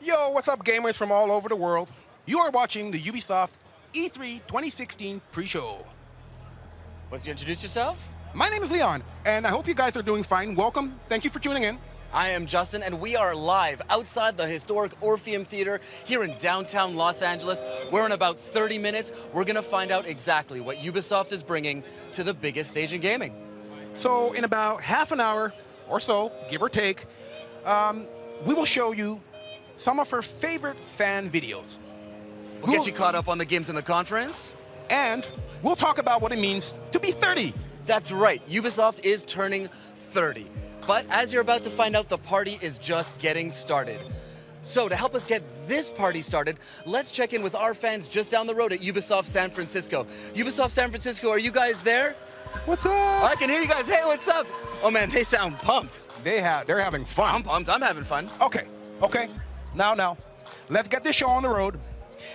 Yo, what's up, gamers from all over the world? You are watching the Ubisoft E3 2016 pre-show. Would you introduce yourself? My name is Leon, and I hope you guys are doing fine. Welcome. Thank you for tuning in. I am Justin, and we are live outside the historic Orpheum Theater here in downtown Los Angeles, where in about 30 minutes, we're going to find out exactly what Ubisoft is bringing to the biggest stage in gaming. So in about half an hour or so, give or take, we will show you some of our favorite fan videos. We'll get you caught up on the games in the conference. And we'll talk about what it means to be 30. That's right, Ubisoft is turning 30. But as you're about to find out, the party is just getting started. So to help us get this party started, let's check in with our fans just down the road at Ubisoft San Francisco. Ubisoft San Francisco, are you guys there? What's up? I can hear you guys. Hey, what's up? Oh man, they sound pumped. They're having fun. I'm pumped, I'm having fun. Okay. Now, let's get this show on the road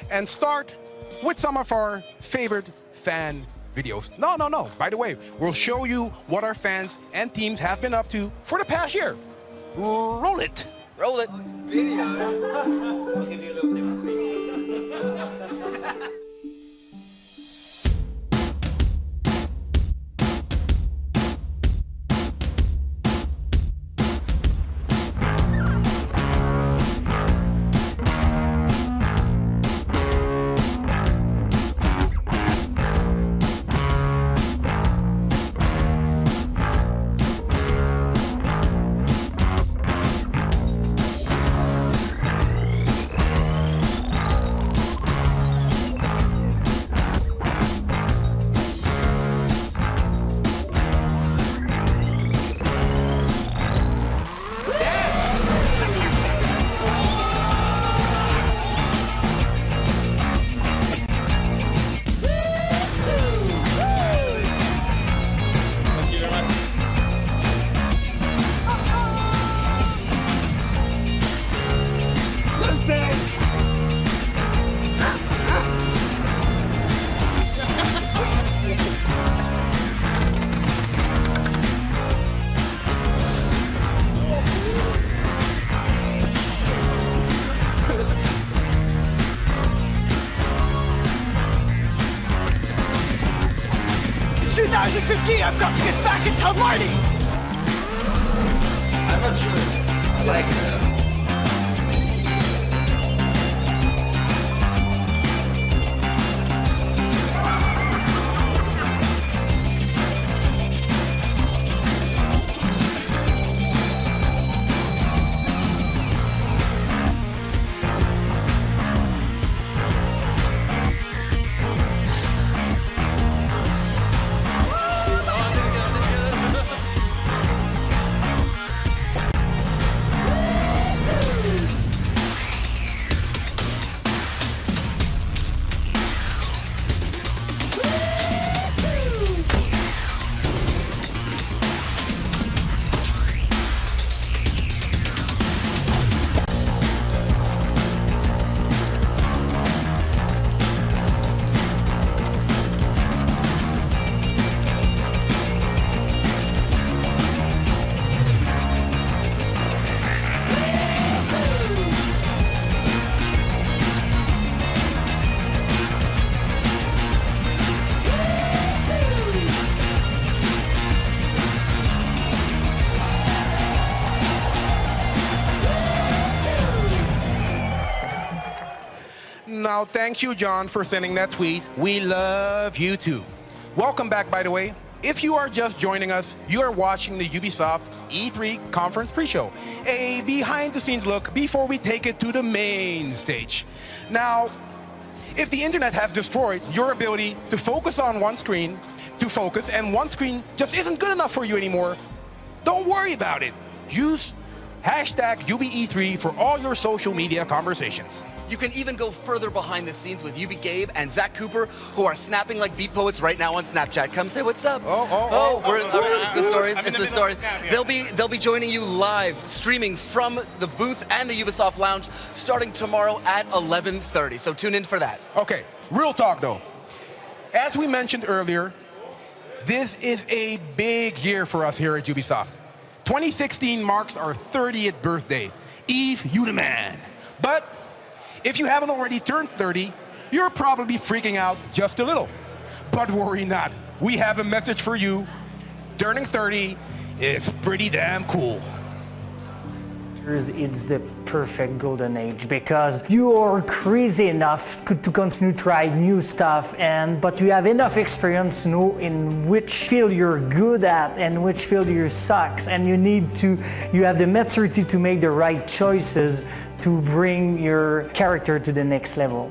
and start with some of our favorite fan videos. No. By the way, we'll show you what our fans and teams have been up to for the past year. Roll it. Roll it. I've got to get back and tell Marty! I'm not sure. I like it. Now, thank you, John, for sending that tweet. We love you too. Welcome back, by the way. If you are just joining us, you are watching the Ubisoft E3 conference pre-show, a behind-the-scenes look before we take it to the main stage. Now, if the internet has destroyed your ability to focus on one screen, and one screen just isn't good enough for you anymore, don't worry about it. Use hashtag UbiE3 for all your social media conversations. You can even go further behind the scenes with Ubi Gabe and Zach Cooper, who are snapping like beat poets right now on Snapchat. Come say what's up. It's the stories. It's the stories. They'll be joining you live, streaming from the booth and the Ubisoft Lounge, starting tomorrow at 11:30. So tune in for that. Okay, real talk though. As we mentioned earlier, this is a big year for us here at Ubisoft. 2016 marks our 30th birthday. Yves, you the man. But if you haven't already turned 30, you're probably freaking out just a little. But worry not, we have a message for you. Turning 30 is pretty damn cool. It's the perfect golden age because you are crazy enough to continue to try new stuff, but you have enough experience to know in which field you're good at and which field you sucks, and you have the maturity to make the right choices to bring your character to the next level.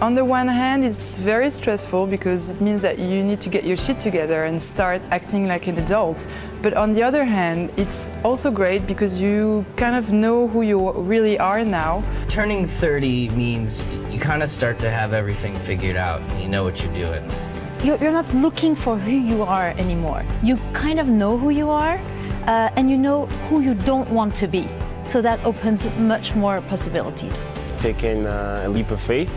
On the one hand, it's very stressful because it means that you need to get your shit together and start acting like an adult. But on the other hand, it's also great because you kind of know who you really are now. Turning 30 means you kind of start to have everything figured out and you know what you're doing. You're not looking for who you are anymore. You kind of know who you are and you know who you don't want to be. So that opens much more possibilities. Taking a leap of faith.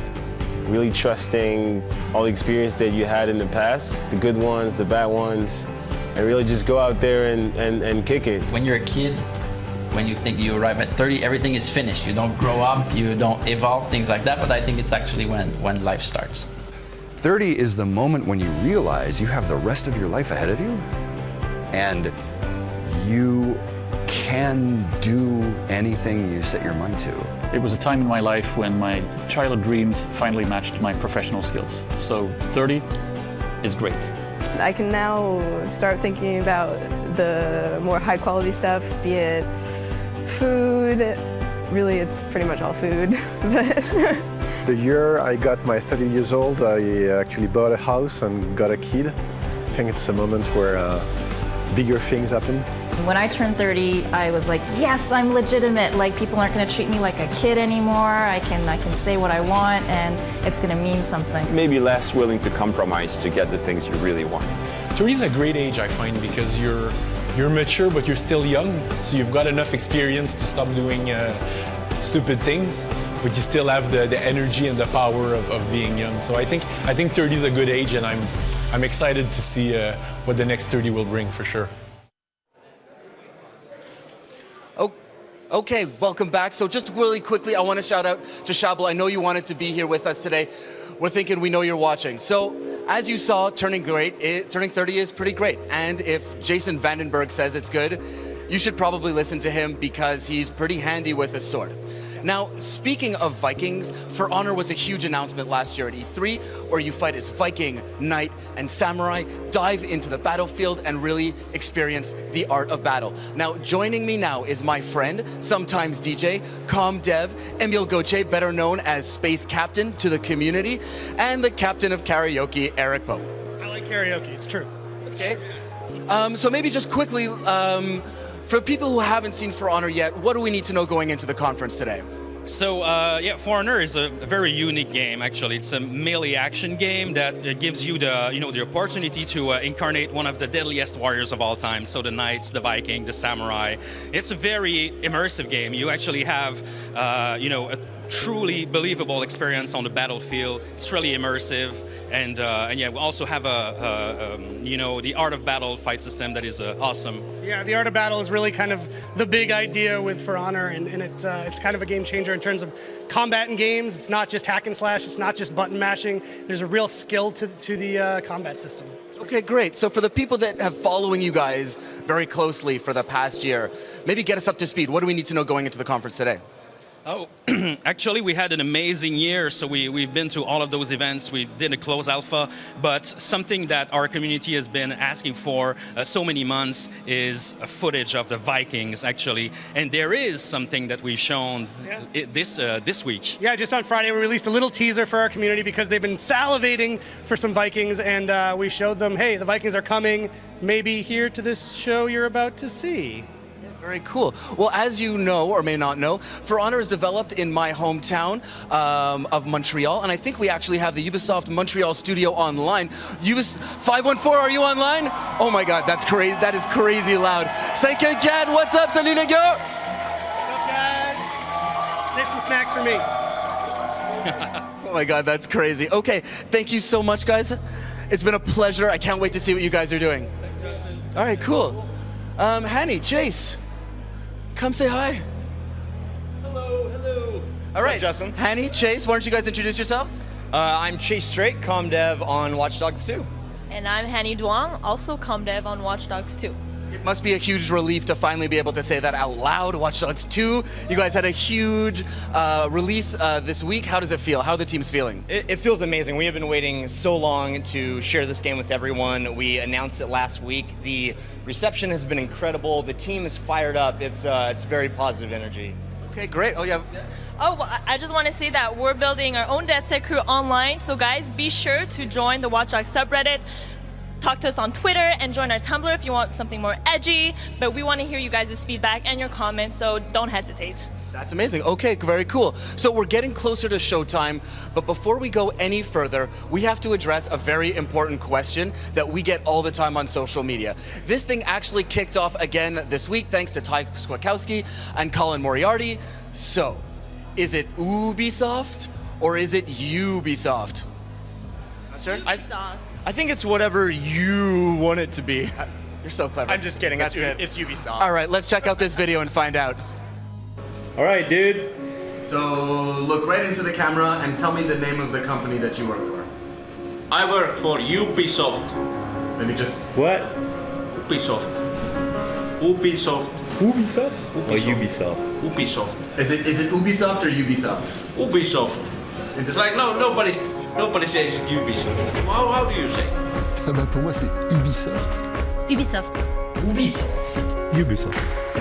Really trusting all the experience that you had in the past, the good ones, the bad ones, and really just go out there and kick it. When you're a kid, when you think you arrive at 30, everything is finished. You don't grow up, you don't evolve, things like that, but I think it's actually when life starts. 30 is the moment when you realize you have the rest of your life ahead of you, and you can do anything you set your mind to. It was a time in my life when my childhood dreams finally matched my professional skills. So 30 is great. I can now start thinking about the more high quality stuff, be it food. Really, it's pretty much all food. The year I got my 30 years old, I actually bought a house and got a kid. I think it's a moment where bigger things happen. When I turned 30, I was like, yes, I'm legitimate. Like, people aren't going to treat me like a kid anymore. I can say what I want, and it's going to mean something. Maybe less willing to compromise to get the things you really want. 30 is a great age, I find, because you're mature, but you're still young. So you've got enough experience to stop doing stupid things, but you still have the energy and the power of being young. So I think 30 is a good age, and I'm excited to see what the next 30 will bring for sure. Okay, welcome back. So just really quickly, I want to shout out to Shabla. I know you wanted to be here with us today. We're thinking we know you're watching. So as you saw, turning 30 is pretty great. And if Jason Vandenberg says it's good, you should probably listen to him because he's pretty handy with a sword. Now, speaking of Vikings, For Honor was a huge announcement last year at E3, where you fight as Viking, Knight, and Samurai, dive into the battlefield, and really experience the art of battle. Now, joining me now is my friend, sometimes DJ, com dev, Emile Gauthier, better known as Space Captain to the community, and the captain of karaoke, Eric Pope. I like karaoke, it's true. Okay. So maybe just quickly, for people who haven't seen For Honor yet, what do we need to know going into the conference today? So, yeah, For Honor is a very unique game, actually. It's a melee action game that gives you the opportunity to incarnate one of the deadliest warriors of all time. So the Knights, the Viking, the Samurai. It's a very immersive game. You actually have, a truly believable experience on the battlefield. It's really immersive. And yeah, we also have the art of battle fight system that is awesome. Yeah, the art of battle is really kind of the big idea with For Honor, and it's kind of a game changer in terms of combat in games. It's not just hack and slash, it's not just button mashing. There's a real skill to the combat system. Okay, great. So for the people that have following you guys very closely for the past year, maybe get us up to speed. What do we need to know going into the conference today? Oh, actually, we had an amazing year. So we've been to all of those events. We did a closed alpha, but something that our community has been asking for so many months is footage of the Vikings, actually. And there is something that we've shown this week. Yeah, just on Friday, we released a little teaser for our community because they've been salivating for some Vikings, and we showed them, hey, the Vikings are coming, maybe here to this show you're about to see. Very cool. Well, as you know or may not know, For Honor is developed in my hometown of Montreal, and I think we actually have the Ubisoft Montreal studio online. 514, are you online? Oh my God, that's crazy. That is crazy loud. 514, what's up? Salut les gars. What's up, guys? Save some snacks for me. Oh my God, that's crazy. Okay, thank you so much, guys. It's been a pleasure. I can't wait to see what you guys are doing. Thanks, Justin. All right, cool. Hanny, Chase. Come say hi. Hello, hello. All right, Justin. Hanny, Chase, why don't you guys introduce yourselves? I'm Chase Straight, comm dev on Watch Dogs 2. And I'm Hanny Duong, also comm dev on Watch Dogs 2. It must be a huge relief to finally be able to say that out loud. Watch Dogs 2. You guys had a huge release this week. How does it feel? How are the teams feeling? It feels amazing. We have been waiting so long to share this game with everyone. We announced it last week. The reception has been incredible. The team is fired up. It's very positive energy. Okay, great. Oh, yeah. Oh, well, I just want to say that we're building our own DedSec crew online. So guys, be sure to join the Watch Dogs subreddit. Talk to us on Twitter and join our Tumblr if you want something more edgy. But we want to hear you guys' feedback and your comments, so don't hesitate. That's amazing. Okay, very cool. So we're getting closer to showtime, but before we go any further, we have to address a very important question that we get all the time on social media. This thing actually kicked off again this week thanks to Ty Skwakowski and Colin Moriarty. So, is it Ubisoft or is it Ubisoft? Not sure? I think it's whatever you want it to be. You're so clever. I'm just kidding. That's good. It's Ubisoft. All right, let's check out this video and find out. All right, dude. So look right into the camera and tell me the name of the company that you work for. I work for Ubisoft. Let me just... What? Ubisoft. Ubisoft. Ubisoft? Or Ubisoft? Ubisoft. Is it Ubisoft or Ubisoft? Ubisoft. It's like nobody says Ubisoft. How do you say? Pour moi c'est Ubisoft. Ubisoft. Ubisoft.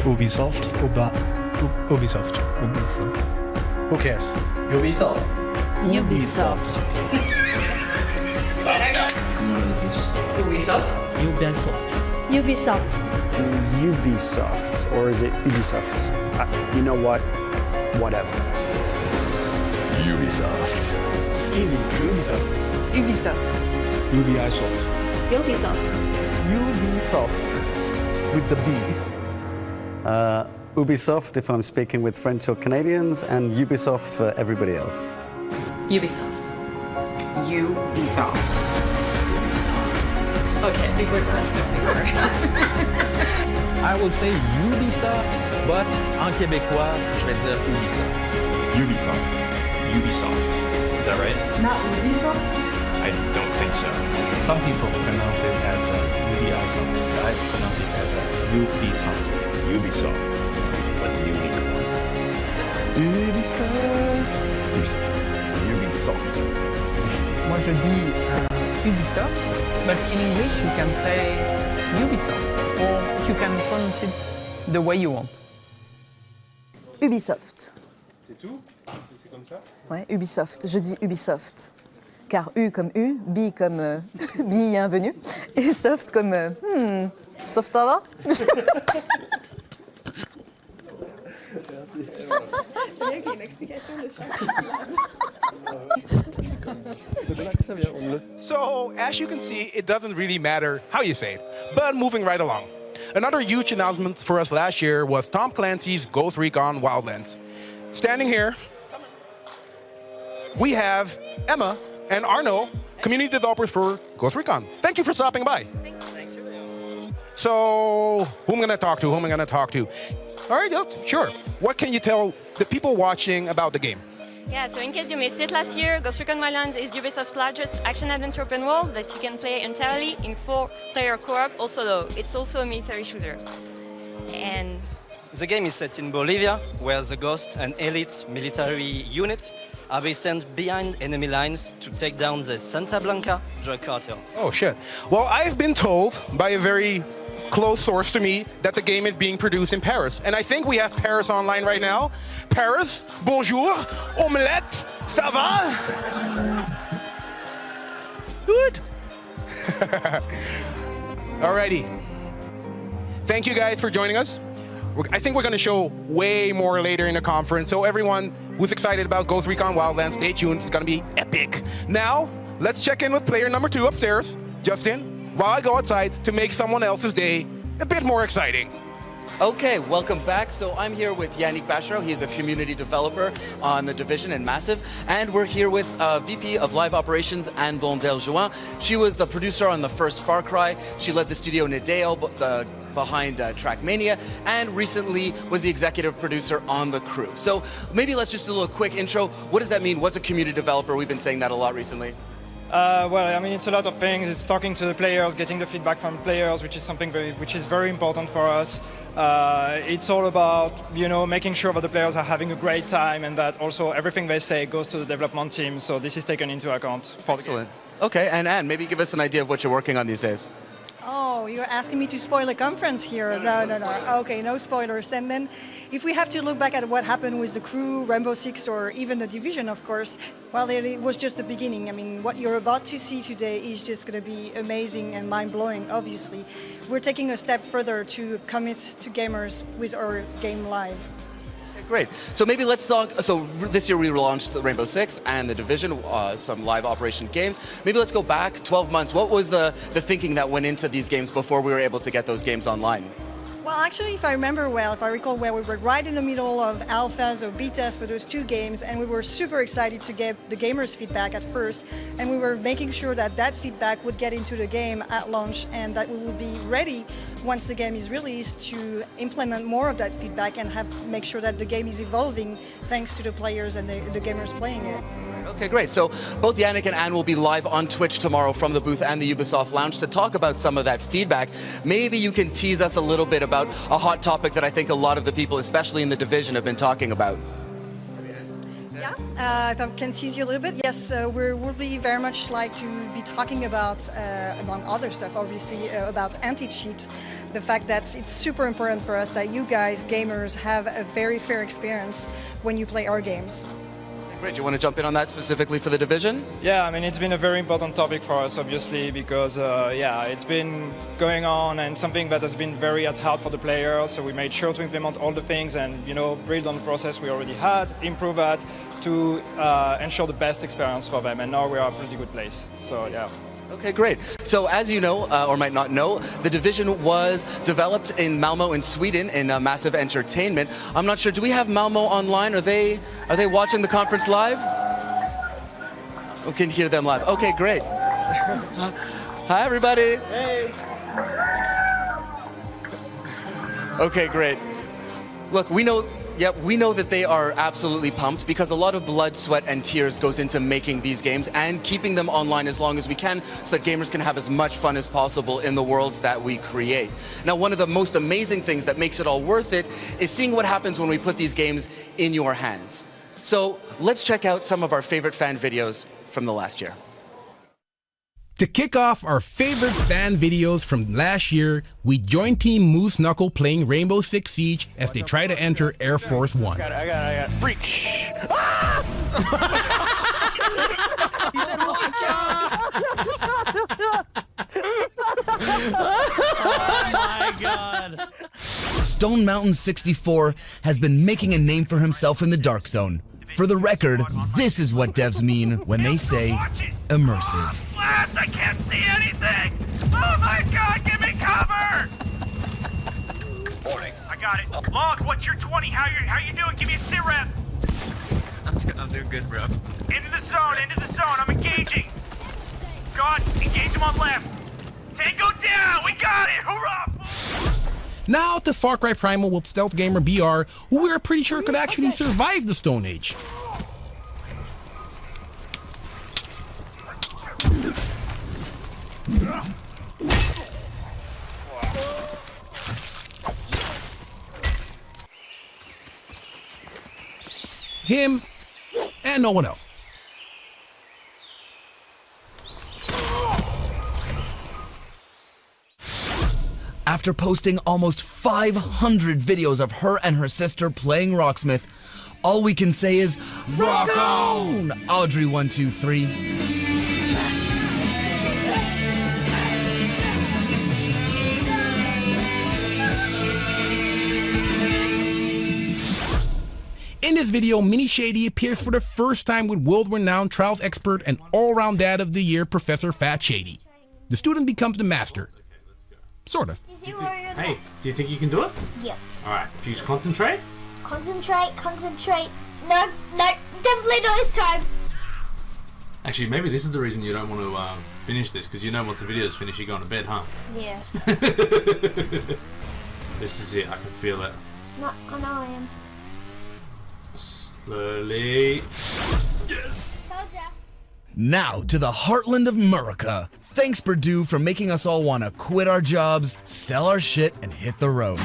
Ubisoft. Ubisoft. Who cares? Ubisoft. Ubisoft. Ubisoft. Ubisoft. Ubisoft, or is it Ubisoft? You know what? Whatever. Ubisoft. It's easy. Ubisoft. Ubisoft. Ubisoft. Ubisoft. Ubisoft with the B. Ubisoft if I'm speaking with French or Canadians, and Ubisoft for everybody else. Ubisoft. Ubisoft. Okay, big word. I would say Ubisoft, but en québécois, je vais dire Ubisoft. Ubisoft. Ubisoft. Is that right? Not Ubisoft? I don't think so. Some people pronounce it as Ubisoft. I pronounce it as Ubisoft. Ubisoft. But the unique one. Ubisoft. Ubisoft. Moi je dis Ubisoft, but in English you can say Ubisoft, or you can pronounce it the way you want. Ubisoft. C'est tout? C'est comme ça? Ouais, Ubisoft. Je dis Ubisoft. Car U comme U, B comme bienvenue, et soft comme soft ça va? C'est bien qu'il y ait une explication de So, as you can see, it doesn't really matter how you say it. But moving right along. Another huge announcement for us last year was Tom Clancy's Ghost Recon Wildlands. Standing here, we have Emma and Arno, community developers for Ghost Recon. Thank you for stopping by. Thank you. So, who am I going to talk to? All right, sure. What can you tell the people watching about the game? Yeah, so in case you missed it last year, Ghost Recon Wildlands is Ubisoft's largest action-adventure open world that you can play entirely in 4-player co-op. Also, though, it's also a military shooter. And the game is set in Bolivia, where the Ghost, an elite military unit, are being sent behind enemy lines to take down the Santa Blanca drug cartel. Oh, shit. Well, I've been told by a very close source to me that the game is being produced in Paris. And I think we have Paris online right now. Paris, bonjour, omelette, ça va? Good. Alrighty. Thank you guys for joining us. I think we're going to show way more later in the conference. So everyone who's excited about Ghost Recon Wildlands, stay tuned. It's going to be epic. Now, let's check in with player number 2 upstairs, Justin, while I go outside to make someone else's day a bit more exciting. Okay, welcome back. So I'm here with Yannick Bachero. He's a community developer on The Division and Massive. And we're here with VP of Live Operations, Anne Blondel-Jouin. She was the producer on the first Far Cry. She led the studio Nadeo behind Trackmania, and recently was the executive producer on the crew. So maybe let's just do a little quick intro. What does that mean? What's a community developer? We've been saying that a lot recently. Well, I mean, it's a lot of things. It's talking to the players, getting the feedback from players, which is something very important for us. It's all about, you know, making sure that the players are having a great time and that also everything they say goes to the development team. So this is taken into account for Excellent. Okay, and Anne, maybe give us an idea of what you're working on these days. Oh, you're asking me to spoil a conference here. No. Okay, no spoilers. And then if we have to look back at what happened with the crew, Rainbow Six, or even the Division, of course, well, it was just the beginning. I mean, what you're about to see today is just going to be amazing and mind-blowing, obviously. We're taking a step further to commit to gamers with our game live. Great. So maybe let's talk. So this year we relaunched Rainbow Six and the Division, some live operation games. Maybe let's go back 12 months. What was the thinking that went into these games before we were able to get those games online? Well, actually, if I recall well, we were right in the middle of alphas or betas for those two games, and we were super excited to get the gamers' feedback at first, and we were making sure that that feedback would get into the game at launch, and that we would be ready once the game is released to implement more of that feedback and make sure that the game is evolving thanks to the players and the gamers playing it. Okay, great. So both Yannick and Anne will be live on Twitch tomorrow from the booth and the Ubisoft Lounge to talk about some of that feedback. Maybe you can tease us a little bit about a hot topic that I think a lot of the people, especially in the Division, have been talking about. Yeah, if I can tease you a little bit, yes, we'll be very much like to be talking about, among other stuff, obviously, about anti-cheat. The fact that it's super important for us that you guys, gamers, have a very fair experience when you play our games. Great. Do you want to jump in on that specifically for the Division? Yeah, I mean, it's been a very important topic for us, obviously, because, it's been going on and something that has been very at heart for the players. So we made sure to implement all the things and, you know, build on the process we already had, improve that to ensure the best experience for them. And now we are a pretty good place. So, yeah. Okay, great. So as you know, or might not know, the Division was developed in Malmo in Sweden in Massive Entertainment. I'm not sure, do we have Malmo online? Are they watching the conference live? We can hear them live. Okay, great. Hi, everybody. Hey. Okay, great. Look, we know that they are absolutely pumped because a lot of blood, sweat, and tears goes into making these games and keeping them online as long as we can so that gamers can have as much fun as possible in the worlds that we create. Now, one of the most amazing things that makes it all worth it is seeing what happens when we put these games in your hands. So let's check out some of our favorite fan videos from the last year. To kick off our favorite fan videos from last year, we joined Team Moose Knuckle playing Rainbow Six Siege as they try to enter Air Force One. I got it. Freak! Ah! He said, watch out! Oh my god. Stone Mountain 64 has been making a name for himself in the Dark Zone. For the record, this is what devs mean when they say immersive. Blast! I can't see anything! Oh my god, give me cover! Morning. I got it. Log, what's your 20? How you doing? Give me a sit rep. I'm doing good, bro. Into the zone, I'm engaging. God, engage him on left. Tango down, we got it, hurrah! Now to Far Cry Primal with Stealth Gamer BR, who we are pretty sure could actually survive the Stone Age. Him and no one else. After posting almost 500 videos of her and her sister playing Rocksmith, all we can say is rock on! Audrey123. In this video, Mini Shady appears for the first time with world-renowned trials expert and all-round dad of the year, Professor Fat Shady. The student becomes the master. Sort of. Hey, do you think you can do it? Yeah. Alright, if you just concentrate. Concentrate. No, definitely not this time. Actually, maybe this is the reason you don't want to finish this, because you know once the video's finished, you're going to bed, huh? Yeah. This is it. I can feel it. No, I know I am. Slowly. Now to the heartland of America. Thanks, Purdue, for making us all want to quit our jobs, sell our shit, and hit the road.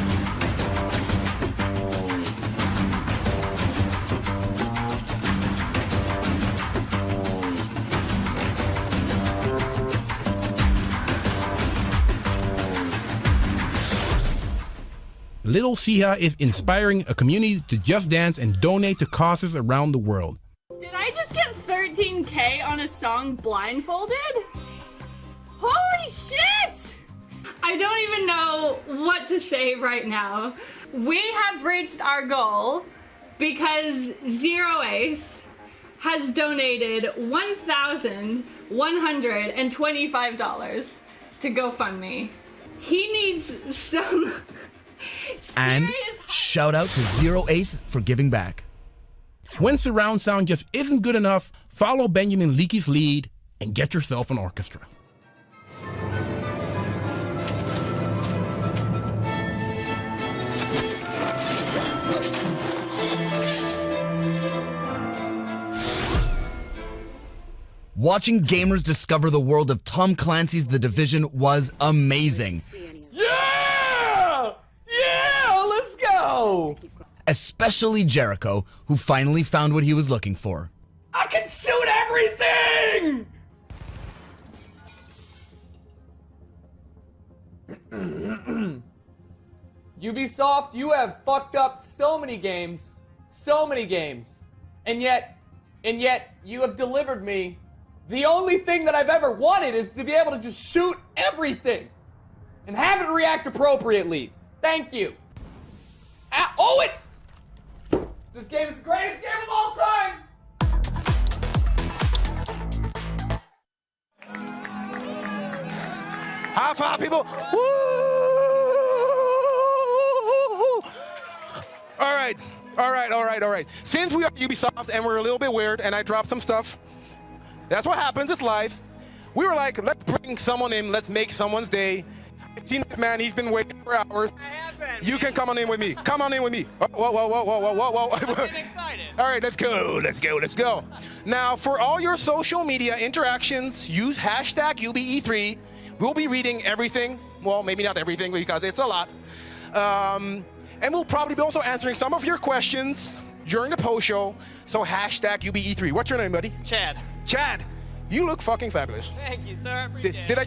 Little Siha is inspiring a community to just dance and donate to causes around the world. Did I just get 13K on a song blindfolded? Holy shit! I don't even know what to say right now. We have reached our goal because Zero Ace has donated $1,125 to GoFundMe. He needs some... And shout out to Zero Ace for giving back. When surround sound just isn't good enough, follow Benjamin Leakey's lead and get yourself an orchestra. Watching gamers discover the world of Tom Clancy's The Division was amazing. Yeah! Yeah! Let's go! Especially Jericho, who finally found what he was looking for. I can shoot everything! Ubisoft, you have fucked up so many games. And yet you have delivered me. The only thing that I've ever wanted is to be able to just shoot everything and have it react appropriately. Thank you. This game is the greatest game of all time! High five, people. Woo! All right. Since we are Ubisoft and we're a little bit weird and I dropped some stuff, that's what happens, it's live. We were like, let's bring someone in, let's make someone's day. I've seen this man, he's been waiting for hours. You can come on in with me. Come on in with me. Whoa. I'm getting excited. All right, let's go. Now, for all your social media interactions, use hashtag UBE3. We'll be reading everything. Well, maybe not everything because it's a lot. And we'll probably be also answering some of your questions during the post show. So hashtag UBE3. What's your name, buddy? Chad. You look fucking fabulous. Thank you, sir. I appreciate it. Did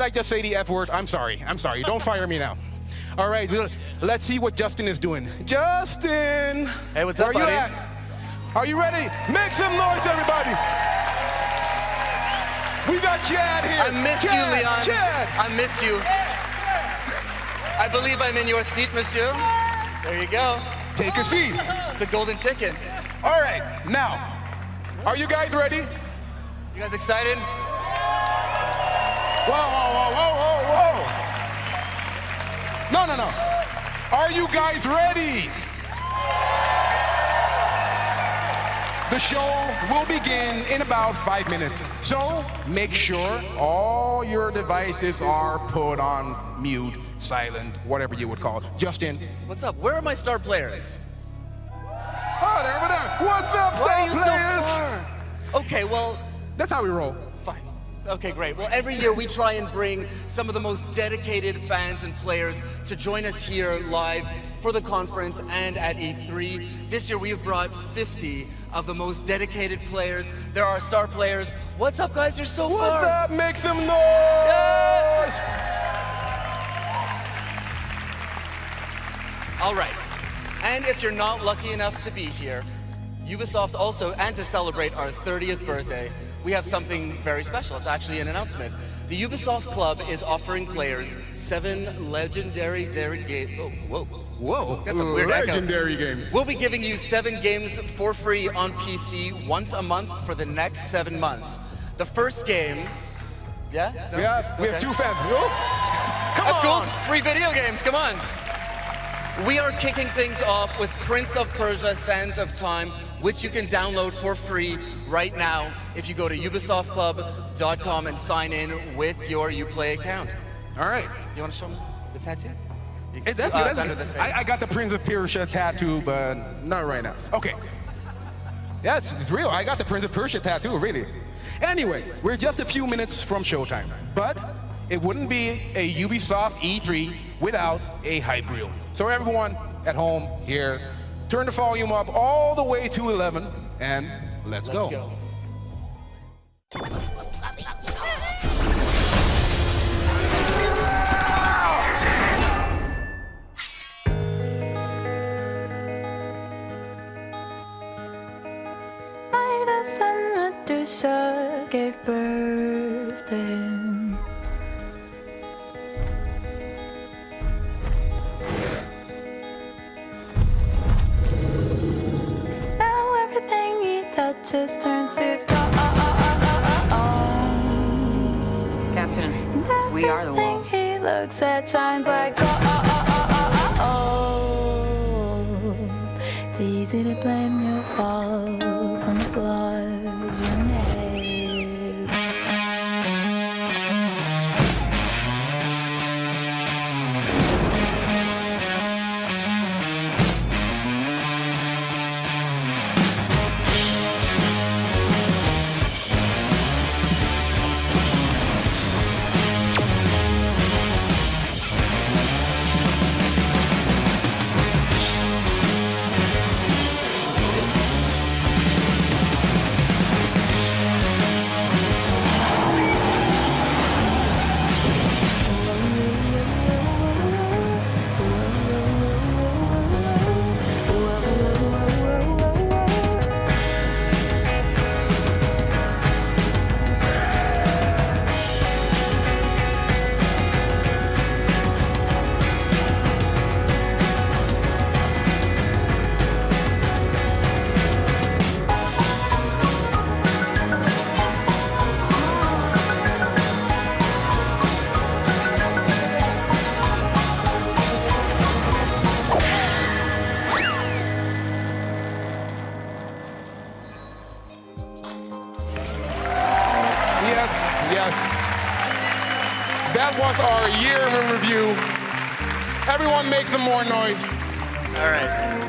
I just say the F word? I'm sorry. Don't fire me now. All right, let's see what Justin is doing. Justin! Hey, what's up, buddy? Where you at? Are you ready? Make some noise, everybody! We got Chad here. I missed you, Leon. Chad! I missed you. I believe I'm in your seat, monsieur. There you go. Take a seat. It's a golden ticket. All right, now, are you guys ready? You guys excited? Whoa. No. Are you guys ready? The show will begin in about 5 minutes. So make sure all your devices are put on mute, silent, whatever you would call it. Justin. What's up? Where are my star players? Oh, they're over there. What's up, Why are you star players? so far? Okay, well. That's how we roll. Fine. Okay, great. Well, every year we try and bring some of the most dedicated fans and players to join us here live for the conference and at E3. This year we've brought 50 of the most dedicated players. There are star players. What's up, guys? You're so far. What's up? Make some noise! All right. And if you're not lucky enough to be here, Ubisoft also, and to celebrate our 30th birthday, we have something very special. It's actually an announcement. The Ubisoft Club is offering players 7 legendary games. Oh, whoa. That's a weird legendary echo. games. We'll be giving you 7 games for free on PC once a month for the next 7 months. The first game, yeah? No? Yeah, we have 2 fans. That's cool. Free video games, come on. We are kicking things off with Prince of Persia: Sands of Time, which you can download for free right now if you go to ubisoftclub.com and sign in with your Uplay account. All right. You want to show me the tattoo? That's good. I got the Prince of Persia tattoo, but not right now. Okay. Yes, it's real. I got the Prince of Persia tattoo, really. Anyway, we're just a few minutes from showtime, but it wouldn't be a Ubisoft E3 without a hype reel. So everyone at home here, turn the volume up all the way to 11, and let's go. The sun Medusa gave birth to him. Now everything he touches turns to stone. Captain, we are the wolves. He looks at shines like gold. It's easy to blame your faults on the flaws you made. That was our year in review. Everyone make some more noise.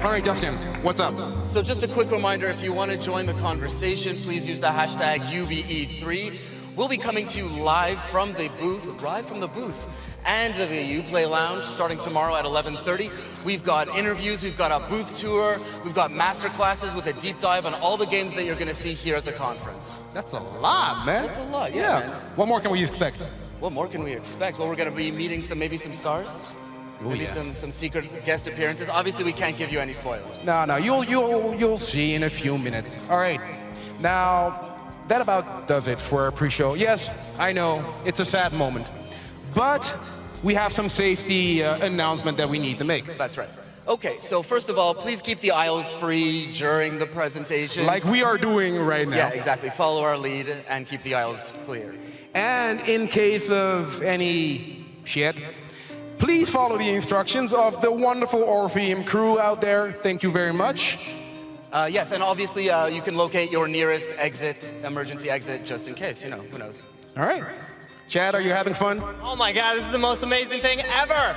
All right, Justin, what's up? So just a quick reminder, if you want to join the conversation, please use the hashtag UBE3. We'll be coming to you live from the booth and the Uplay Lounge starting tomorrow at 11:30. We've got interviews, we've got a booth tour, we've got master classes with a deep dive on all the games that you're going to see here at the conference. That's a lot, man. That's a lot, yeah. Man. What more can we expect? What more can we expect? Well, we're going to be meeting maybe some stars. Maybe some secret guest appearances. Obviously, we can't give you any spoilers. No, you'll see in a few minutes. All right, now that about does it for our pre-show. Yes, I know it's a sad moment, but we have some safety announcement that we need to make. That's right. Okay, so first of all, please keep the aisles free during the presentation. Like we are doing right now. Yeah, exactly. Follow our lead and keep the aisles clear. And in case of any shit, please follow the instructions of the wonderful Orpheum crew out there. Thank you very much. Yes, and obviously you can locate your nearest emergency exit, just in case, who knows. All right. Chad, are you having fun? Oh my God, this is the most amazing thing ever!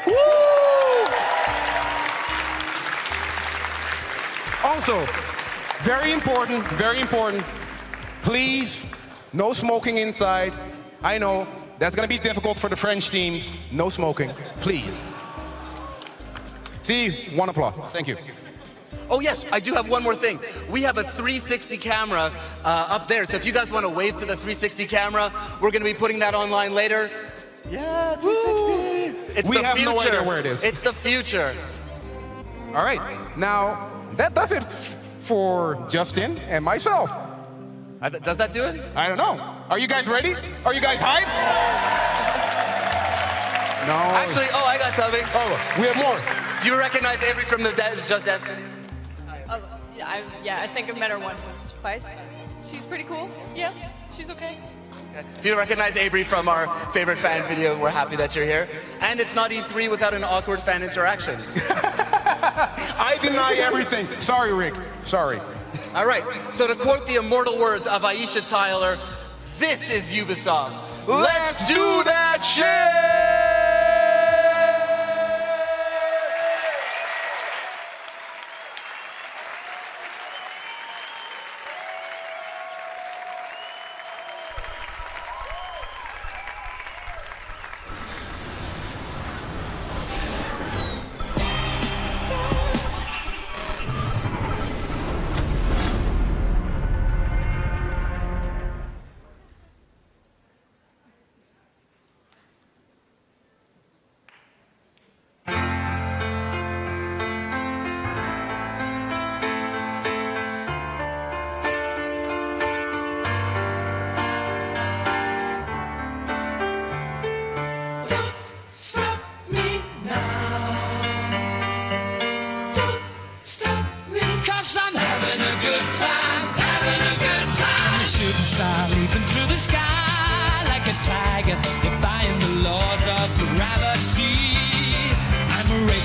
Woo! Also, very important, please, no smoking inside. I know, that's gonna be difficult for the French teams. No smoking, please. See, one applause, thank you. Oh yes, I do have one more thing. We have a 360 camera up there, so if you guys want to wave to the 360 camera, we're going to be putting that online later. Yeah, 360. It's we the have future. No idea where it is. It's the future. All right, now that does it for Justin and myself. Does that do it? I don't know. Are you guys ready? Are you guys hyped? No. Actually, I got something. Oh, we have more. Do you recognize Avery from the Just Dance? Yeah, I think I've met her once or twice. She's pretty cool. Yeah, she's okay. If you recognize Avery from our favorite fan video, we're happy that you're here. And it's not E3 without an awkward fan interaction. I deny everything. Sorry, Rick. Sorry. All right, so to quote the immortal words of Aisha Tyler, this is Ubisoft. Let's do that shit!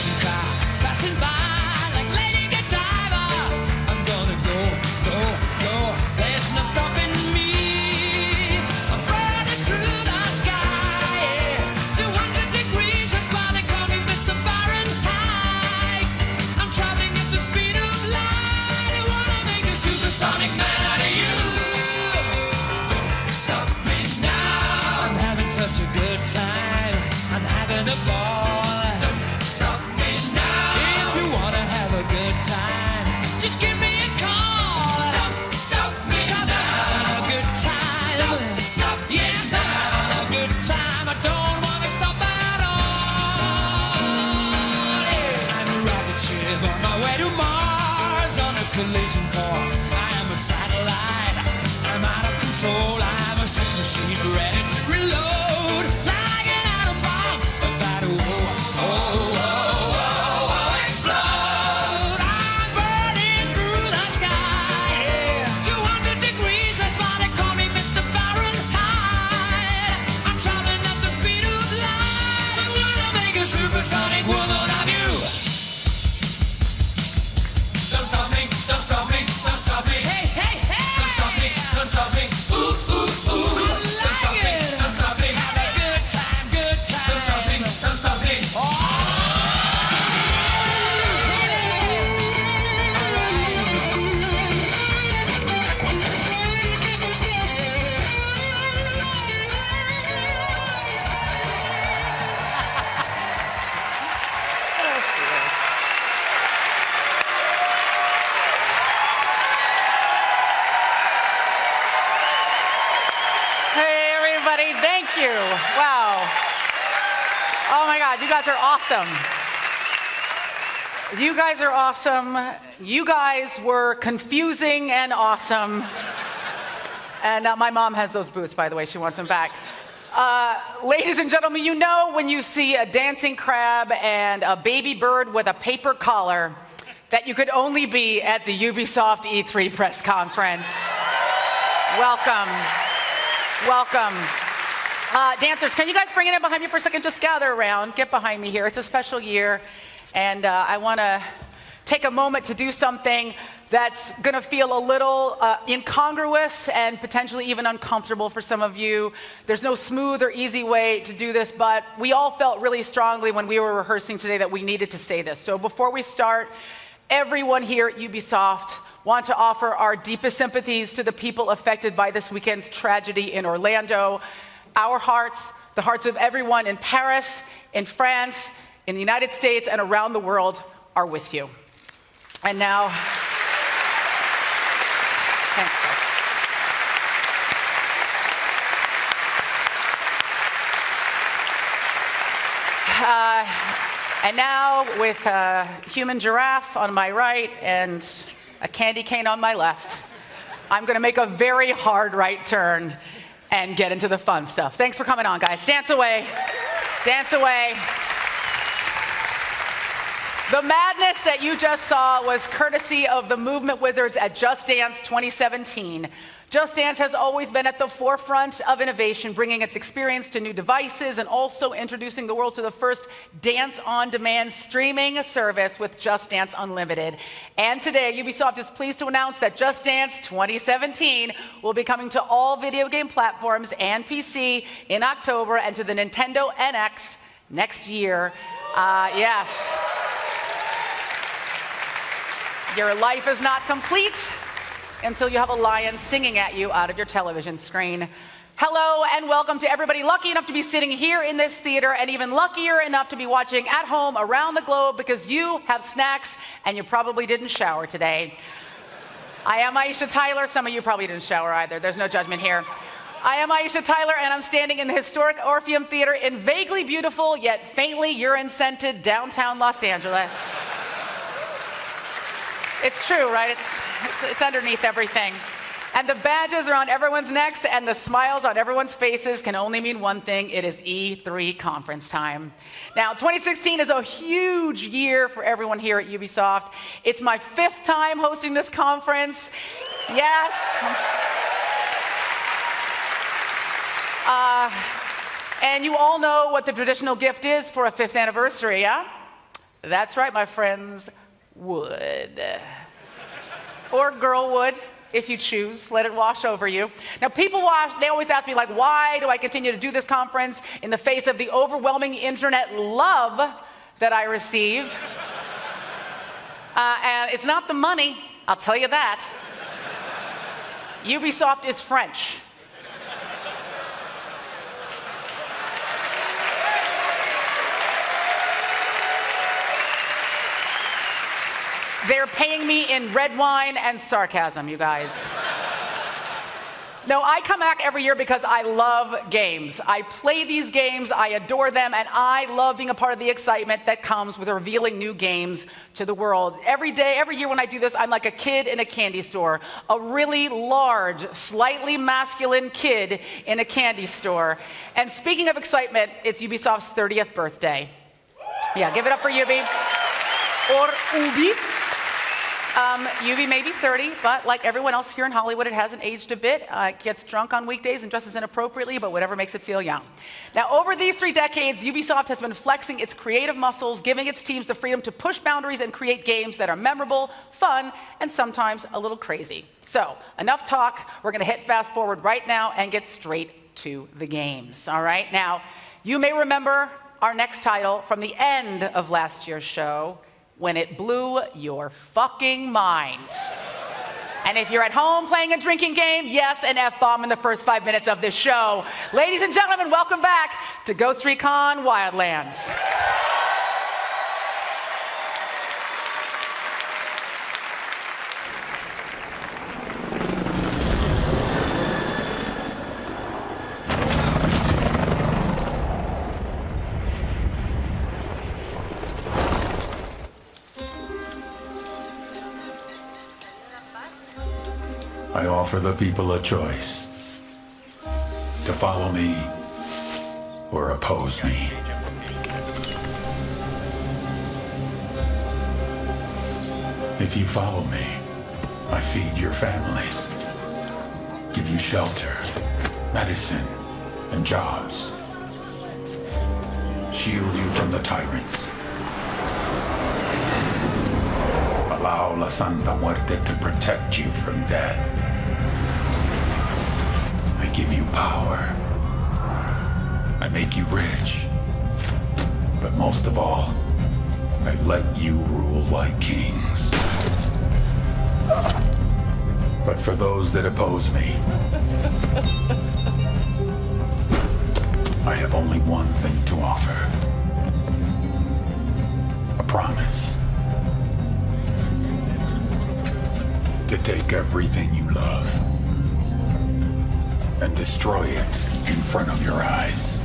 racing car passing by like Lady Godiva. I'm gonna go, go, go. There's no stopping me. I'm burning through the sky, yeah. 200 degrees, that's why they call me Mr. Fahrenheit. I'm traveling at the speed of light. I wanna make a supersonic man out of you. Don't stop me now. I'm having such a good time. I'm having a ball. Don't stop me now. If you wanna have a good time, just give me a call. Don't stop me now. I'm having a good time. Don't stop me yes, now. I'm having a good time. I don't wanna stop at all. Yeah. I'm a rocket ship on my way to Mars on a collision course. I am a satellite. I'm out of control. I'm a sex machine ready to reload. Like an atom bomb about to explode. I'm burning through the sky. Yeah. 200 degrees, that's why they call me Mr. Fahrenheit. I'm traveling at the speed of light. I'm gonna make a supersonic woman of you. Don't stop me, don't stop me, don't stop me. Hey, hey, hey! Don't stop me, don't stop me. Ooh, ooh, ooh. Don't stop me, don't stop me. Have a good time, good time. Don't stop me, don't stop me. Hey, everybody, thank you. Wow. Oh my God, you guys are awesome. You guys are awesome. You guys were confusing and awesome. And my mom has those boots, by the way. She wants them back. Ladies and gentlemen, you know when you see a dancing crab and a baby bird with a paper collar that you could only be at the Ubisoft E3 press conference. Welcome. Welcome. Dancers, can you guys bring it in behind me for a second? Just gather around. Get behind me here. It's a special year. And I want to take a moment to do something that's going to feel a little incongruous and potentially even uncomfortable for some of you. There's no smooth or easy way to do this, but we all felt really strongly when we were rehearsing today that we needed to say this. So before we start, everyone here at Ubisoft want to offer our deepest sympathies to the people affected by this weekend's tragedy in Orlando. Our hearts, the hearts of everyone in Paris, in France, in the United States, and around the world are with you. And now, thanks, guys. And now, with a human giraffe on my right and a candy cane on my left, I'm going to make a very hard right turn and get into the fun stuff. Thanks for coming on, guys. Dance away. Dance away. The madness that you just saw was courtesy of the Movement Wizards at Just Dance 2017. Just Dance has always been at the forefront of innovation, bringing its experience to new devices and also introducing the world to the first dance-on-demand streaming service with Just Dance Unlimited. And today, Ubisoft is pleased to announce that Just Dance 2017 will be coming to all video game platforms and PC in October and to the Nintendo NX next year. Yes. Your life is not complete until you have a lion singing at you out of your television screen. Hello and welcome to everybody lucky enough to be sitting here in this theater and even luckier enough to be watching at home around the globe because you have snacks and you probably didn't shower today. I am Aisha Tyler. Some of you probably didn't shower either. There's no judgment here. I am Aisha Tyler and I'm standing in the historic Orpheum Theater in vaguely beautiful yet faintly urine-scented downtown Los Angeles. It's true, right? It's underneath everything. And the badges around everyone's necks and the smiles on everyone's faces can only mean one thing. It is E3 conference time. Now, 2016 is a huge year for everyone here at Ubisoft. It's my 5th time hosting this conference. Yes. And you all know what the traditional gift is for a 5th anniversary, yeah? That's right, my friends, would. Or girl would, if you choose. Let it wash over you. Now, they always ask me, like, why do I continue to do this conference in the face of the overwhelming internet love that I receive? And it's not the money, I'll tell you that. Ubisoft is French. They're paying me in red wine and sarcasm, you guys. No, I come back every year because I love games. I play these games, I adore them, and I love being a part of the excitement that comes with revealing new games to the world. Every day, every year when I do this, I'm like a kid in a candy store. A really large, slightly masculine kid in a candy store. And speaking of excitement, it's Ubisoft's 30th birthday. Yeah, give it up for Ubi. Or Ubi. Ubi may be 30, but like everyone else here in Hollywood, it hasn't aged a bit. It gets drunk on weekdays and dresses inappropriately, but whatever makes it feel young. Now, over these 3 decades, Ubisoft has been flexing its creative muscles, giving its teams the freedom to push boundaries and create games that are memorable, fun, and sometimes a little crazy. So, enough talk. We're going to hit fast forward right now and get straight to the games. All right? Now, you may remember our next title from the end of last year's show, when it blew your fucking mind. And if you're at home playing a drinking game, yes, an F-bomb in the first 5 minutes of this show. Ladies and gentlemen, welcome back to Ghost Recon Wildlands. I offer the people a choice to follow me or oppose me. If you follow me, I feed your families, give you shelter, medicine, and jobs, shield you from the tyrants, allow La Santa Muerte to protect you from death. I give you power. I make you rich. But most of all, I let you rule like kings. But for those that oppose me, I have only one thing to offer. A promise. To take everything you love and destroy it in front of your eyes.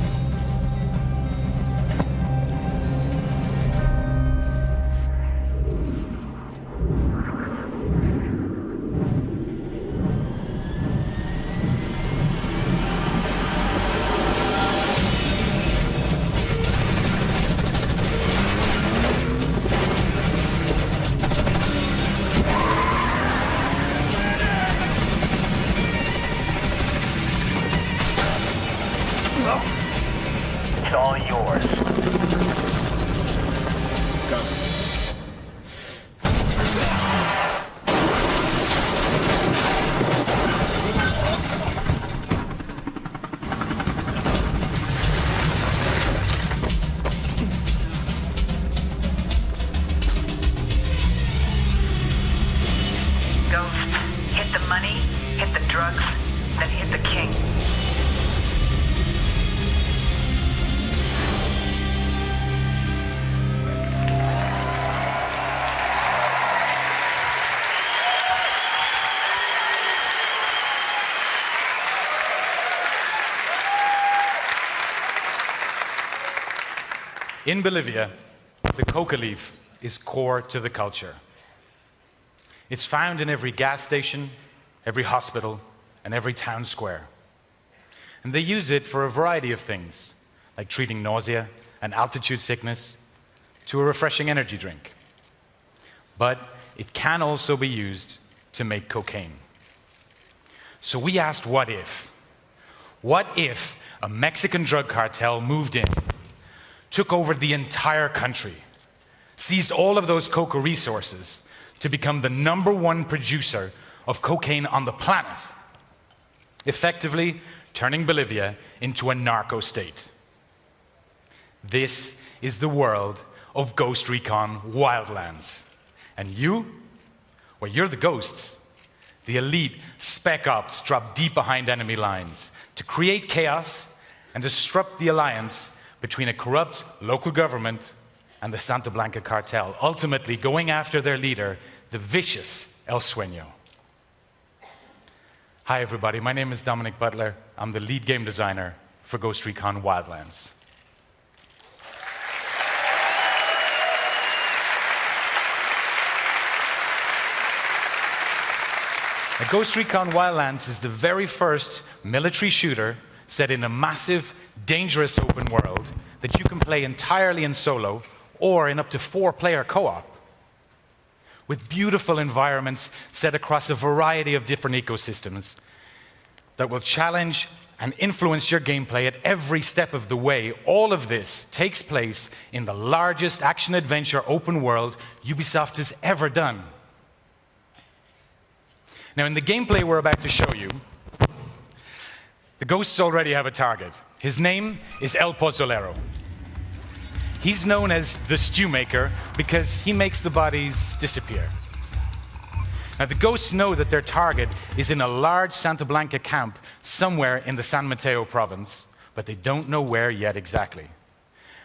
It's all yours. Go. Ghost, hit the money, hit the drugs, then hit the king. In Bolivia, the coca leaf is core to the culture. It's found in every gas station, every hospital, and every town square. And they use it for a variety of things, like treating nausea and altitude sickness, to a refreshing energy drink. But it can also be used to make cocaine. So we asked, what if? What if a Mexican drug cartel moved in, took over the entire country, seized all of those coca resources to become the #1 producer of cocaine on the planet, effectively turning Bolivia into a narco state. This is the world of Ghost Recon Wildlands. And you? Well, you're the ghosts. The elite spec ops drop deep behind enemy lines to create chaos and disrupt the alliance between a corrupt local government and the Santa Blanca cartel, ultimately going after their leader, the vicious El Sueño. Hi everybody, my name is Dominic Butler. I'm the lead game designer for Ghost Recon Wildlands. Now, Ghost Recon Wildlands is the very first military shooter set in a massive, dangerous open world that you can play entirely in solo or in up to 4-player co-op, with beautiful environments set across a variety of different ecosystems that will challenge and influence your gameplay at every step of the way. All of this takes place in the largest action-adventure open world Ubisoft has ever done. Now, in the gameplay we're about to show you, the ghosts already have a target. His name is El Pozzolero. He's known as the Stew Maker because he makes the bodies disappear. Now, the ghosts know that their target is in a large Santa Blanca camp somewhere in the San Mateo province, but they don't know where yet exactly.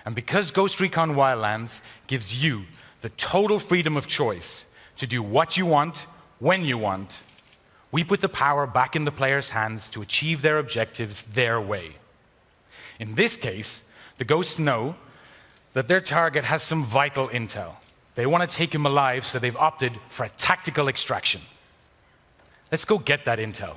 And because Ghost Recon Wildlands gives you the total freedom of choice to do what you want, when you want, we put the power back in the players' hands to achieve their objectives their way. In this case, the ghosts know that their target has some vital intel. They want to take him alive, so they've opted for a tactical extraction. Let's go get that intel.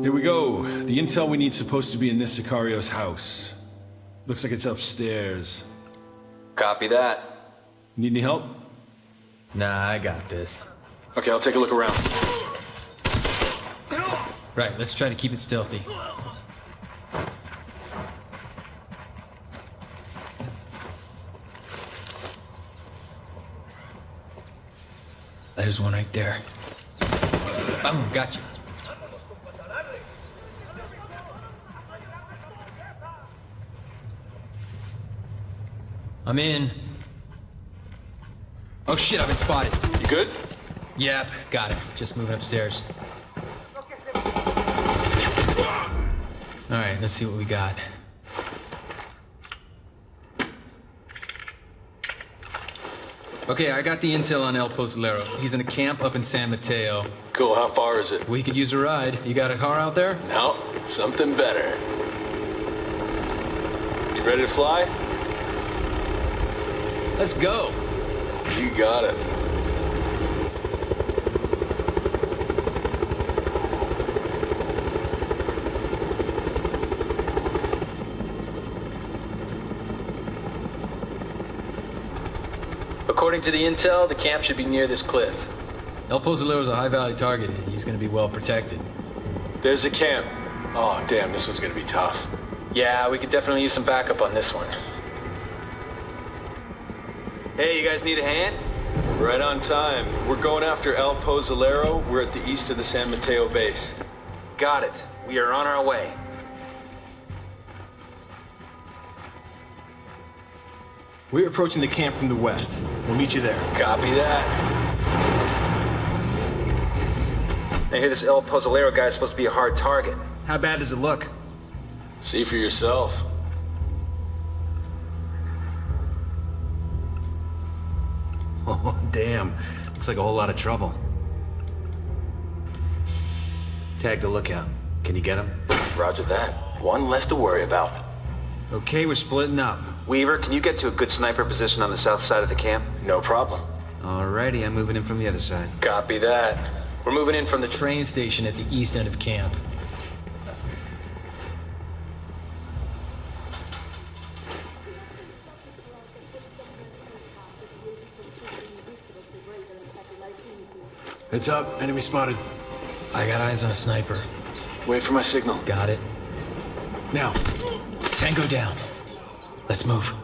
Here we go. The intel we need is supposed to be in this Sicario's house. Looks like it's upstairs. Copy that. Need any help? Nah, I got this. Okay, I'll take a look around. Right, let's try to keep it stealthy. There's one right there. Boom, got you. I'm in. Oh shit, I've been spotted. You good? Yep, got it. Just moving upstairs. Alright, let's see what we got. Okay, I got the intel on El Pozzolero. He's in a camp up in San Mateo. Cool, how far is it? We could use a ride. You got a car out there? No, something better. You ready to fly? Let's go. You got it. According to the intel, the camp should be near this cliff. El Pozzolero's a high-value target, and he's gonna be well protected. There's a camp. Oh, damn, this one's gonna be tough. Yeah, we could definitely use some backup on this one. Hey, you guys need a hand? Right on time. We're going after El Pozzolero. We're at the east of the San Mateo base. Got it. We are on our way. We're approaching the camp from the west. We'll meet you there. Copy that. I hear this El Pozzolero guy's supposed to be a hard target. How bad does it look? See for yourself. Oh, damn. Looks like a whole lot of trouble. Tag the lookout. Can you get him? Roger that. One less to worry about. Okay, we're splitting up. Weaver, can you get to a good sniper position on the south side of the camp? No problem. Alrighty, I'm moving in from the other side. Copy that. We're moving in from the Train station at the east end of camp. Heads up, enemy spotted. I got eyes on a sniper. Wait for my signal. Got it. Now. Tango down. Let's move.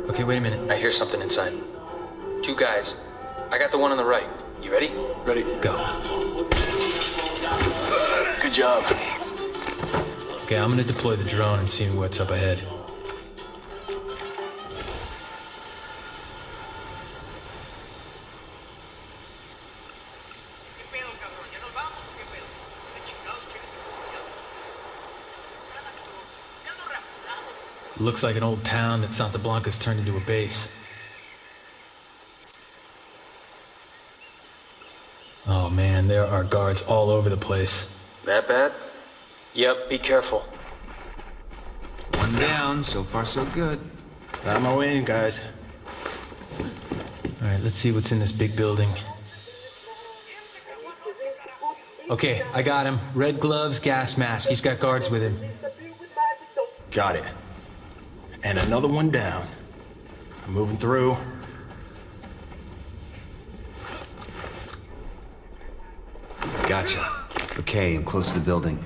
Okay, wait a minute. I hear something inside. 2 guys. I got the one on the right. You ready? Ready. Go. Good job. Okay, I'm gonna deploy the drone and see what's up ahead. Looks like an old town that Santa Blanca's turned into a base. Oh man, there are guards all over the place. That bad? Yep, be careful. One down, so far so good. On my way in, guys. Alright, let's see what's in this big building. Okay, I got him. Red gloves, gas mask. He's got guards with him. Got it. And another one down. I'm moving through. Gotcha. Okay, I'm close to the building.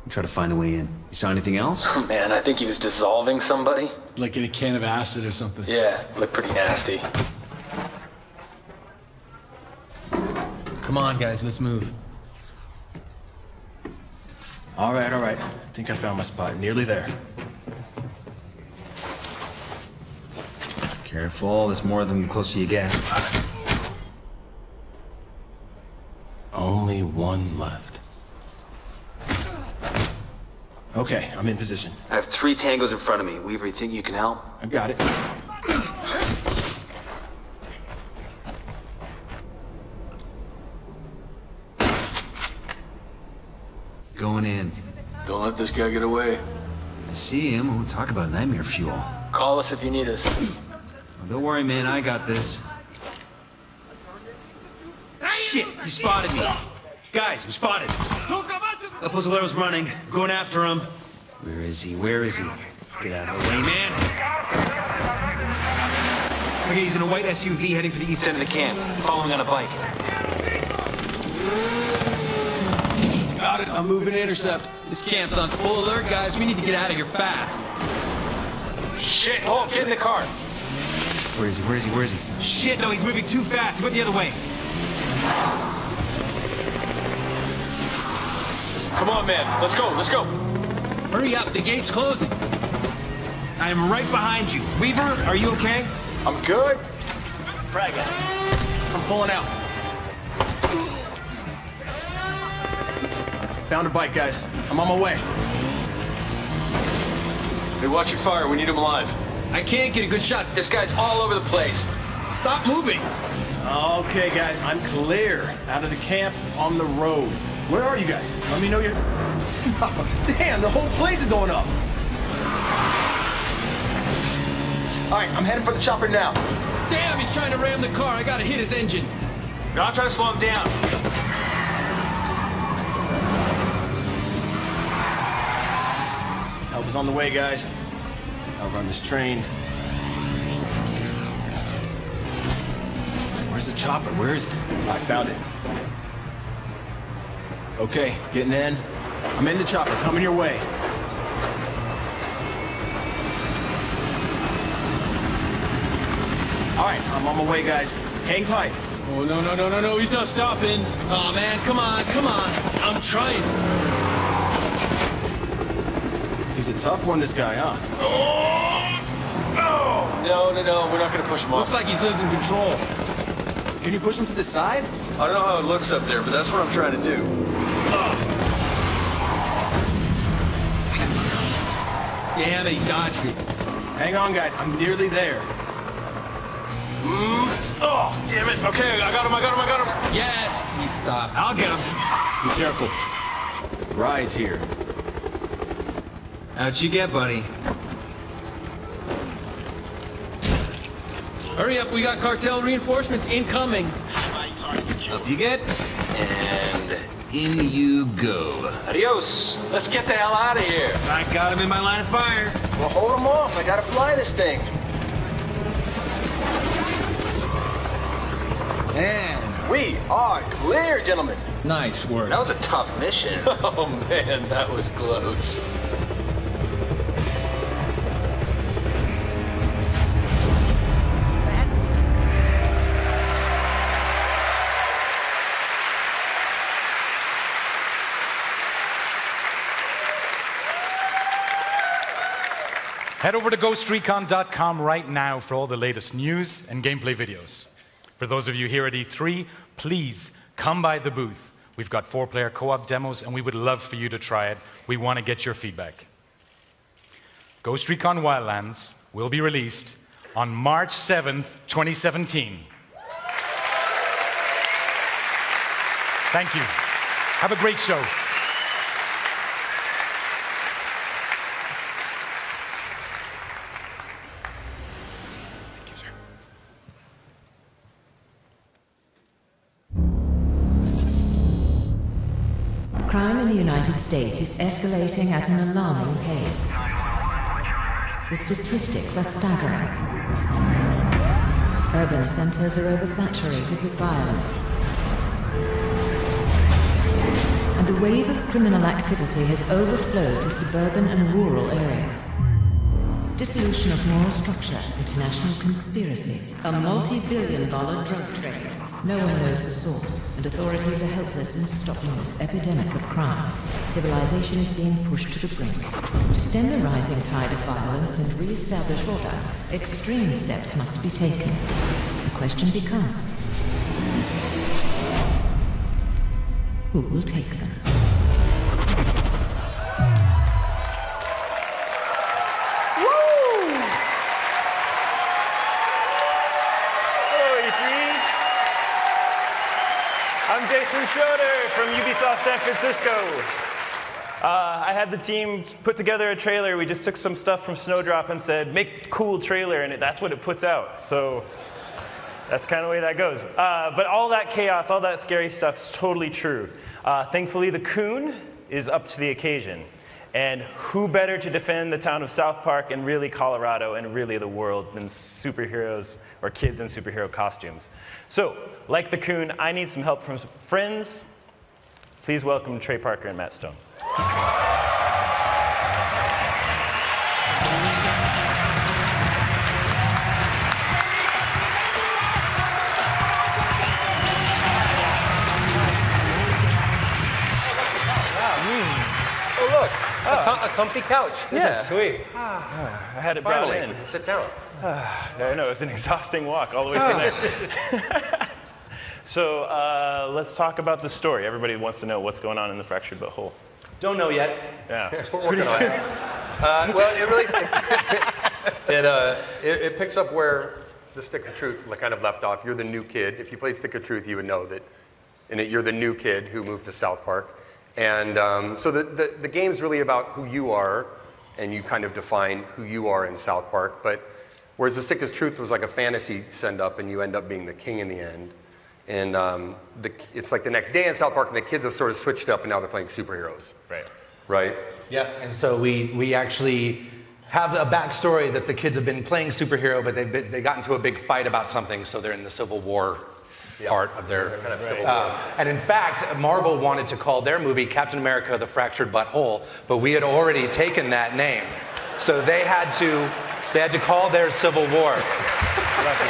I'll try to find a way in. You saw anything else? Oh man, I think he was dissolving somebody. Like in a can of acid or something. Yeah, looked pretty nasty. Come on, guys, let's move. All right. I think I found my spot. Nearly there. Careful, there's more of them the closer you get. Only one left. Okay, I'm in position. I have 3 tangos in front of me. Weaver, you think you can help? I got it. Going in. Don't let this guy get away. I see him. We'll talk about nightmare fuel. Call us if you need us. Oh, don't worry, man. I got this. Shit! He spotted me. Guys, I'm spotted. El Pozolero's running. Going after him. Where is he? Where is he? Get out of the way, man. Okay, he's in a white SUV heading for the east end of the camp. Following on a bike. Got it. I'm moving to intercept. This camp's on full alert, guys. We need to get out of here fast. Shit, hold, get in the car. Where is he? Where is he? Where is he? Shit, no, he's moving too fast. He went the other way. Come on, man. Let's go, let's go. Hurry up, the gate's closing. I am right behind you. Weaver, are you okay? I'm good. Frag out. I'm pulling out. Found a bike, guys. I'm on my way. Hey, watch your fire. We need him alive. I can't get a good shot. This guy's all over the place. Stop moving. Okay, guys, I'm clear. Out of the camp, on the road. Where are you guys? Let me know you're... Damn, the whole place is going up. All right, I'm heading for the chopper now. Damn, he's trying to ram the car. I gotta hit his engine. No, I'm trying to slow him down. Help is on the way, guys. I'll run this train. Where's the chopper? Where is it? I found it. Okay, getting in. I'm in the chopper, coming your way. All right, I'm on my way, guys. Hang tight. Oh, no, he's not stopping. Oh man, come on. I'm trying. He's a tough one, this guy, huh? No, we're not gonna push him off. Looks like he's losing control. Can you push him to the side? I don't know how it looks up there, but that's what I'm trying to do. Damn it, he dodged it. Hang on, guys. I'm nearly there. Oh, damn it. Okay, I got him. Yes, he stopped. I'll get him. Be careful. Ride's here. How'd you get, buddy? Hurry up, we got cartel reinforcements incoming. Up you get, and in you go. Adios. Let's get the hell out of here. I got him in my line of fire. Well, hold them off. I gotta fly this thing. And we are clear, gentlemen. Nice work. That was a tough mission. Oh man, that was close. Head over to GhostRecon.com right now for all the latest news and gameplay videos. For those of you here at E3, please come by the booth. We've got 4-player co-op demos, and we would love for you to try it. We want to get your feedback. Ghost Recon Wildlands will be released on March 7th, 2017. Thank you. Have a great show. Crime in the United States is escalating at an alarming pace. The statistics are staggering. Urban centers are oversaturated with violence. And the wave of criminal activity has overflowed to suburban and rural areas. Dissolution of moral structure, international conspiracies, a multi-billion-dollar drug trade. No one knows the source, and authorities are helpless in stopping this epidemic of crime. Civilization is being pushed to the brink. To stem the rising tide of violence and re-establish order, extreme steps must be taken. The question becomes, who will take them? I'm Jason Schroeder from Ubisoft San Francisco. I had the team put together a trailer. We just took some stuff from Snowdrop and said, make a cool trailer, and that's what it puts out. So that's kind of the way that goes. But all that chaos, all that scary stuff is totally true. Thankfully, the Coon is up to the occasion. And who better to defend the town of South Park and really Colorado and really the world than superheroes or kids in superhero costumes. So, like the Coon, I need some help from some friends. Please welcome Trey Parker and Matt Stone. Oh, look. A comfy couch. This is sweet. I had it Finally, brought in. we can sit down. I know, it was an exhausting walk all the way through there. So let's talk about the story. Everybody wants to know what's going on in the Fractured But Whole. Don't know yet. Yeah. We're working on it. Well, it really it picks up where the Stick of Truth kind of left off. You're the new kid. If you played Stick of Truth, you would know that in it, you're the new kid who moved to South Park. And so the game's really about who you are, and you kind of define who you are in South Park. But whereas the Stick of Truth was like a fantasy send-up, and you end up being the king in the end. And it's like the next day in South Park, and the kids have sort of switched up, and now they're playing superheroes. Right. Right? Yeah, and so we actually have a backstory that the kids have been playing superhero, but they got into a big fight about something, so they're in the Civil War part of their kind of Civil War. And in fact, Marvel wanted to call their movie Captain America: The Fractured But Whole, but we had already taken that name, so they had to call their Civil War. Lucky.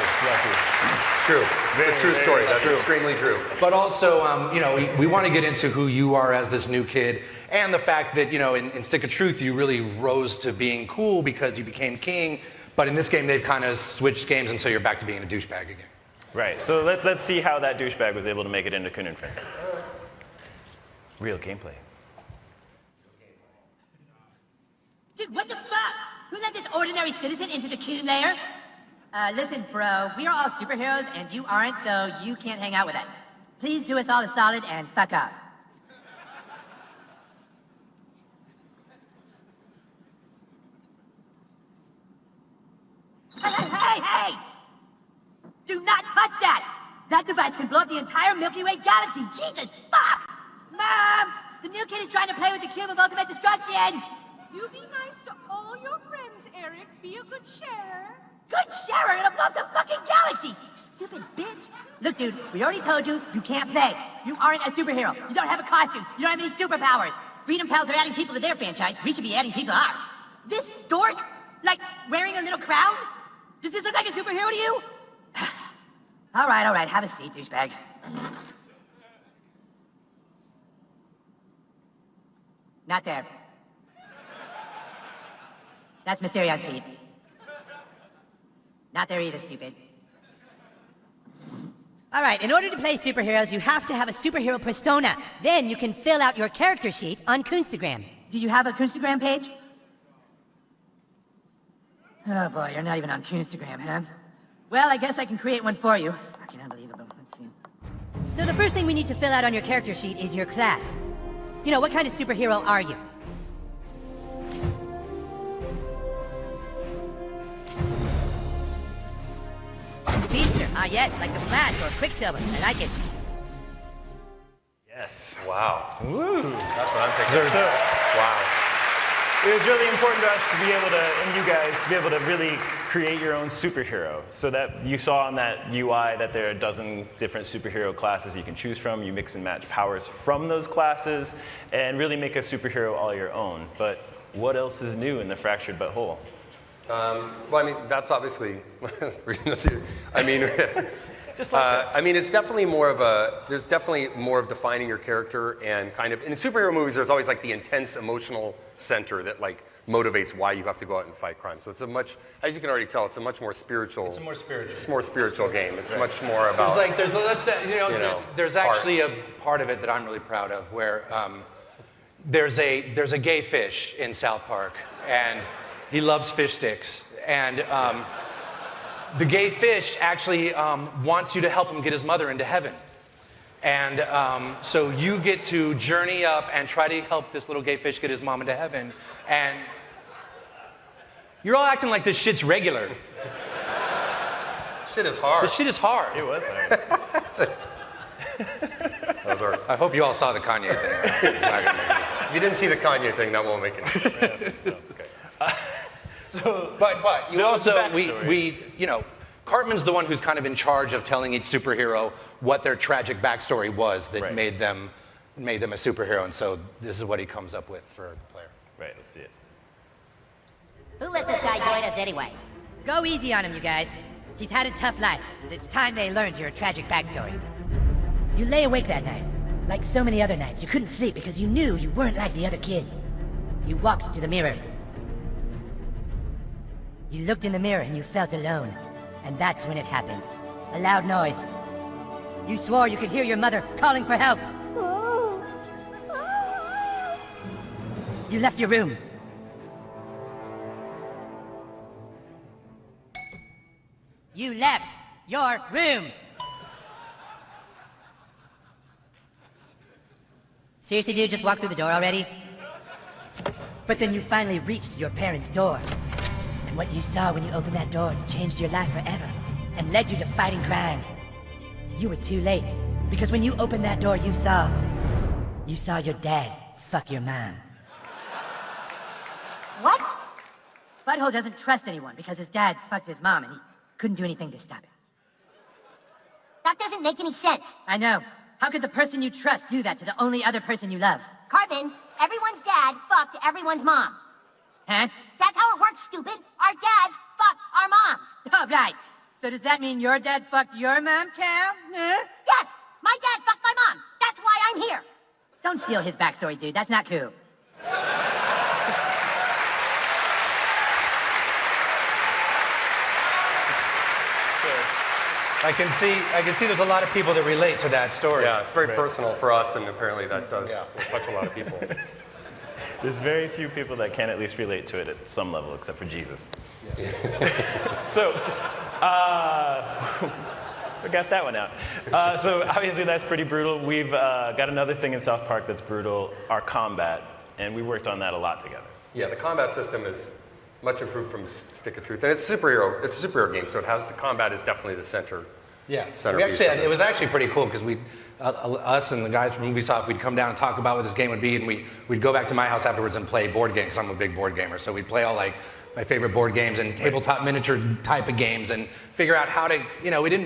True. It's a true story. That's extremely true. But also, we want to get into who you are as this new kid, and the fact that, in Stick of Truth, you really rose to being cool because you became king. But in this game, they've kind of switched games, and so you're back to being a douchebag again. Right. So let's see how that douchebag was able to make it into Coon and Friends. Real gameplay. Dude, what the fuck? Who let this ordinary citizen into the Coon lair? Listen, bro, we are all superheroes and you aren't, so you can't hang out with us. Please do us all a solid and fuck off. Hey! Do not touch that! That device can blow up the entire Milky Way galaxy! Jesus, fuck! Mom! The new kid is trying to play with the cube of ultimate destruction! You be nice to all your friends Eric. Be a good sharer. Good sharer? It'll blow up the fucking galaxies! Stupid bitch. Look, dude, we already told you, you can't play. You aren't a superhero. You don't have a costume. You don't have any superpowers. Freedom Pals are adding people to their franchise. We should be adding people to ours. This dork, like, wearing a little crown? Does this look like a superhero to you? All right, have a seat, douchebag. Not there. That's Mysterion's seat. Not there either, stupid. All right, in order to play superheroes, you have to have a superhero persona. Then you can fill out your character sheet on Kunstagram. Do you have a Kunstagram page? Oh boy, you're not even on Kunstagram, huh? Well, I guess I can create one for you. Fucking unbelievable. Let's see. So the first thing we need to fill out on your character sheet is your class. You know, what kind of superhero are you? Speedster. Ah, yes, like the Flash or Quicksilver. I like it. Yes. Wow. Woo. That's what I'm thinking. Wow. It was really important to us to be able to, and you guys, to be able to really create your own superhero. So that you saw on that UI that there are a dozen different superhero classes you can choose from. You mix and match powers from those classes and really make a superhero all your own. But what else is new in the Fractured But Whole? Well, I mean, that's obviously, I mean, just like I mean, it's definitely more of there's definitely more of defining your character and kind of, in superhero movies, there's always like the intense emotional center that like motivates why you have to go out and fight crime. So it's a much, as you can already tell, it's a much more spiritual. It's a more spiritual. It's a more spiritual game. It's much more about. There's actually a part of it that I'm really proud of where there's a gay fish in South Park and he loves fish sticks and. The gay fish actually wants you to help him get his mother into heaven. And so you get to journey up and try to help this little gay fish get his mom into heaven. And you're all acting like this shit's regular. Shit is hard. The shit is hard. It was hard. I hope you all saw the Kanye thing. If you didn't see the Kanye thing, that won't make it. Okay. But you also, we you know, Cartman's the one who's kind of in charge of telling each superhero what their tragic backstory was that made them a superhero, and so this is what he comes up with for a player. Right, let's see it. Who let this guy join us anyway? Go easy on him, you guys. He's had a tough life, and it's time they learned your tragic backstory. You lay awake that night. Like so many other nights, you couldn't sleep because you knew you weren't like the other kids. You walked to the mirror. You looked in the mirror and you felt alone. And that's when it happened. A loud noise. You swore you could hear your mother calling for help. You left your room. You left your room. Seriously, dude, just walk through the door already? But then you finally reached your parents' door. And what you saw when you opened that door changed your life forever and led you to fighting crime. You were too late, because when you opened that door, you saw your dad fuck your mom. What? Butthole doesn't trust anyone because his dad fucked his mom and he couldn't do anything to stop it. That doesn't make any sense. I know. How could the person you trust do that to the only other person you love? Cartman, everyone's dad fucked everyone's mom. Huh? That's how it works, stupid. Our dads fucked our moms. Oh, right. So does that mean your dad fucked your mom, Cal? Huh? Yes! My dad fucked my mom. That's why I'm here. Don't steal his backstory, dude. That's not cool. I can see there's a lot of people that relate to that story. Yeah, it's very personal for us, and apparently that does touch a lot of people. There's very few people that can at least relate to it at some level, except for Jesus. So, we got that one out. So obviously that's pretty brutal. We've got another thing in South Park that's brutal, our combat, and we worked on that a lot together. Yeah, the combat system is much improved from Stick of Truth, and it's a superhero game, so the combat is definitely the center. Yeah, It was actually pretty cool because us and the guys from Ubisoft, we'd come down and talk about what this game would be, and we'd go back to my house afterwards and play board games because I'm a big board gamer. So we'd play all like my favorite board games and tabletop miniature type of games, and figure out how to,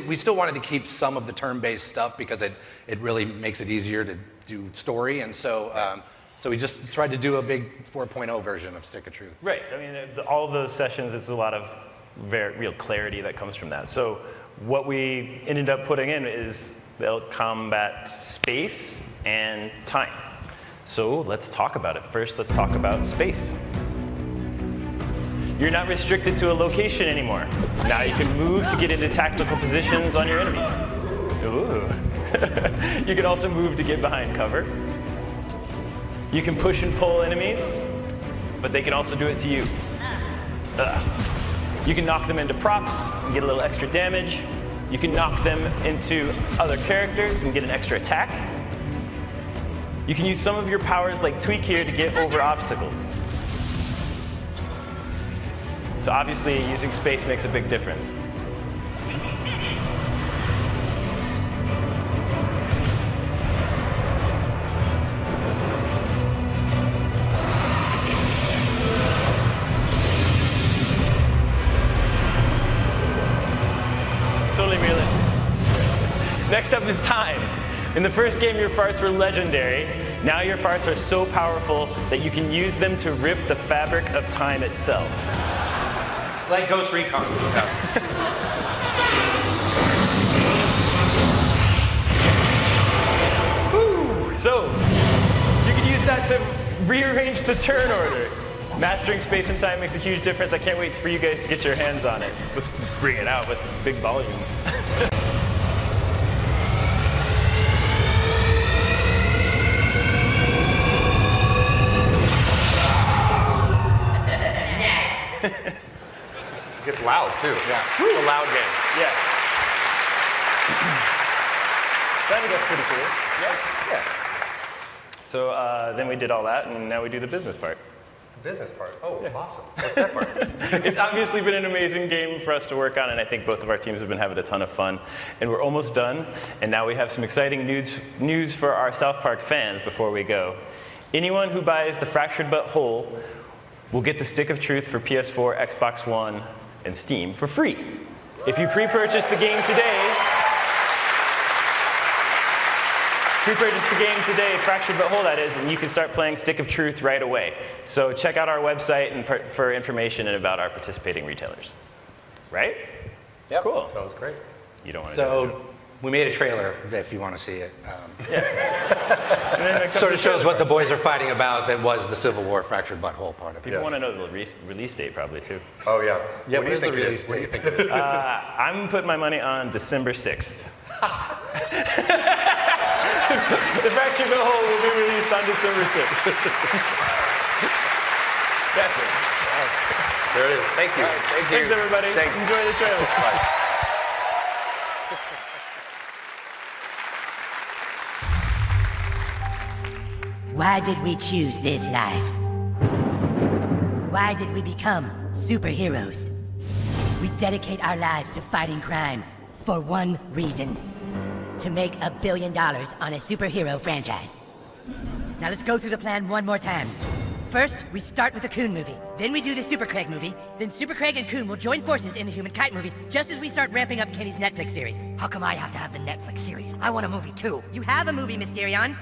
we still wanted to keep some of the turn-based stuff because it really makes it easier to do story, and so we just tried to do a big 4.0 version of Stick of Truth. Right. I mean, all of those sessions, it's a lot of very real clarity that comes from that. So what we ended up putting in is they'll combat space and time. So let's talk about it. First, let's talk about space. You're not restricted to a location anymore. Now you can move to get into tactical positions on your enemies. Ooh. You can also move to get behind cover. You can push and pull enemies, but they can also do it to you. You can knock them into props and get a little extra damage. You can knock them into other characters and get an extra attack. You can use some of your powers like Tweak here to get over obstacles. So obviously using space makes a big difference. Totally realistic. Next up is time. In the first game, your farts were legendary. Now your farts are so powerful that you can use them to rip the fabric of time itself. Like Ghost Recon. Woo! So, you can use that to rearrange the turn order. Mastering space and time makes a huge difference. I can't wait for you guys to get your hands on it. Let's bring it out with big volume. It gets loud too. Yeah. It's a loud game. Yeah. So I think that's pretty cool. Yeah. So then we did all that, and now we do the business part. The business part? Oh, awesome. What's that part? It's obviously been an amazing game for us to work on, and I think both of our teams have been having a ton of fun. And we're almost done, and now we have some exciting news for our South Park fans before we go. Anyone who buys the Fractured But Whole will get the Stick of Truth for PS4, Xbox One, and Steam for free. If you pre-purchase the game today, Fractured But Whole that is, and you can start playing Stick of Truth right away. So check out our website and for information and about our participating retailers. Right? Yep. Cool. Sounds great. You don't want to do So we made a trailer if you want to see it. it. Sort of shows what the boys are fighting about that was the Civil War Fractured But Whole part of it. People want to know the release date probably too. Oh yeah. Yeah, What do you think it is? What do you think it is? I'm putting my money on December 6th. The Fractured But Whole will be released on December 6th. That's it. There it is. Thank you. Right, thank you. Thanks, everybody. Thanks. Enjoy the trailer. Bye. Why did we choose this life? Why did we become superheroes? We dedicate our lives to fighting crime for one reason: to make $1 billion on a superhero franchise. Now let's go through the plan one more time. First, we start with the Coon movie. Then we do the Super Craig movie. Then Super Craig and Coon will join forces in the Human Kite movie, just as we start ramping up Kenny's Netflix series. How come I have to have the Netflix series? I want a movie too. You have a movie, Mysterion.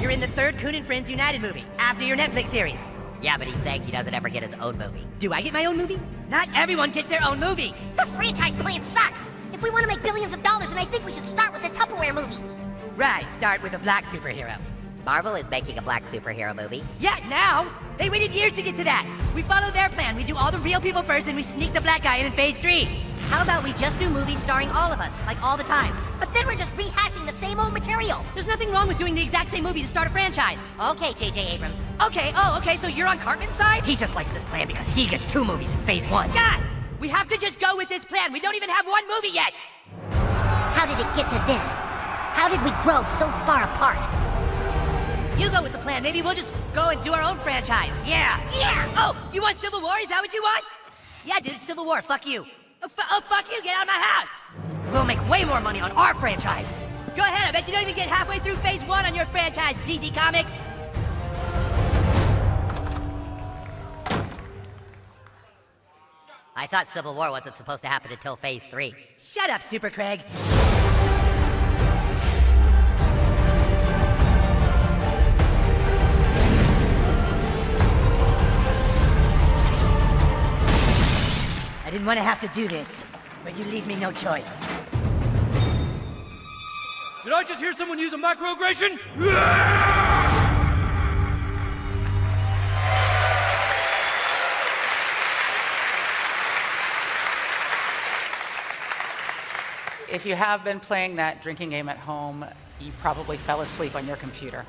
You're in the third Coon and Friends United movie, after your Netflix series. Yeah, but he's saying he doesn't ever get his own movie. Do I get my own movie? Not everyone gets their own movie. This franchise plan sucks. If we want to make billions of dollars, then I think we should start with the Tupperware movie. Right, start with a black superhero. Marvel is making a black superhero movie. Yeah, now! They waited years to get to that. We follow their plan. We do all the real people first, and we sneak the black guy in phase 3. How about we just do movies starring all of us, like all the time? But then we're just rehashing the same old material. There's nothing wrong with doing the exact same movie to start a franchise. Okay, J.J. Abrams. Okay, so you're on Cartman's side? He just likes this plan because he gets 2 movies in phase 1. Guys, we have to just go with this plan. We don't even have one movie yet. How did it get to this? How did we grow so far apart? You go with the plan. Maybe we'll just go and do our own franchise. Yeah. Oh, you want Civil War? Is that what you want? Yeah, dude, Civil War. Fuck you. Fuck you. Get out of my house. We'll make way more money on our franchise. Go ahead. I bet you don't even get halfway through phase 1 on your franchise, DC Comics. I thought Civil War wasn't supposed to happen until Phase 3. Shut up, Super Craig. I didn't want to have to do this, but you leave me no choice. Did I just hear someone use a microaggression? If you have been playing that drinking game at home, you probably fell asleep on your computer.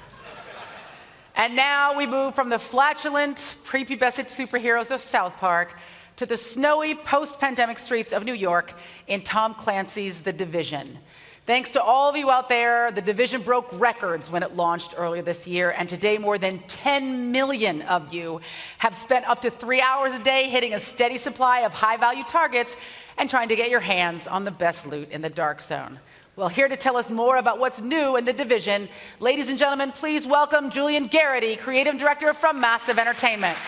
And now we move from the flatulent, prepubescent superheroes of South Park to the snowy, post-pandemic streets of New York in Tom Clancy's The Division. Thanks to all of you out there, The Division broke records when it launched earlier this year, and today more than 10 million of you have spent up to 3 hours a day hitting a steady supply of high-value targets and trying to get your hands on the best loot in the Dark Zone. Well, here to tell us more about what's new in The Division, ladies and gentlemen, please welcome Julian Garrity, Creative Director from Massive Entertainment.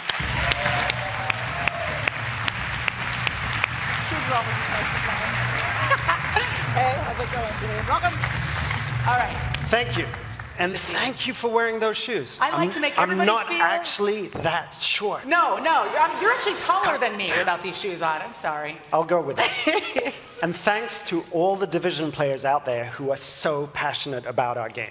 Hey, how's it going, Julian? Welcome. All right. Thank you. And thank you for wearing those shoes. I like to make everybody I'm not feel... actually that short. No, you're actually taller than me without these shoes on. I'm sorry. I'll go with it. And thanks to all the Division players out there who are so passionate about our game.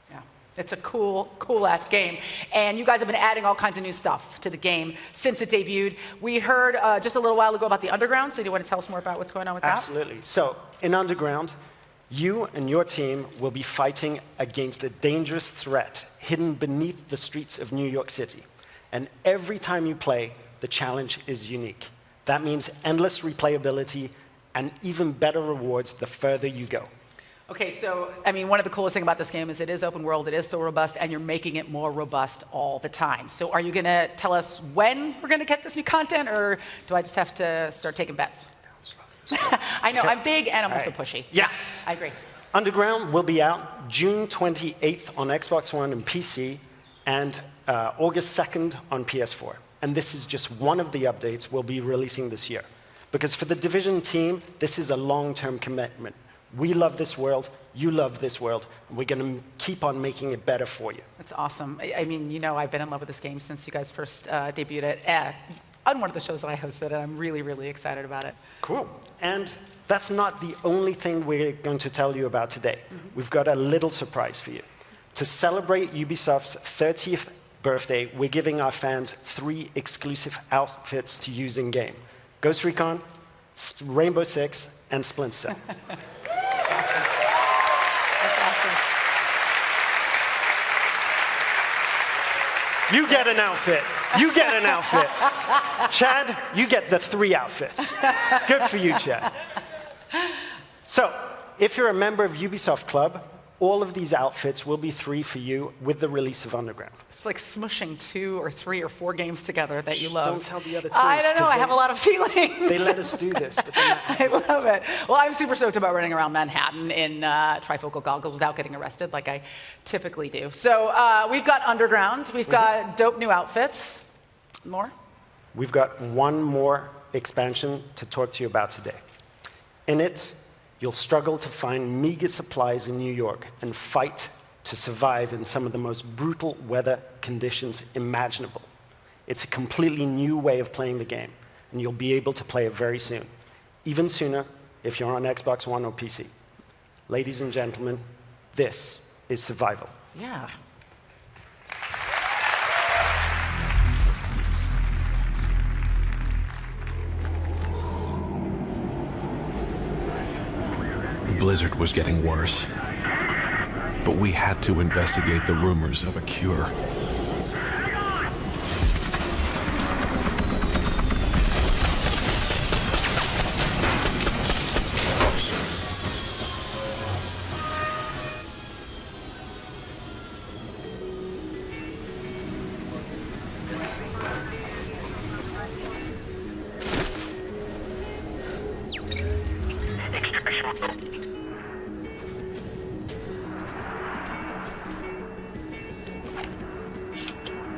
Yeah, it's a cool-ass game. And you guys have been adding all kinds of new stuff to the game since it debuted. We heard just a little while ago about the Underground, so do you want to tell us more about what's going on with that? Absolutely. So, in Underground, you and your team will be fighting against a dangerous threat hidden beneath the streets of New York City. And every time you play, the challenge is unique. That means endless replayability and even better rewards the further you go. Okay, so, I mean, one of the coolest things about this game is it is open world, it is so robust, and you're making it more robust all the time. So are you going to tell us when we're going to get this new content, or do I just have to start taking bets? I know, okay. I'm big and I'm also pushy. Yes. I agree. Underground will be out June 28th on Xbox One and PC, and August 2nd on PS4. And this is just one of the updates we'll be releasing this year. Because for the Division team, this is a long-term commitment. We love this world, you love this world, and we're going to keep on making it better for you. That's awesome. I mean, you know, I've been in love with this game since you guys first debuted it on one of the shows that I hosted, and I'm really, really excited about it. Cool. And that's not the only thing we're going to tell you about today. We've got a little surprise for you. To celebrate Ubisoft's 30th birthday, we're giving our fans 3 exclusive outfits to use in-game. Ghost Recon, Rainbow Six, and Splinter Cell. That's awesome. That's awesome. You get an outfit. You get an outfit. Chad, you get the 3 outfits. Good for you, Chad. So, if you're a member of Ubisoft Club, all of these outfits will be 3 for you with the release of Underground. It's like smushing 2 or 3 or 4 games together that you love. Don't tell the other 2. I don't know, I have a lot of feelings. They let us do this, but they're not. I love it. Well, I'm super stoked about running around Manhattan in trifocal goggles without getting arrested like I typically do. So we've got Underground, we've got dope new outfits. More? We've got one more expansion to talk to you about today. In it, you'll struggle to find meager supplies in New York and fight to survive in some of the most brutal weather conditions imaginable. It's a completely new way of playing the game, and you'll be able to play it very soon. Even sooner if you're on Xbox One or PC. Ladies and gentlemen, this is Survival. Yeah. The blizzard was getting worse, but we had to investigate the rumors of a cure.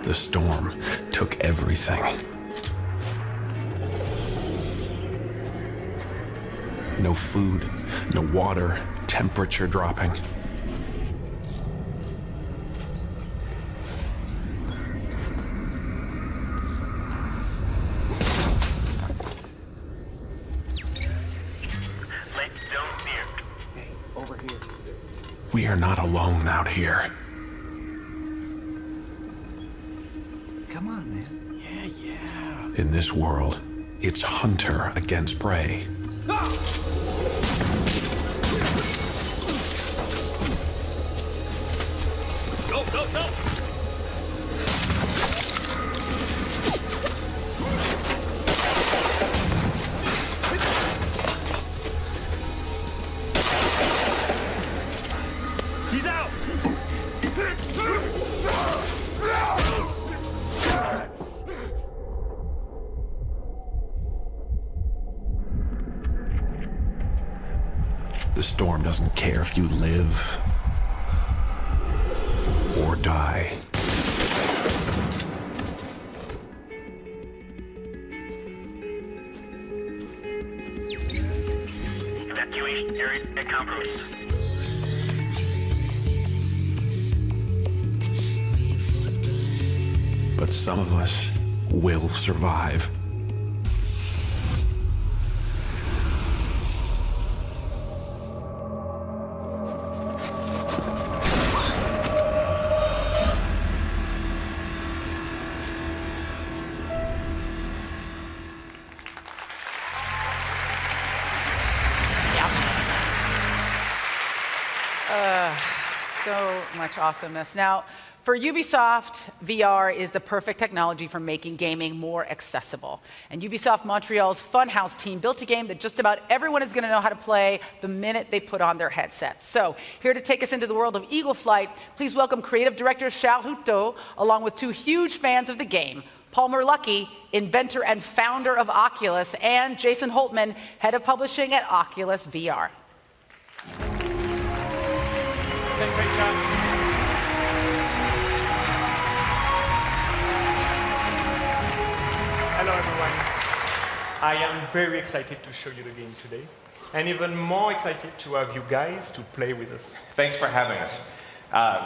The storm took everything. no food, no water, temperature dropping. We are not alone out here. Come on, man. Yeah. In this world, it's hunter against prey. Go, go, go! He's out! The storm doesn't care if you live or die. Evacuation area compromised. But some of us will survive. So much awesomeness. Now, for Ubisoft, VR is the perfect technology for making gaming more accessible. And Ubisoft Montreal's Funhouse team built a game that just about everyone is going to know how to play the minute they put on their headsets. So, here to take us into the world of Eagle Flight, please welcome creative director Charles Houteau, along with two huge fans of the game, Palmer Luckey, inventor and founder of Oculus, and Jason Holtman, head of publishing at Oculus VR. Thanks, great job. Hello, everyone. I am very excited to show you the game today, and even more excited to have you guys to play with us. Thanks for having us.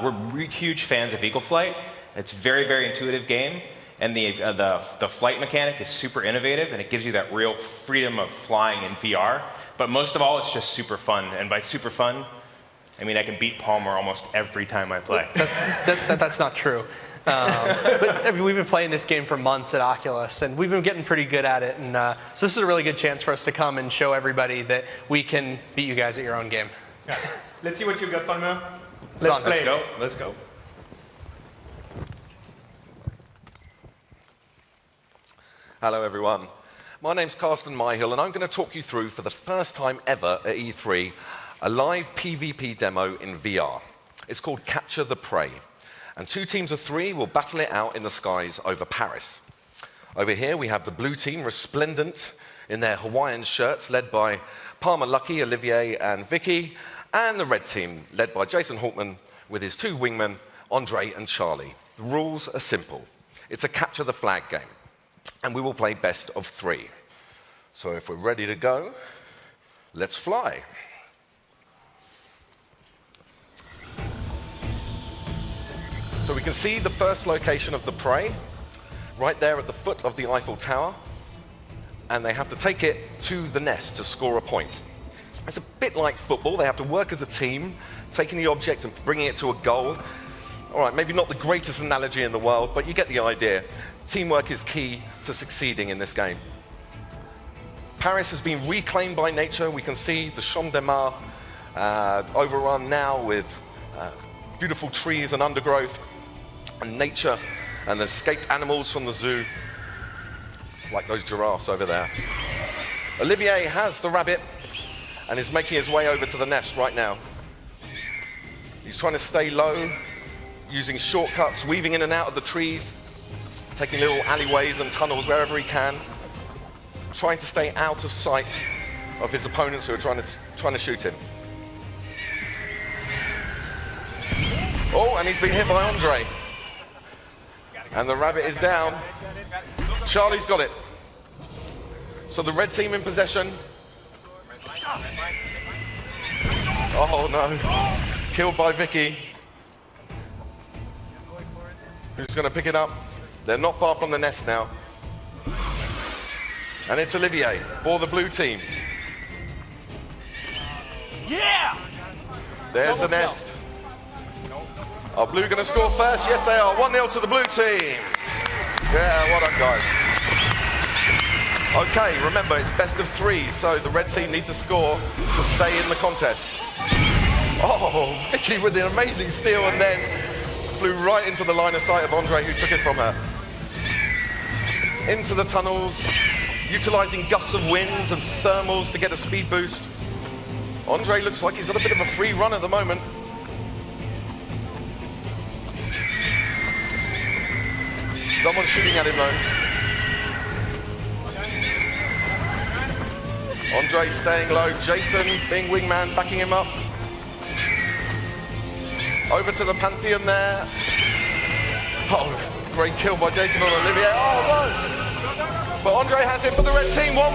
We're huge fans of Eagle Flight. It's a very, very intuitive game, and the flight mechanic is super innovative, and it gives you that real freedom of flying in VR. But most of all, it's just super fun, and by super fun, I mean I can beat Palmer almost every time I play. That's not true. But I mean, we've been playing this game for months at Oculus, and we've been getting pretty good at it. And so this is a really good chance for us to come and show everybody that we can beat you guys at your own game. Yeah. Let's see what you got, Palmer. Let's play. Let's go. Let's go. Hello, everyone. My name's Carsten Myhill, and I'm going to talk you through, for the first time ever at E3, a live PvP demo in VR. It's called Capture the Prey, and 2 teams of 3 will battle it out in the skies over Paris. Over here we have the blue team, resplendent in their Hawaiian shirts, led by Palmer Luckey, Olivier, and Vicky, and the red team, led by Jason Holtman with his 2 wingmen, Andre and Charlie. The rules are simple. It's a capture the flag game, and we will play best of 3. So if we're ready to go, let's fly. So we can see the first location of the prey, right there at the foot of the Eiffel Tower, and they have to take it to the nest to score a point. It's a bit like football. They have to work as a team, taking the object and bringing it to a goal. All right, maybe not the greatest analogy in the world, but you get the idea. Teamwork is key to succeeding in this game. Paris has been reclaimed by nature. We can see the Champ de Mars overrun now with beautiful trees and undergrowth, and nature and escaped animals from the zoo, like those giraffes over there. Olivier has the rabbit and is making his way over to the nest right now. He's trying to stay low, using shortcuts, weaving in and out of the trees, taking little alleyways and tunnels wherever he can, trying to stay out of sight of his opponents who are trying to shoot him. Oh, and he's been hit by Andre. And the rabbit is down. Charlie's got it. So the red team in possession. Oh no. Killed by Vicky. Who's going to pick it up? They're not far from the nest now. And it's Olivier for the blue team. Yeah! There's the nest. Are blue going to score first? Yes, they are. 1-0 to the blue team. Yeah, well done, guys. Okay, remember, it's best of 3, so the red team need to score to stay in the contest. Oh, Vicky with the amazing steal and then flew right into the line of sight of Andre, who took it from her. Into the tunnels, utilizing gusts of winds and thermals to get a speed boost. Andre looks like he's got a bit of a free run at the moment. Someone's shooting at him though. Andre staying low, Jason being wingman, backing him up. Over to the Pantheon there. Oh, great kill by Jason on Olivier. Oh no! But Andre has it for the red team, 1-1.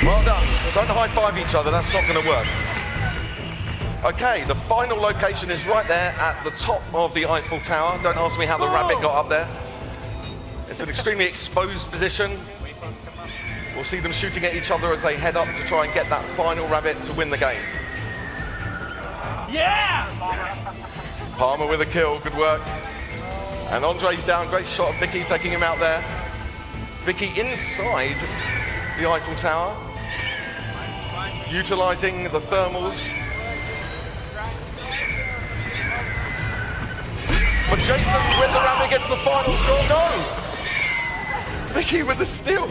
Well done. Don't high-five each other, that's not going to work. Okay, the final location is right there at the top of the Eiffel Tower. Don't ask me how the rabbit got up there. It's an extremely exposed position. We'll see them shooting at each other as they head up to try and get that final rabbit to win the game. Yeah! Palmer with a kill, good work. And Andre's down, great shot of Vicky taking him out there. Vicky inside the Eiffel Tower, utilizing the thermals. But Jason with the rabbit gets the final score. No! Vicky with the steal.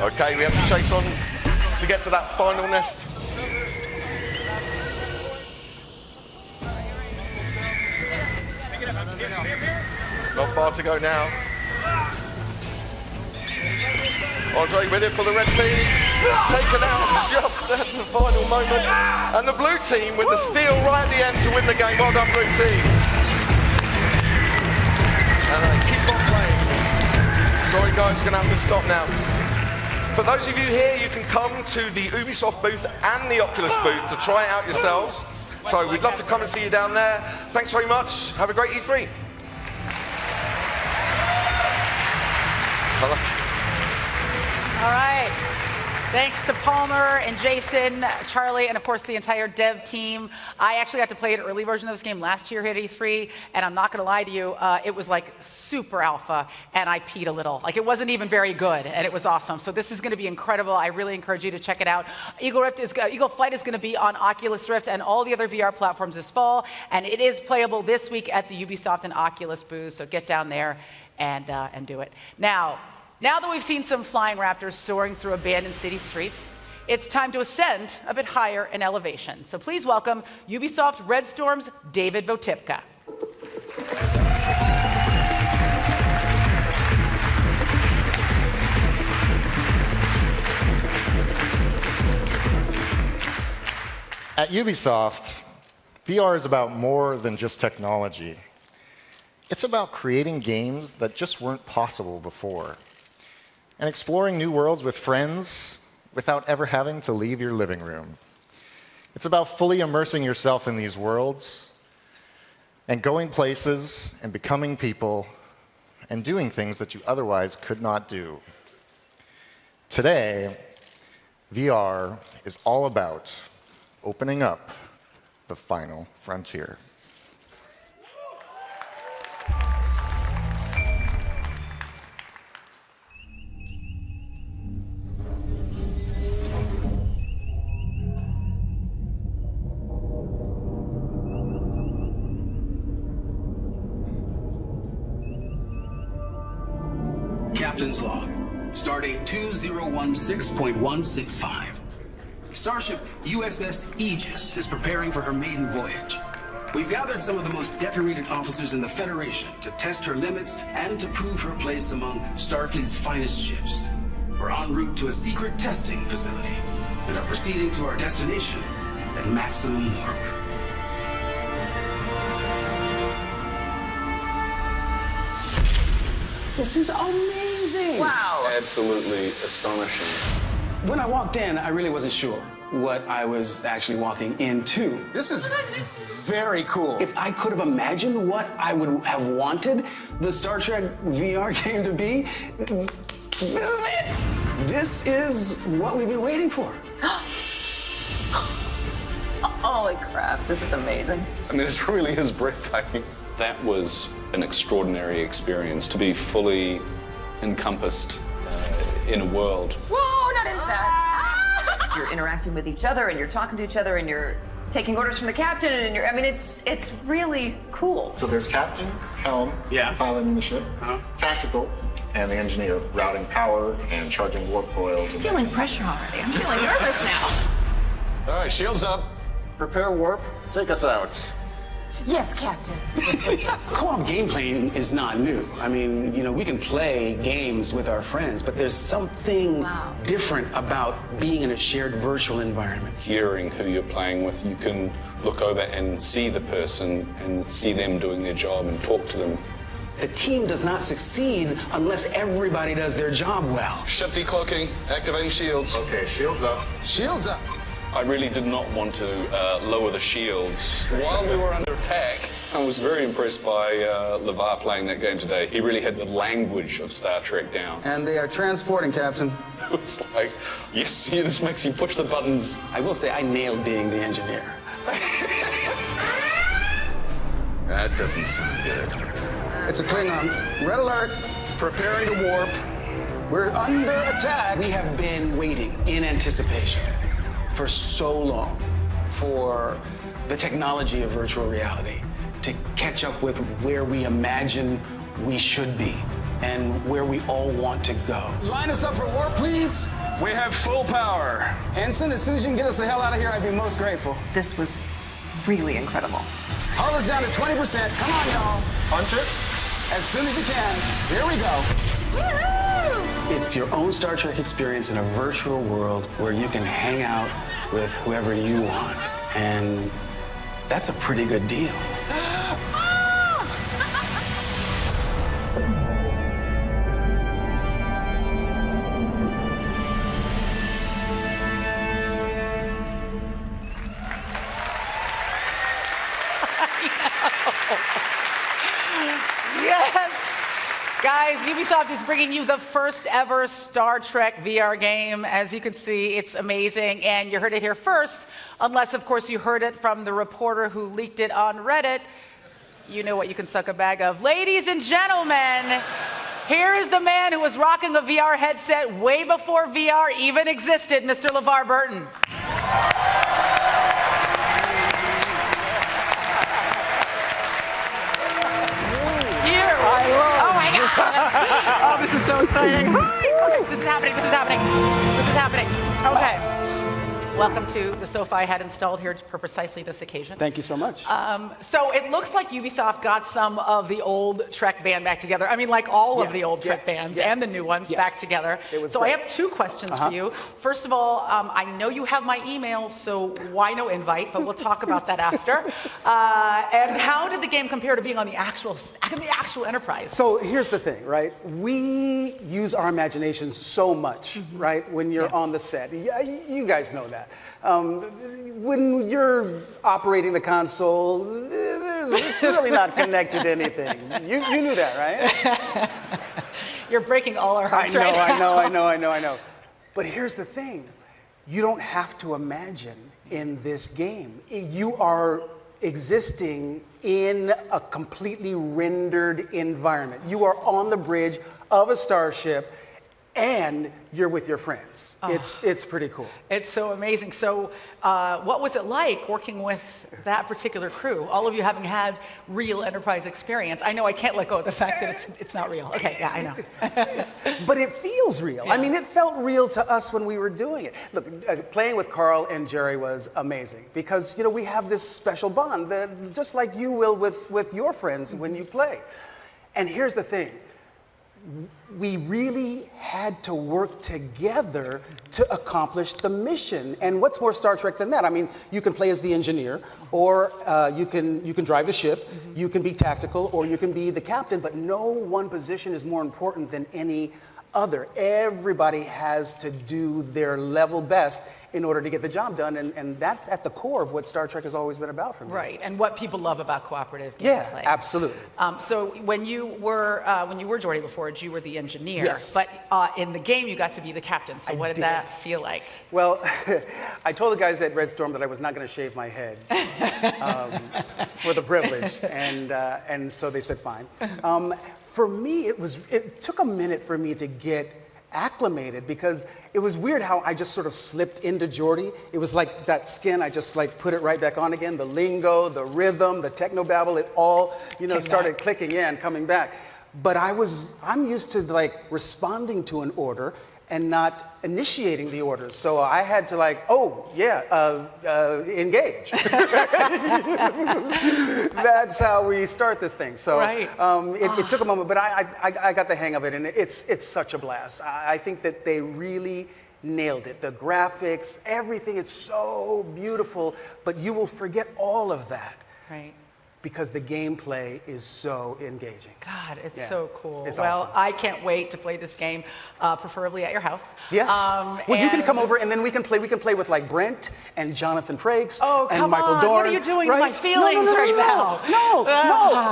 Okay, we have to chase on to get to that final nest. Not far to go now. Andre with it for the red team. Taken out just at the final moment. And the blue team with the steal right at the end to win the game. Well done, blue team. And they keep on playing. Sorry guys, we're going to have to stop now. For those of you here, you can come to the Ubisoft booth and the Oculus booth to try it out yourselves. So we'd love to come and see you down there. Thanks very much. Have a great E3. All right. Thanks to Palmer and Jason, Charlie, and of course the entire dev team. I actually got to play an early version of this game last year here at E3, and I'm not going to lie to you, it was like super alpha, and I peed a little. Like it wasn't even very good, and it was awesome. So this is going to be incredible. I really encourage you to check it out. Eagle Flight is going to be on Oculus Rift and all the other VR platforms this fall, and it is playable this week at the Ubisoft and Oculus booths. So get down there and do it. Now that we've seen some flying raptors soaring through abandoned city streets, it's time to ascend a bit higher in elevation. So please welcome Ubisoft Red Storm's David Votipka. At Ubisoft, VR is about more than just technology. It's about creating games that just weren't possible before, and exploring new worlds with friends without ever having to leave your living room. It's about fully immersing yourself in these worlds and going places and becoming people and doing things that you otherwise could not do. Today, VR is all about opening up the final frontier. Captain's log. Stardate 2016.165. Starship USS Aegis is preparing for her maiden voyage. We've gathered some of the most decorated officers in the Federation to test her limits and to prove her place among Starfleet's finest ships. We're en route to a secret testing facility and are proceeding to our destination at maximum warp. This is amazing. Wow. Absolutely astonishing. When I walked in, I really wasn't sure what I was actually walking into. This is very cool. If I could have imagined what I would have wanted the Star Trek VR game to be, this is it. This is what we've been waiting for. Holy crap, this is amazing. I mean, it really is breathtaking. That was an extraordinary experience to be fully encompassed in a world. Whoa, not into that. You're interacting with each other and you're talking to each other and you're taking orders from the captain and I mean, it's really cool. So there's captain, helm, piloting the ship, tactical, and the engineer routing power and charging warp coils. I'm feeling pressure already. I'm feeling nervous now. All right, shields up. Prepare warp, take us out. Yes, Captain. Co-op gameplay is not new. I mean, you know, we can play games with our friends, but there's something different about being in a shared virtual environment. Hearing who you're playing with, you can look over and see the person and see them doing their job and talk to them. The team does not succeed unless everybody does their job well. Ship decloaking, activating shields. Okay, shields up. Shields up. I really did not want to lower the shields. While we were under attack, I was very impressed by LeVar playing that game today. He really had the language of Star Trek down. And they are transporting, Captain. It's like, yes, it just makes you push the buttons. I will say I nailed being the engineer. That doesn't sound good. It's a Klingon. Red alert. Preparing to warp. We're under attack. We have been waiting in anticipation for so long for the technology of virtual reality to catch up with where we imagine we should be and where we all want to go. Line us up for warp, please. We have full power. Ensign, as soon as you can get us the hell out of here, I'd be most grateful. This was really incredible. Hull is down to 20%. Come on, y'all. Punch it. As soon as you can. Here we go. Woohoo! It's your own Star Trek experience in a virtual world where you can hang out with whoever you want. And that's a pretty good deal. Yes! Guys, Ubisoft is bringing you the first ever Star Trek VR game. As you can see, it's amazing, and you heard it here first, unless, of course, you heard it from the reporter who leaked it on Reddit. You know what you can suck a bag of. Ladies and gentlemen, here is the man who was rocking a VR headset way before VR even existed, Mr. LeVar Burton. Oh, this is so exciting. Okay, this is happening, this is happening, this is happening. Okay. Welcome to the sofa I had installed here for precisely this occasion. Thank you so much. So it looks like Ubisoft got some of the old Trek band back together. I mean, like all of the old Trek bands and the new ones back together. So great. I have two questions for you. First of all, I know you have my email, so why no invite? But we'll talk about that after. And how did the game compare to being on the actual Enterprise? So here's the thing, right? We use our imaginations so much, right? When you're on the set. You guys know that. When you're operating the console, it's really not connected to anything. You knew that, right? You're breaking all our hearts right now. I know. But here's the thing. You don't have to imagine in this game. You are existing in a completely rendered environment. You are on the bridge of a starship and you're with your friends. Oh. It's pretty cool. It's so amazing. So what was it like working with that particular crew? All of you having had real Enterprise experience. I know I can't let go of the fact that it's not real. Okay, yeah, I know. But it feels real. I mean, it felt real to us when we were doing it. Look, playing with Carl and Jerry was amazing because, you know, we have this special bond, that, just like you will with your friends when you play. And here's the thing. we really had to work together to accomplish the mission. And what's more Star Trek than that? I mean, you can play as the engineer, or you can drive the ship, you can be tactical, or you can be the captain, but no one position is more important than any other. Everybody has to do their level best in order to get the job done, and that's at the core of what Star Trek has always been about for me. Right, and what people love about cooperative gameplay. Yeah, absolutely. So when you were Jordy before, you were the engineer. Yes. But in the game, you got to be the captain. So what did that feel like? Well, I told the guys at Red Storm that I was not going to shave my head for the privilege, and so they said fine. For me, it took a minute for me to get acclimated, because it was weird how I just sort of slipped into Jordy. It was like that skin, I just like put it right back on again. The lingo, the rhythm, the technobabble, it all, started clicking in, coming back. But I'm used to like responding to an order and not initiating the orders. So I had to engage. That's how we start this thing. So right. It took a moment, but I got the hang of it, and it's such a blast. I think that they really nailed it. The graphics, everything, it's so beautiful, but you will forget all of that. Right. Because the gameplay is so engaging. God, it's so cool. It's well, awesome. I can't wait to play this game, preferably at your house. Yes. Well, you can come over, and then we can play with like Brent and Jonathan Frakes and Michael Dorn. What are you doing to my feelings now? No.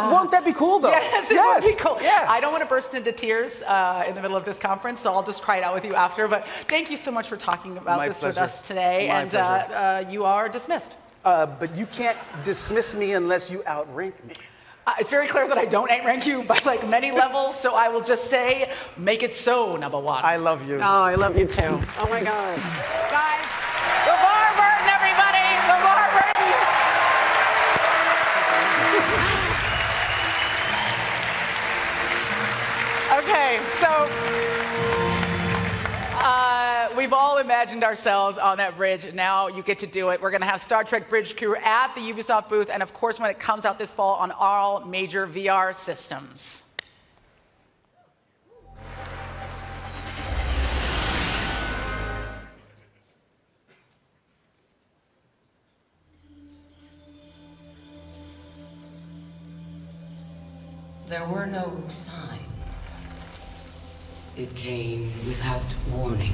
Won't that be cool, though? Yes, it would be cool. Yeah. I don't want to burst into tears in the middle of this conference, so I'll just cry it out with you after. But thank you so much for talking about this with us today. My pleasure. You are dismissed. But you can't dismiss me unless you outrank me. It's very clear that I don't outrank you by like many levels, so I will just say, make it so, number one. I love you. Oh, I love you too. Oh my God. Guys, LeVar Burton, everybody! LeVar Burton! Okay, so we've all imagined ourselves on that bridge. Now you get to do it. We're going to have Star Trek Bridge Crew at the Ubisoft booth, and of course when it comes out this fall on all major VR systems. There were no signs. It came without warning.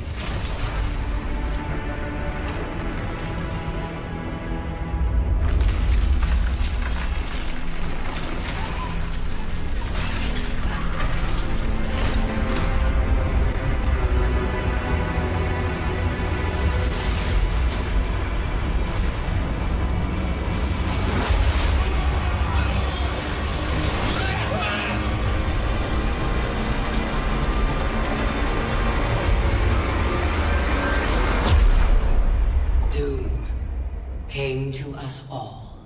Came to us all.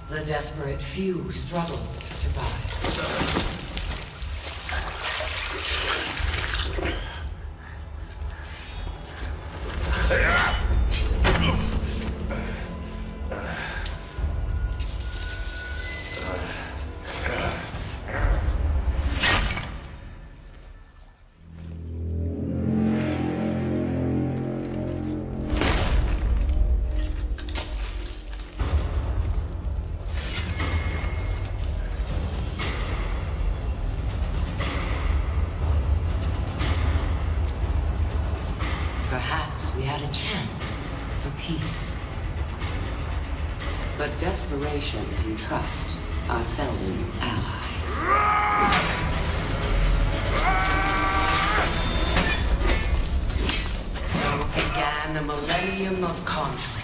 The desperate few struggled to survive. Perhaps we had a chance for peace. But desperation and trust are seldom allies. So began a millennium of conflict.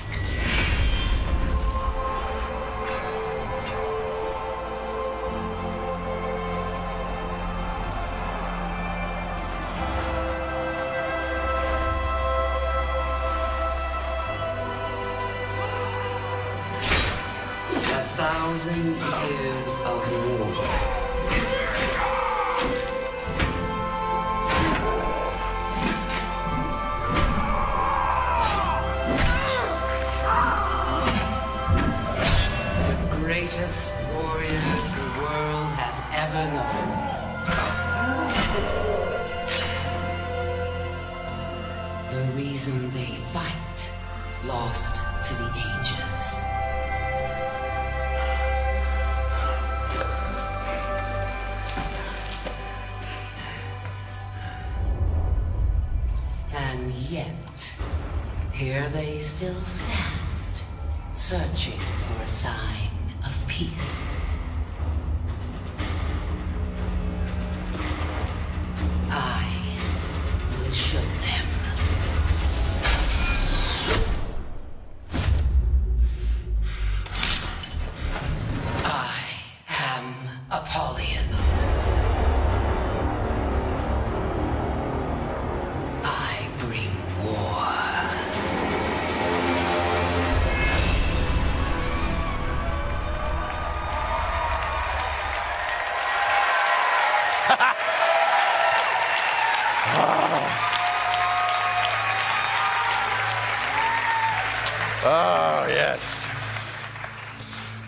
A 1,000 years of war. reason they fight, lost to the ages. And yet, here they still stand, searching for a sign of peace. I will show them. I am Apollyon. I bring war. Oh, yes.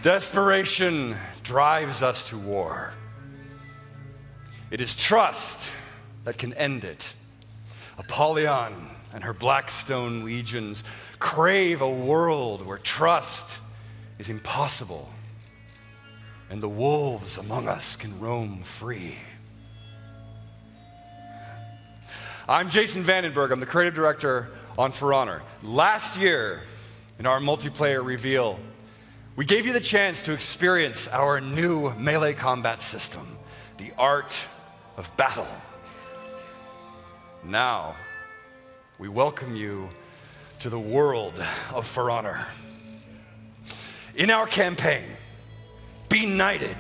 Desperation drives us to war. It is trust that can end it. Apollyon and her Blackstone legions crave a world where trust is impossible, and the wolves among us can roam free. I'm Jason Vandenberg. I'm the creative director on For Honor. Last year, in our multiplayer reveal, we gave you the chance to experience our new melee combat system, the art of battle. Now, we welcome you to the world of For Honor. In our campaign, be knighted.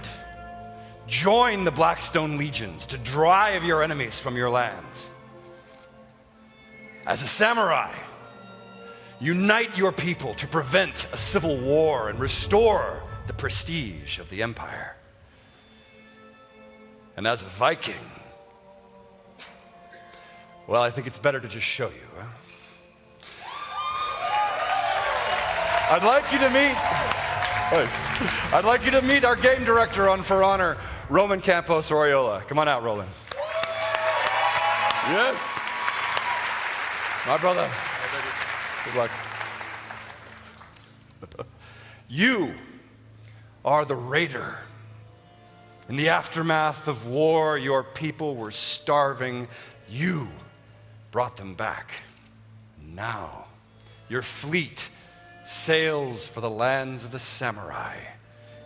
Join the Blackstone legions to drive your enemies from your lands. As a samurai, unite your people to prevent a civil war and restore the prestige of the empire. And as a Viking, well, I think it's better to just show you. Huh? I'd like you to meet our game director on For Honor, Roman Campos Oriola. Come on out, Roland. Yes. My brother. Good luck. You are the raider. In the aftermath of war, your people were starving. You brought them back. Now, your fleet sails for the lands of the samurai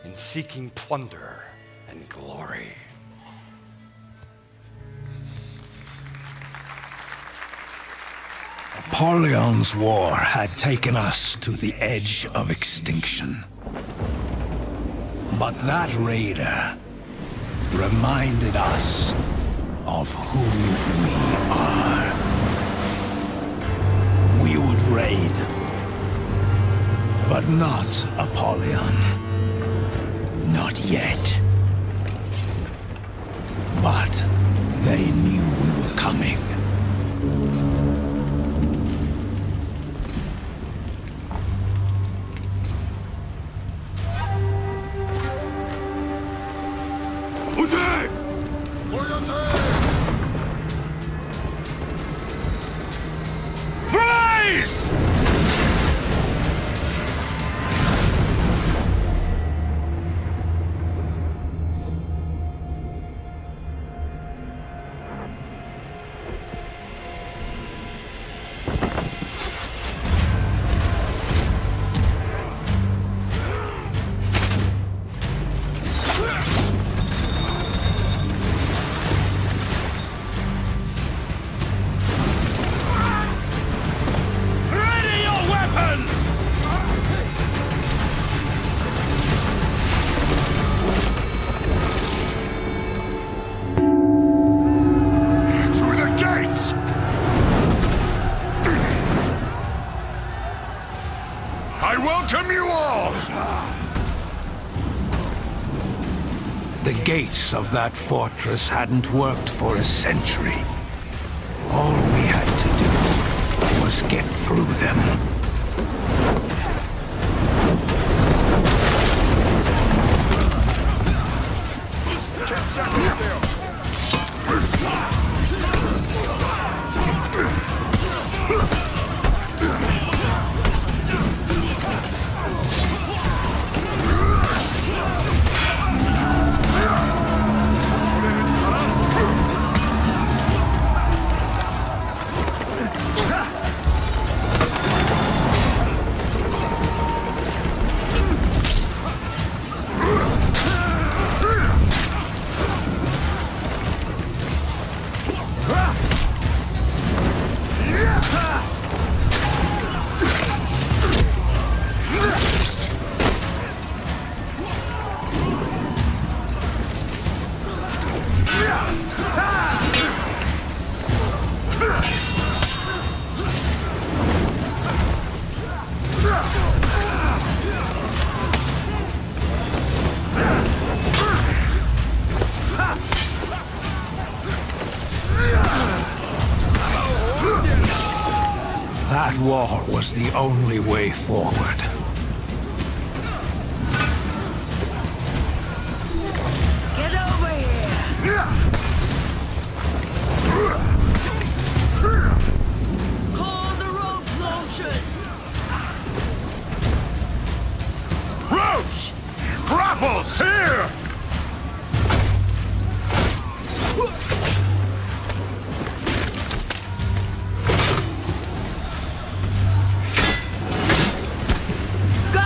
in seeking plunder and glory. Apollyon's war had taken us to the edge of extinction. But that raider reminded us of who we are. We would raid, but not Apollyon. Not yet. But they knew we were coming. Rise! I welcome you all! The gates of that fortress hadn't worked for a century. All we had to do was get through them. war was the only way forward. Get over here! Call the rope launchers! Ropes! Grapples! Here! Go!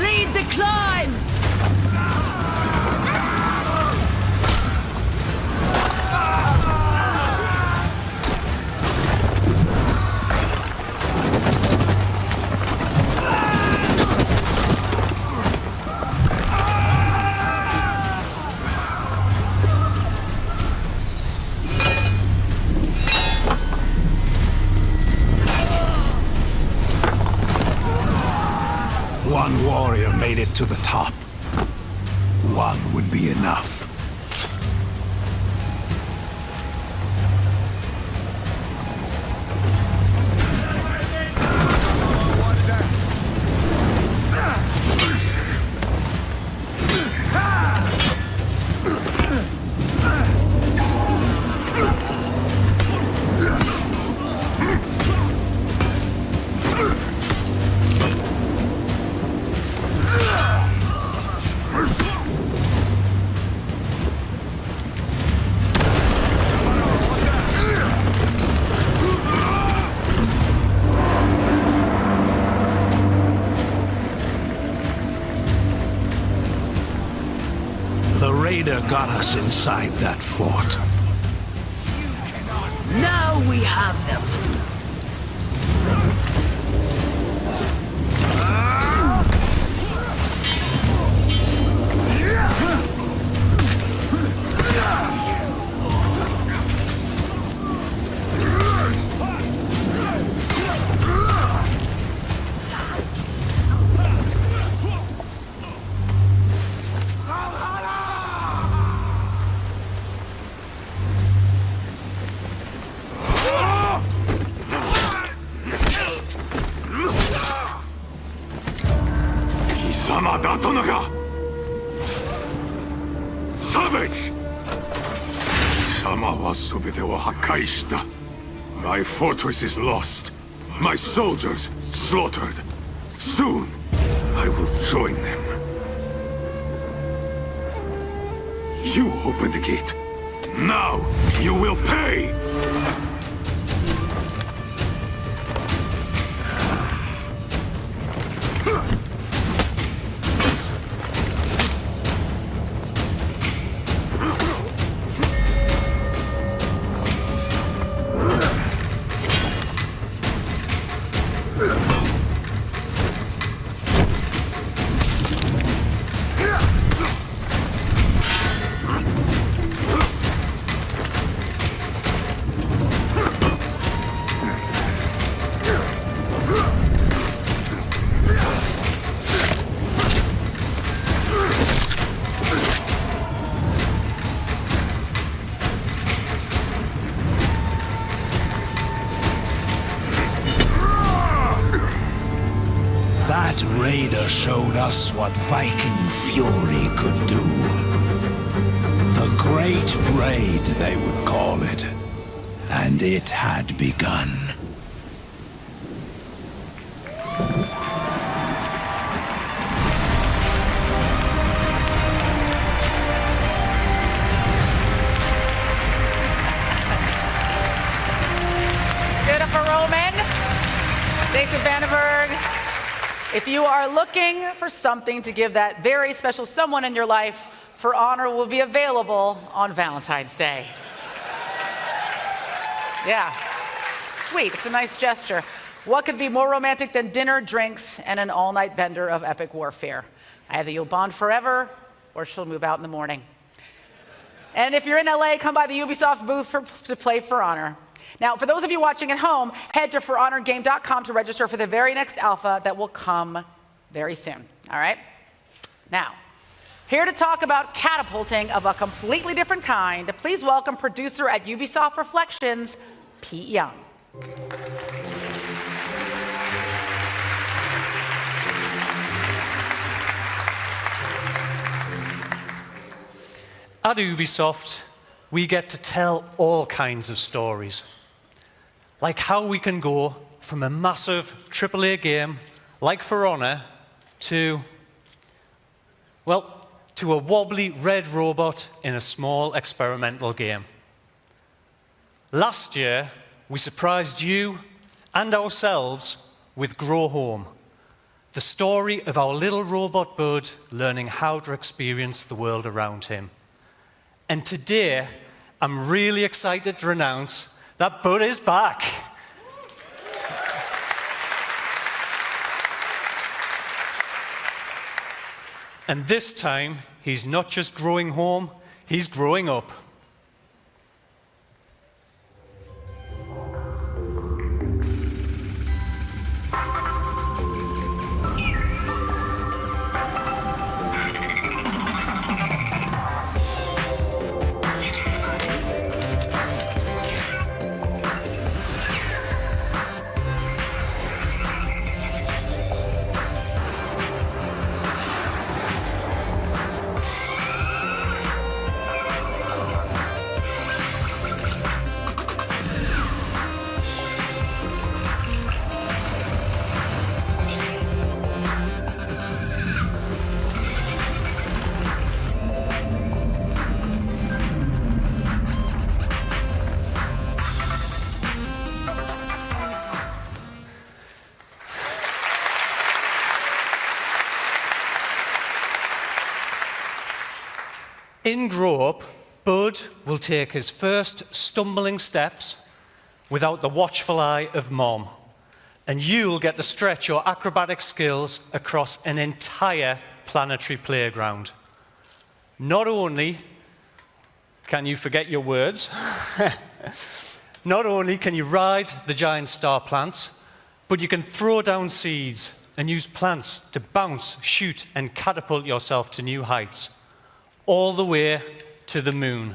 Lead the climb! One warrior made it to the top. One would be enough. The raider got us inside that fort. Now we have them! Savage! My fortress is lost. My soldiers slaughtered. Soon, I will join them. You open the gate. Now, you will pay! That raider showed us what Viking fury could do. The Great Raid, they would call it. And it had begun. Jennifer Roman, Jason Vandenberg. If you are looking for something to give that very special someone in your life, For Honor will be available on Valentine's Day. Yeah, sweet, it's a nice gesture. What could be more romantic than dinner, drinks, and an all-night bender of epic warfare? Either you'll bond forever, or she'll move out in the morning. And if you're in LA, come by the Ubisoft booth to play For Honor. Now, for those of you watching at home, head to forhonorgame.com to register for the very next alpha that will come very soon, all right? Now, here to talk about catapulting of a completely different kind, please welcome producer at Ubisoft Reflections, Pete Young. At Ubisoft, we get to tell all kinds of stories. Like how we can go from a massive AAA game like For Honor to a wobbly red robot in a small experimental game. Last year, we surprised you and ourselves with Grow Home, the story of our little robot Bud learning how to experience the world around him. And today, I'm really excited to announce that Bud is back. And this time, he's not just growing home, he's growing up. In Grow Up, Bud will take his first stumbling steps without the watchful eye of Mom, and you'll get to stretch your acrobatic skills across an entire planetary playground. Not only can you forget your words, not only can you ride the giant star plants, but you can throw down seeds and use plants to bounce, shoot, and catapult yourself to new heights, all the way to the moon.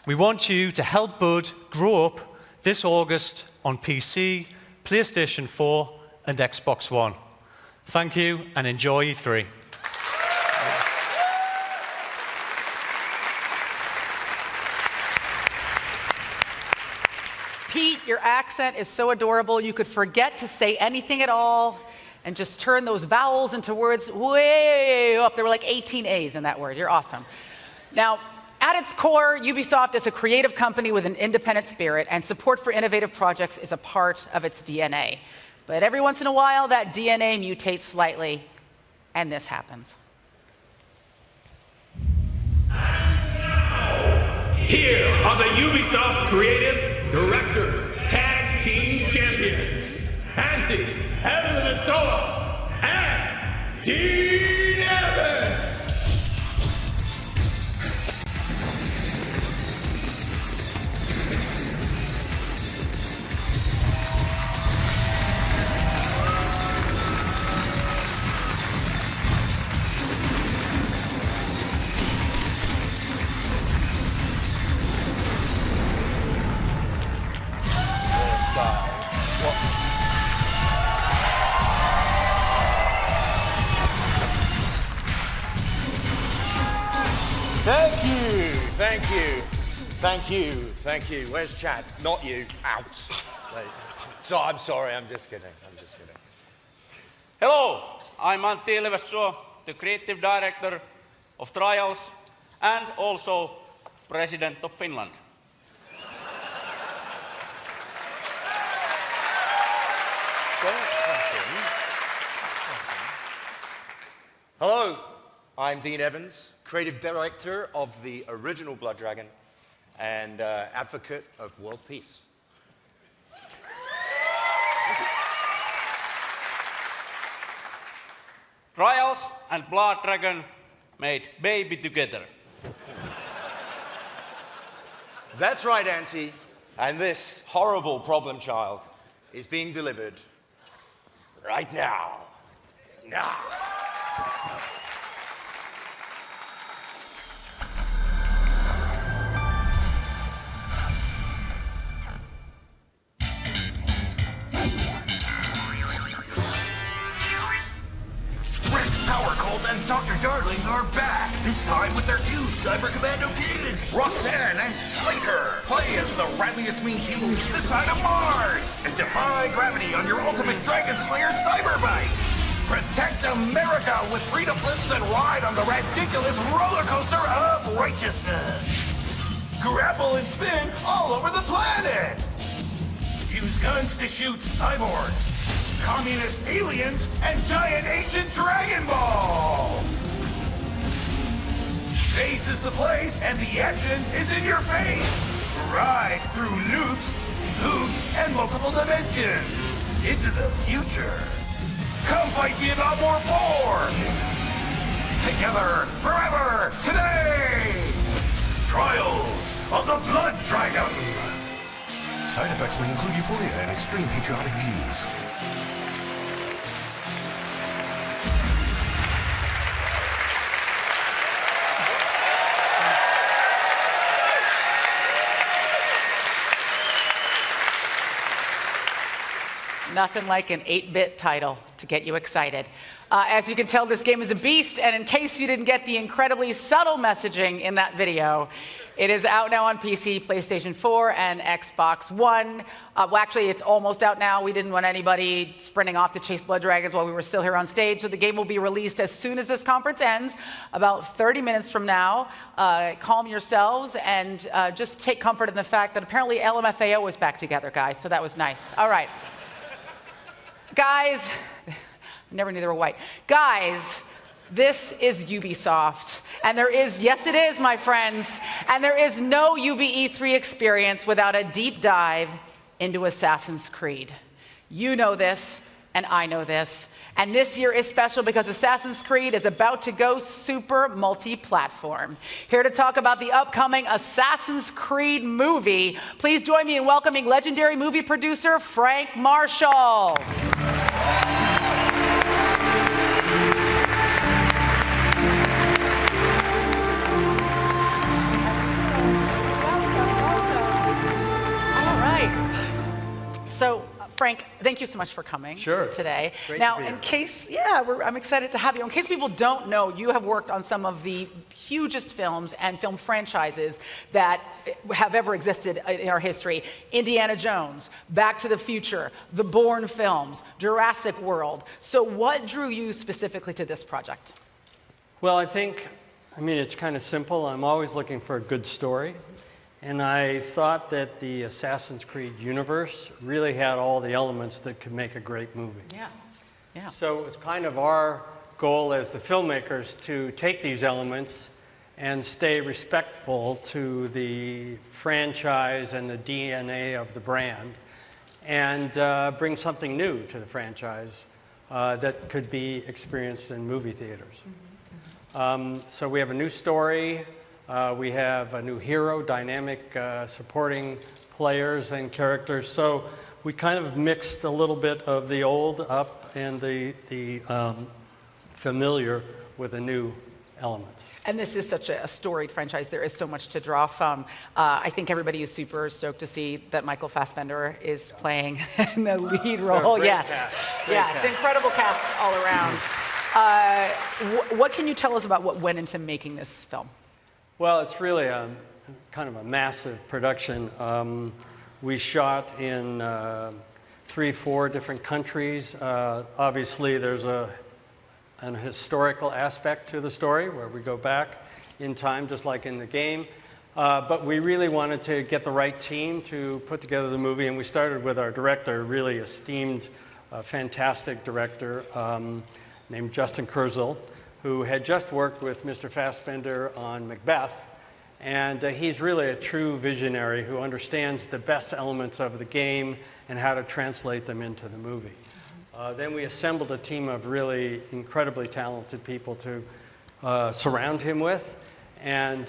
We want you to help Bud grow up this August on PC, PlayStation 4, and Xbox One. Thank you, and enjoy E3. Pete, your accent is so adorable, you could forget to say anything at all and just turn those vowels into words way up. There were like 18 A's in that word. You're awesome. Now, at its core, Ubisoft is a creative company with an independent spirit, and support for innovative projects is a part of its DNA. But every once in a while, that DNA mutates slightly, and this happens. Here are the Ubisoft Creative Director Tag Team Champions, Anti, Elena and Dean Evans! Thank you, thank you, thank you, thank you. Where's Chad? Not you. Out. So I'm sorry, I'm just kidding. Hello, I'm Antti Ilvessuo, the creative director of Trials and also President of Finland. Hello, I'm Dean Evans, creative director of the original Blood Dragon and advocate of world peace. Trials and Blood Dragon made baby together. That's right, Auntie. And this horrible problem child is being delivered right now. Now. Rex Power Colt and Dr. darlings are back, this time with their 2 Cyber Commando kids, Roxanne and Slater. Play as the ratliest mean humans this side of Mars, and defy gravity on your ultimate Dragon Slayer cyber bikes. Protect America with freedom flips that ride on the ridiculous roller coaster of righteousness. Grapple and spin all over the planet. Use guns to shoot cyborgs, communist aliens, and giant ancient Dragon Balls! Space is the place, and the action is in your face! Ride through loops, hoops, and multiple dimensions into the future. Come fight Vietnam War 4! Together, forever, today! Trials of the Blood Dragon! Side effects may include euphoria and extreme patriotic views. Nothing like an 8-bit title to get you excited. As you can tell, this game is a beast, and in case you didn't get the incredibly subtle messaging in that video, it is out now on PC, PlayStation 4, and Xbox One. Well, actually, it's almost out now. We didn't want anybody sprinting off to chase blood dragons while we were still here on stage, so the game will be released as soon as this conference ends, about 30 minutes from now. Calm yourselves and just take comfort in the fact that apparently LMFAO is back together, guys, so that was nice. All right. Guys, never knew they were white. Guys, this is Ubisoft. And there is, yes it is, my friends, and there is no UBE3 experience without a deep dive into Assassin's Creed. You know this, and I know this. And this year is special because Assassin's Creed is about to go super multi-platform. Here to talk about the upcoming Assassin's Creed movie, please join me in welcoming legendary movie producer Frank Marshall. So, Frank, thank you so much for coming today. Great now, to be in here. case, I'm excited to have you. In case people don't know, you have worked on some of the hugest films and film franchises that have ever existed in our history. Indiana Jones, Back to the Future, the Bourne films, Jurassic World. So what drew you specifically to this project? Well, I mean, it's kind of simple. I'm always looking for a good story. And I thought that the Assassin's Creed universe really had all the elements that could make a great movie. Yeah. So it was kind of our goal as the filmmakers to take these elements and stay respectful to the franchise and the DNA of the brand and bring something new to the franchise that could be experienced in movie theaters. So we have a new story. We have a new hero, dynamic supporting players and characters. So we kind of mixed a little bit of the old up and the familiar with the new elements. And this is such a storied franchise. There is so much to draw from. I think everybody is super stoked to see that Michael Fassbender is playing in the lead role. Yes. It's an incredible cast all around. What can you tell us about what went into making this film? Well, it's really kind of a massive production. We shot in 3-4 different countries. Obviously, there's an historical aspect to the story where we go back in time, just like in the game. But we really wanted to get the right team to put together the movie, and we started with our director, really esteemed, fantastic director named Justin Kurzel, who had just worked with Mr. Fassbender on Macbeth. And he's really a true visionary who understands the best elements of the game and how to translate them into the movie. Then we assembled a team of really incredibly talented people to surround him with and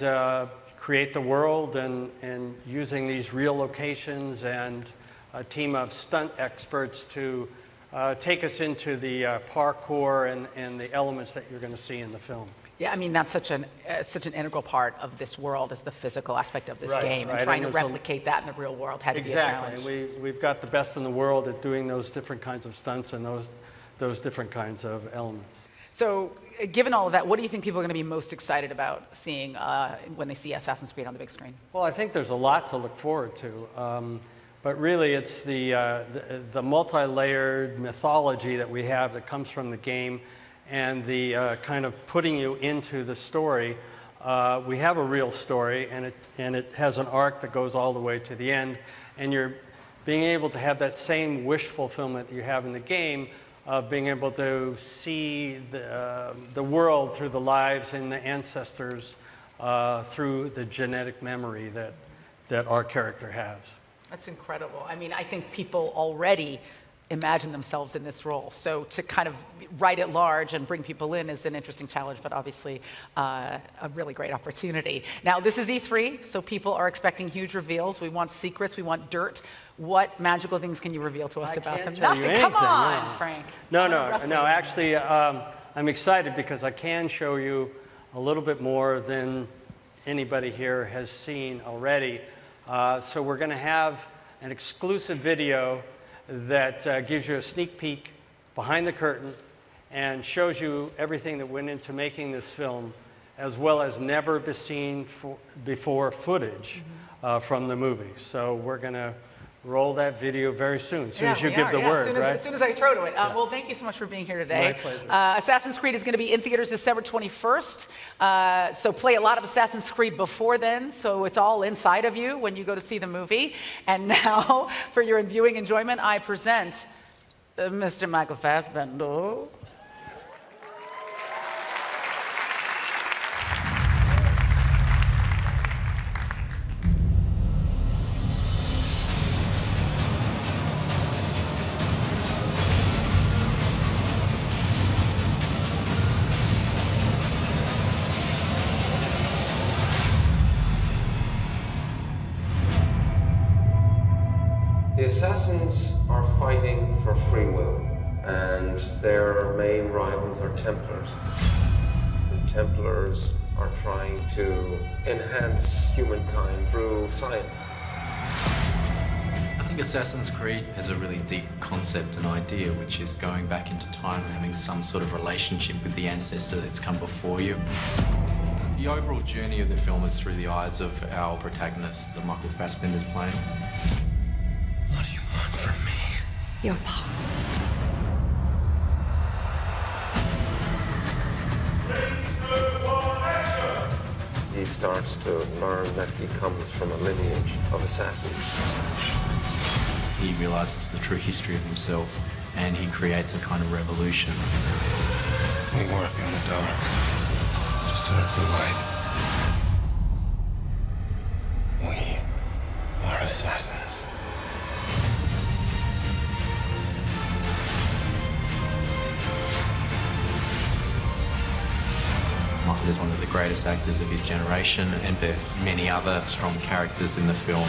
create the world and using these real locations and a team of stunt experts to take us into the parkour and the elements that you're going to see in the film. Yeah, I mean, that's such an integral part of this world is the physical aspect of this game. And trying to replicate that in the real world had to be a challenge. Exactly. We've got the best in the world at doing those different kinds of stunts and those different kinds of elements. So, given all of that, what do you think people are going to be most excited about seeing when they see Assassin's Creed on the big screen? Well, I think there's a lot to look forward to. But really, it's the multi-layered mythology that we have that comes from the game and the kind of putting you into the story. We have a real story, and it has an arc that goes all the way to the end. And you're being able to have that same wish fulfillment that you have in the game of being able to see the world through the lives and the ancestors through the genetic memory that our character has. That's incredible. I mean, I think people already imagine themselves in this role. So to kind of write it large and bring people in is an interesting challenge, but obviously a really great opportunity. Now, this is E3, so people are expecting huge reveals. We want secrets, we want dirt. What magical things can you reveal to us about them? Nothing. Come on, Frank. No. Actually, I'm excited because I can show you a little bit more than anybody here has seen already. So we're going to have an exclusive video that gives you a sneak peek behind the curtain and shows you everything that went into making this film, as well as never seen before footage from the movie. So we're going to roll that video very soon, as soon as you give the word, right? As soon as I throw to it. Well, thank you so much for being here today. My pleasure. Assassin's Creed is going to be in theaters December 21st. So play a lot of Assassin's Creed before then, so it's all inside of you when you go to see the movie. And now, for your viewing enjoyment, I present Mr. Michael Fassbender. The assassins are fighting for free will, and their main rivals are Templars. And Templars are trying to enhance humankind through science. I think Assassin's Creed has a really deep concept and idea, which is going back into time and having some sort of relationship with the ancestor that's come before you. The overall journey of the film is through the eyes of our protagonist, that Michael Fassbender's playing. What do you want from me? Your past. He starts to learn that he comes from a lineage of assassins. He realizes the true history of himself, and he creates a kind of revolution. We work in the dark to serve the light. We are assassins. Michael is one of the greatest actors of his generation, and there's many other strong characters in the film.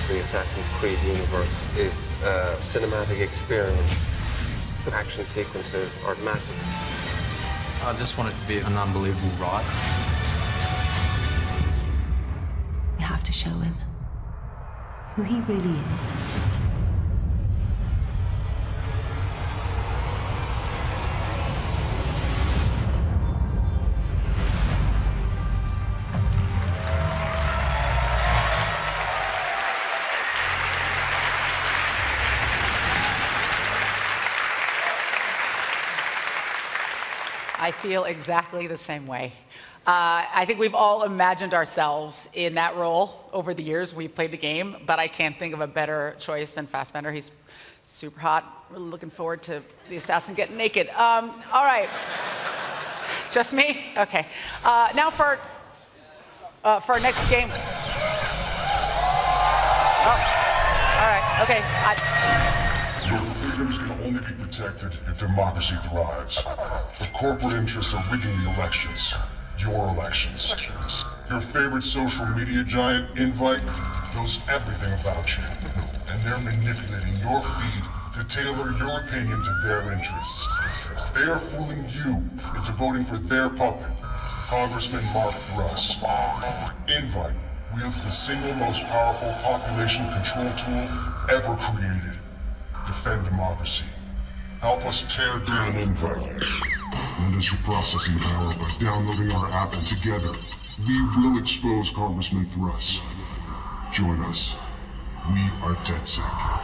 The Assassin's Creed universe is a cinematic experience. The action sequences are massive. I just want it to be an unbelievable ride. You have to show him who he really is. I feel exactly the same way. I think we've all imagined ourselves in that role over the years. We've played the game, but I can't think of a better choice than Fassbender. He's super hot. Really looking forward to the assassin getting naked. All right. Just me? Okay. Now for our next game. Oh. All right. Okay. Your freedoms can only be protected if democracy thrives. The corporate interests are rigging the elections. Your elections. Your favorite social media giant, Invite, knows everything about you. And they're manipulating your feed to tailor your opinion to their interests. They are fooling you into voting for their puppet, Congressman Mark Russ. Invite wields the single most powerful population control tool ever created. Defend democracy. Help us tear down Invite. Lend us your processing power by downloading our app, and together, we will expose Congressman Thrust. Join us. We are DedSec.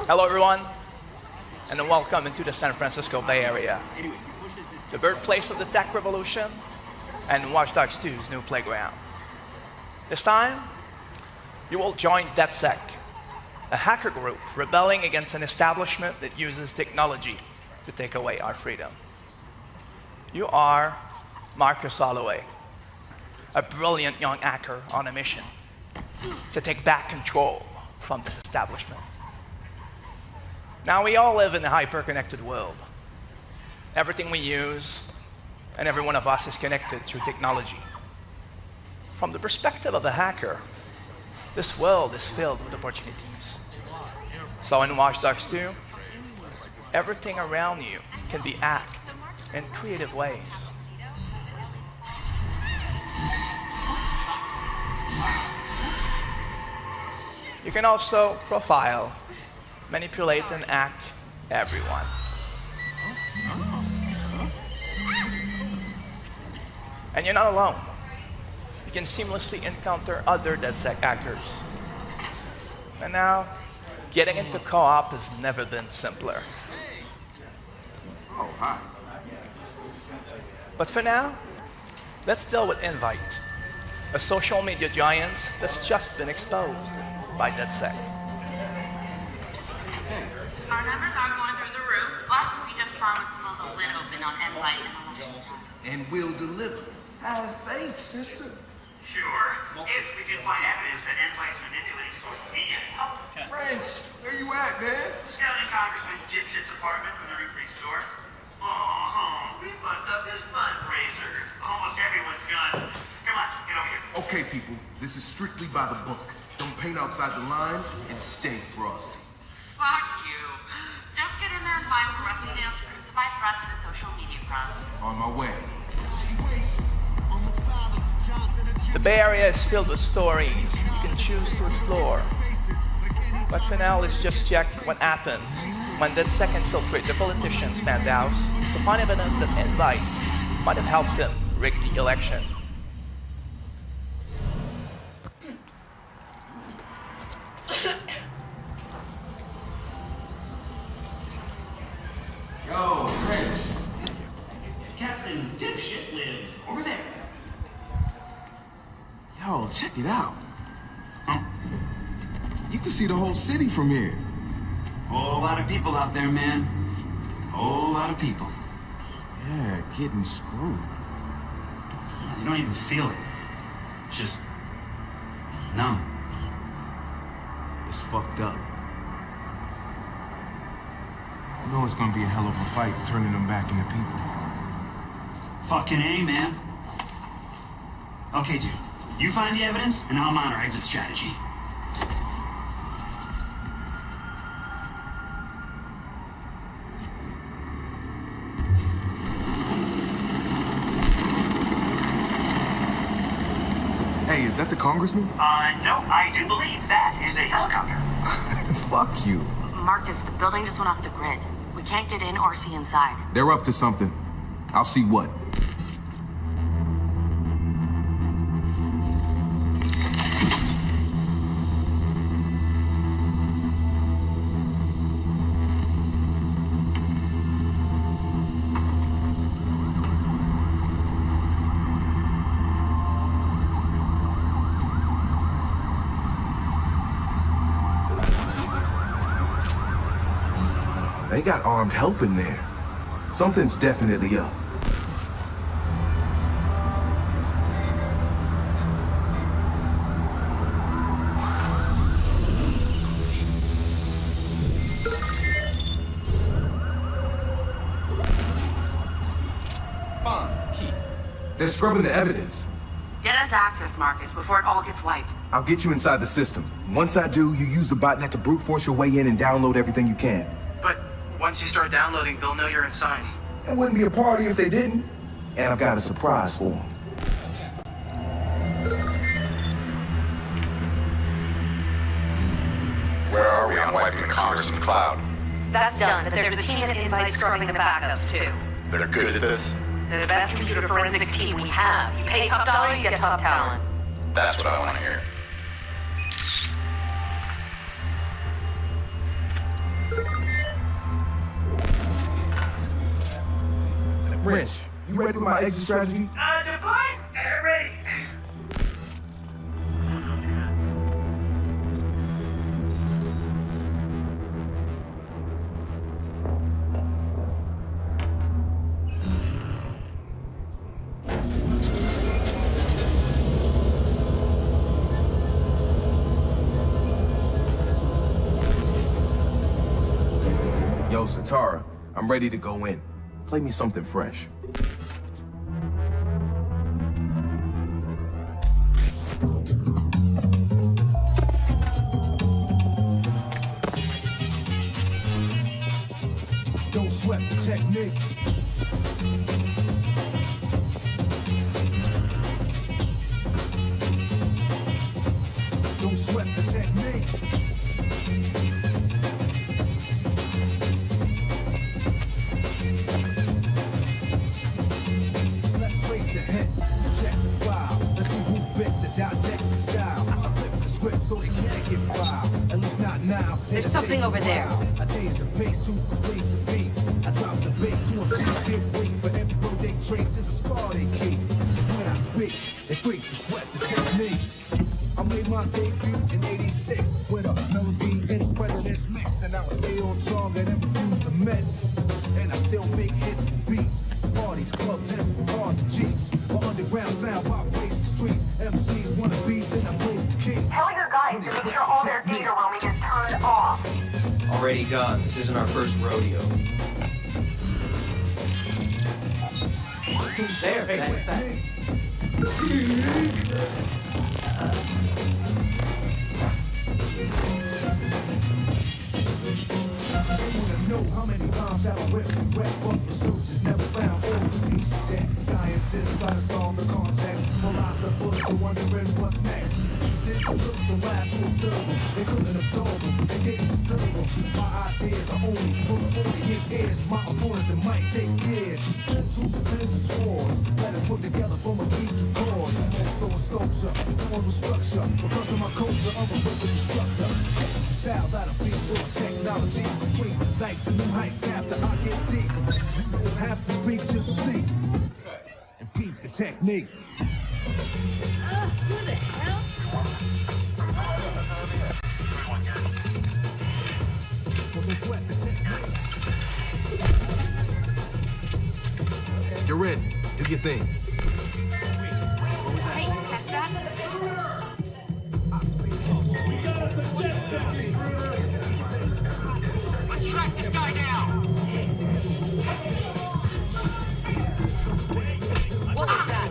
Hello everyone, and welcome into the San Francisco Bay Area, the birthplace of the tech revolution and Watch Dogs 2's new playground. This time, you will join DedSec, a hacker group rebelling against an establishment that uses technology to take away our freedom. You are Marcus Holloway, a brilliant young hacker on a mission to take back control from this establishment. Now, we all live in a hyper-connected world. Everything we use and every one of us is connected through technology. From the perspective of a hacker, this world is filled with opportunities. So in Watch Dogs 2, everything around you can be hacked in creative ways. You can also profile, manipulate, and hack everyone. And you're not alone. You can seamlessly encounter other DedSec hackers. And now, getting into co-op has never been simpler. Oh, hi. But for now, let's deal with Invite, a social media giant that's just been exposed by DedSec. Our numbers are going through the roof, but we just promised to move the lid open on Invite. And we'll deliver. Have faith, sister. Sure, if we can find evidence that Invite's manipulating social media to help. Rance, where you at, man? Scouting Congressman Dipshit's apartment from the roof next door. Oh, we fucked up this fundraiser. Almost everyone's gone. Come on, get over here. Okay, people, this is strictly by the book. Don't paint outside the lines and stay frosty. Fuck you. Just get in there and find some rusty nails to crucify Thrust to the social media cross. On my way. The Bay Area is filled with stories you can choose to explore. But for now, let's just check what happens when DedSec infiltrate the politician's penthouse to find evidence that Invite might have helped him rig the election. Yo, Chris. Captain Dipshit lives over there. Yo, check it out. You can see the whole city from here. Whole lot of people out there, man. Whole lot of people. Yeah, getting screwed. You don't even feel it. It's just numb. It's fucked up. You know it's gonna be a hell of a fight turning them back into people. Fucking A, man. Okay, dude. You find the evidence, and I'll mount our exit strategy. Hey, is that the congressman? No, I do believe that is a helicopter. Fuck you. Marcus, the building just went off the grid. We can't get in or see inside. They're up to something. I'll see what. They got armed help in there. Something's definitely up. They're scrubbing the evidence. Get us access, Marcus, before it all gets wiped. I'll get you inside the system. Once I do, you use the botnet to brute force your way in and download everything you can. But once you start downloading, they'll know you're inside. It wouldn't be a party if they didn't. And I've got a surprise for them. Where are we on wiping the Congressman's cloud? That's done, but there's a team at Invite scrubbing the backups, too. They're good at this? They're the best computer forensics team we have. You pay top dollar, you get top talent. That's what I want to hear. Rich, you ready with my exit strategy? Define? Ready. Yo, Satara, I'm ready to go in. Play me something fresh. Don't sweat the technique. Don't sweat the technique. Let's trace the hits, check the file. Let's see who bit the dissect the style. I flip the script so they can't get filed. At least not now. There's something over there. I change the pace to complete the beat. I drop the bass to a beat. Get weak for every road they trace is a scar they keep. When I speak, they freak to sweat the technique. I made my debut in '86 with a melody in president's mix, and I would stay on target and refuse to miss. And I still make hits for beats, parties, clubs, and cars and jeeps. My underground sound vibrates the streets. MCs wanna beat, then I play for keeps. Tell your guys to make sure all their data roaming is turned off. Already done. This isn't our first rodeo. There, that's that. Know how many times have I ripped and rap, but the soldiers never found all the pieces yet. Scientists try to solve the concept. Philosophers are wondering what's next. Since I took the last to observe them, they couldn't absorb them, they didn't deserve them. My ideas are only for the audience ears. My opponents, it might take years. Pencils, pens, and swords. Let us put together from a key to chords. Also a sculpture, formal structure. Because of my culture, I'm a rhythm instructor. Style that'll be for technology complete. Sights and new heights after I get deep. You don't have to speak, just see. And peep the technique. Who the hell? You're in. Do your thing. Hey, catch that? Let's track this guy down. What was that?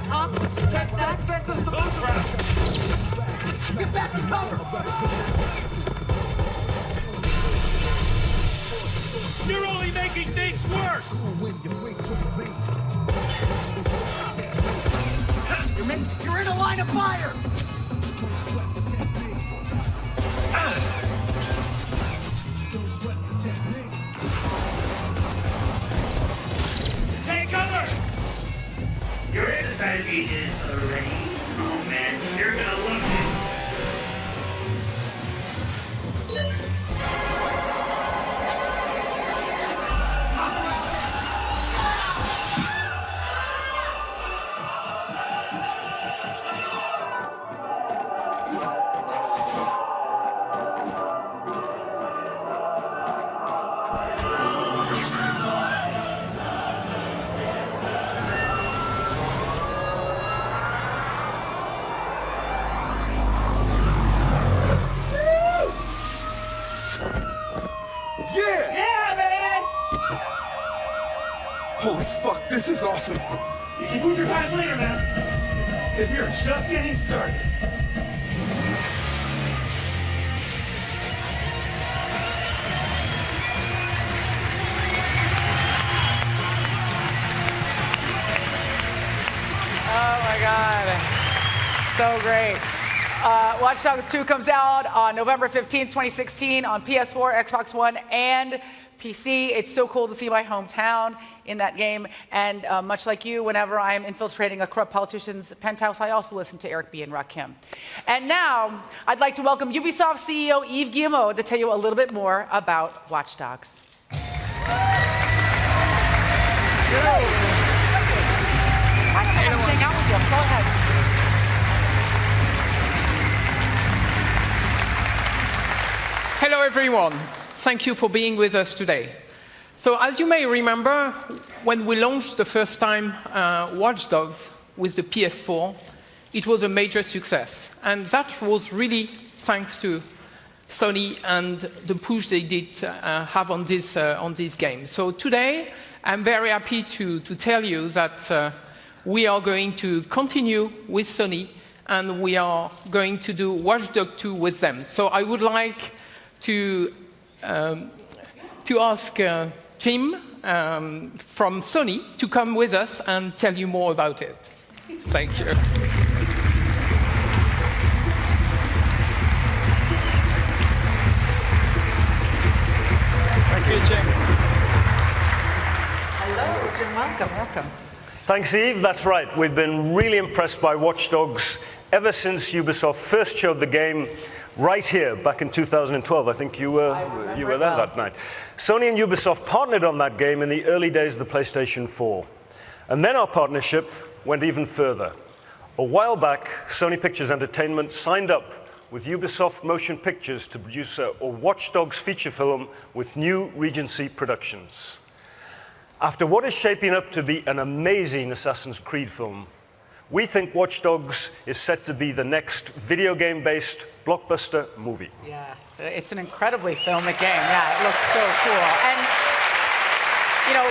Huh? Catch that? Get back to cover. You're only making things worse. You're in a line of fire. Take cover. You're inside of Aegis already. Oh man, you're gonna love this. Holy fuck, this is awesome. Improve your class later, man. Because we are just getting started. Oh my God, so great. Watch Dogs 2 comes out on November 15th, 2016 on PS4, Xbox One, and PC. It's so cool to see my hometown in that game. And much like you, whenever I am infiltrating a corrupt politician's penthouse, I also listen to Eric B. and Rakim. And now, I'd like to welcome Ubisoft CEO Yves Guillemot to tell you a little bit more about Watch Dogs. I don't want to hang out with you. Go ahead. Hello, everyone. Thank you for being with us today. So, as you may remember, when we launched the first time Watch Dogs with the PS4, it was a major success. And that was really thanks to Sony and the push they did have on this game. So today, I'm very happy to tell you that we are going to continue with Sony, and we are going to do Watch Dogs 2 with them. So I would like to ask Tim from Sony to come with us and tell you more about it. Thank you. Thank you, Jim. Hello, Jim. Welcome. Thanks, Yves. That's right. We've been really impressed by Watch Dogs ever since Ubisoft first showed the game right here back in 2012. I think you were there that night. Sony and Ubisoft partnered on that game in the early days of the PlayStation 4. And then our partnership went even further. A while back, Sony Pictures Entertainment signed up with Ubisoft Motion Pictures to produce a Watch Dogs feature film with New Regency Productions. After what is shaping up to be an amazing Assassin's Creed film, we think Watch Dogs is set to be the next video game-based blockbuster movie. Yeah, it's an incredibly filmic game. Yeah, it looks so cool. And, you know,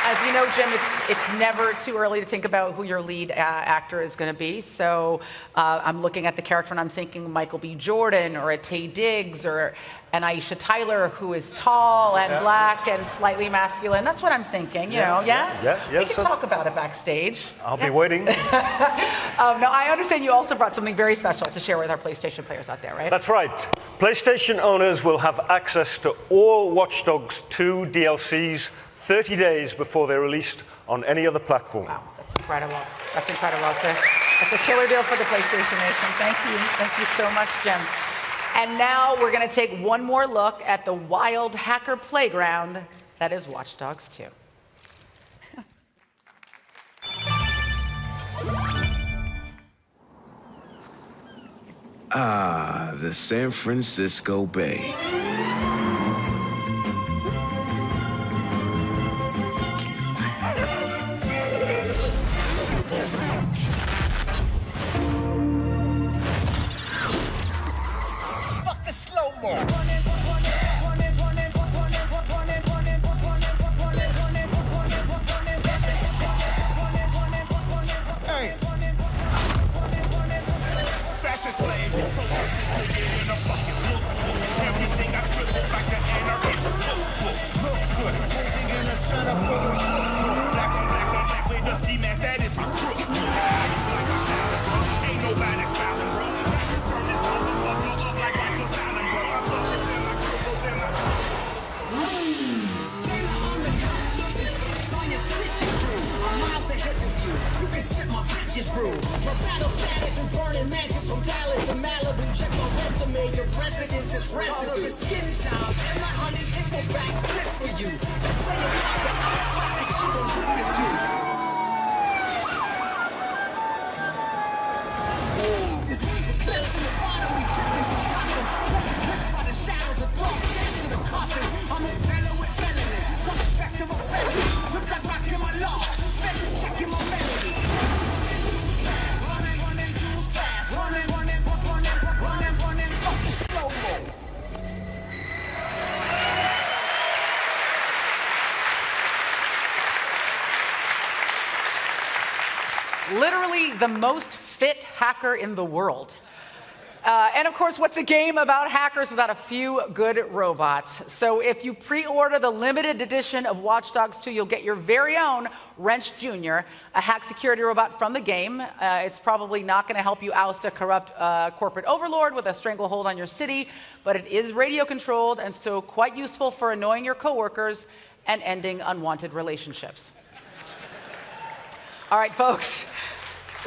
as you know, Jim, it's never too early to think about who your lead actor is going to be. So I'm looking at the character and I'm thinking Michael B. Jordan or a Taye Diggs or an Aisha Tyler who is tall and black and slightly masculine. That's what I'm thinking, you know, yeah? We can talk about it backstage. I'll be waiting. No, I understand you also brought something very special to share with our PlayStation players out there, right? That's right. PlayStation owners will have access to all Watch Dogs 2 DLCs 30 days before they're released on any other platform. Wow, that's incredible. That's incredible. That's a killer deal for the PlayStation Nation. Thank you. Thank you so much, Jim. And now we're going to take one more look at the wild hacker playground that is Watch Dogs 2. Ah, the San Francisco Bay. Slow-mo. Hey. Fashion slave. Everything I strip is like an anarchist. Look good. Posing in the center for the black on black with the ski mask. That is my crook. Ain't nobody smiling, bro. Turn this motherfucker up like Michael Silent, bro. I'm looking at my crystals in my You can sip my bitches brew. My battle status is burning matches from Dallas to Malibu. Check my resume, your residence is residue. Skin time, and my honey nickel back flip for you. Play it like an outside, and she don't look at you. Clips in the bottom, we dipping for cotton. Pressing clips by the shadows of dark days in the coffin. I'm a fellow with felony, suspect of offending. Look like rock in my law. Checking my melody. Running too fast. Running, fucking slow-mo. the most fit hacker in the world. And of course, what's a game about hackers without a few good robots? So if you pre-order the limited edition of Watch Dogs 2, you'll get your very own Wrench Jr., a hack security robot from the game. It's probably not going to help you oust a corrupt corporate overlord with a stranglehold on your city, but it is radio controlled and so quite useful for annoying your coworkers and ending unwanted relationships. All right, folks.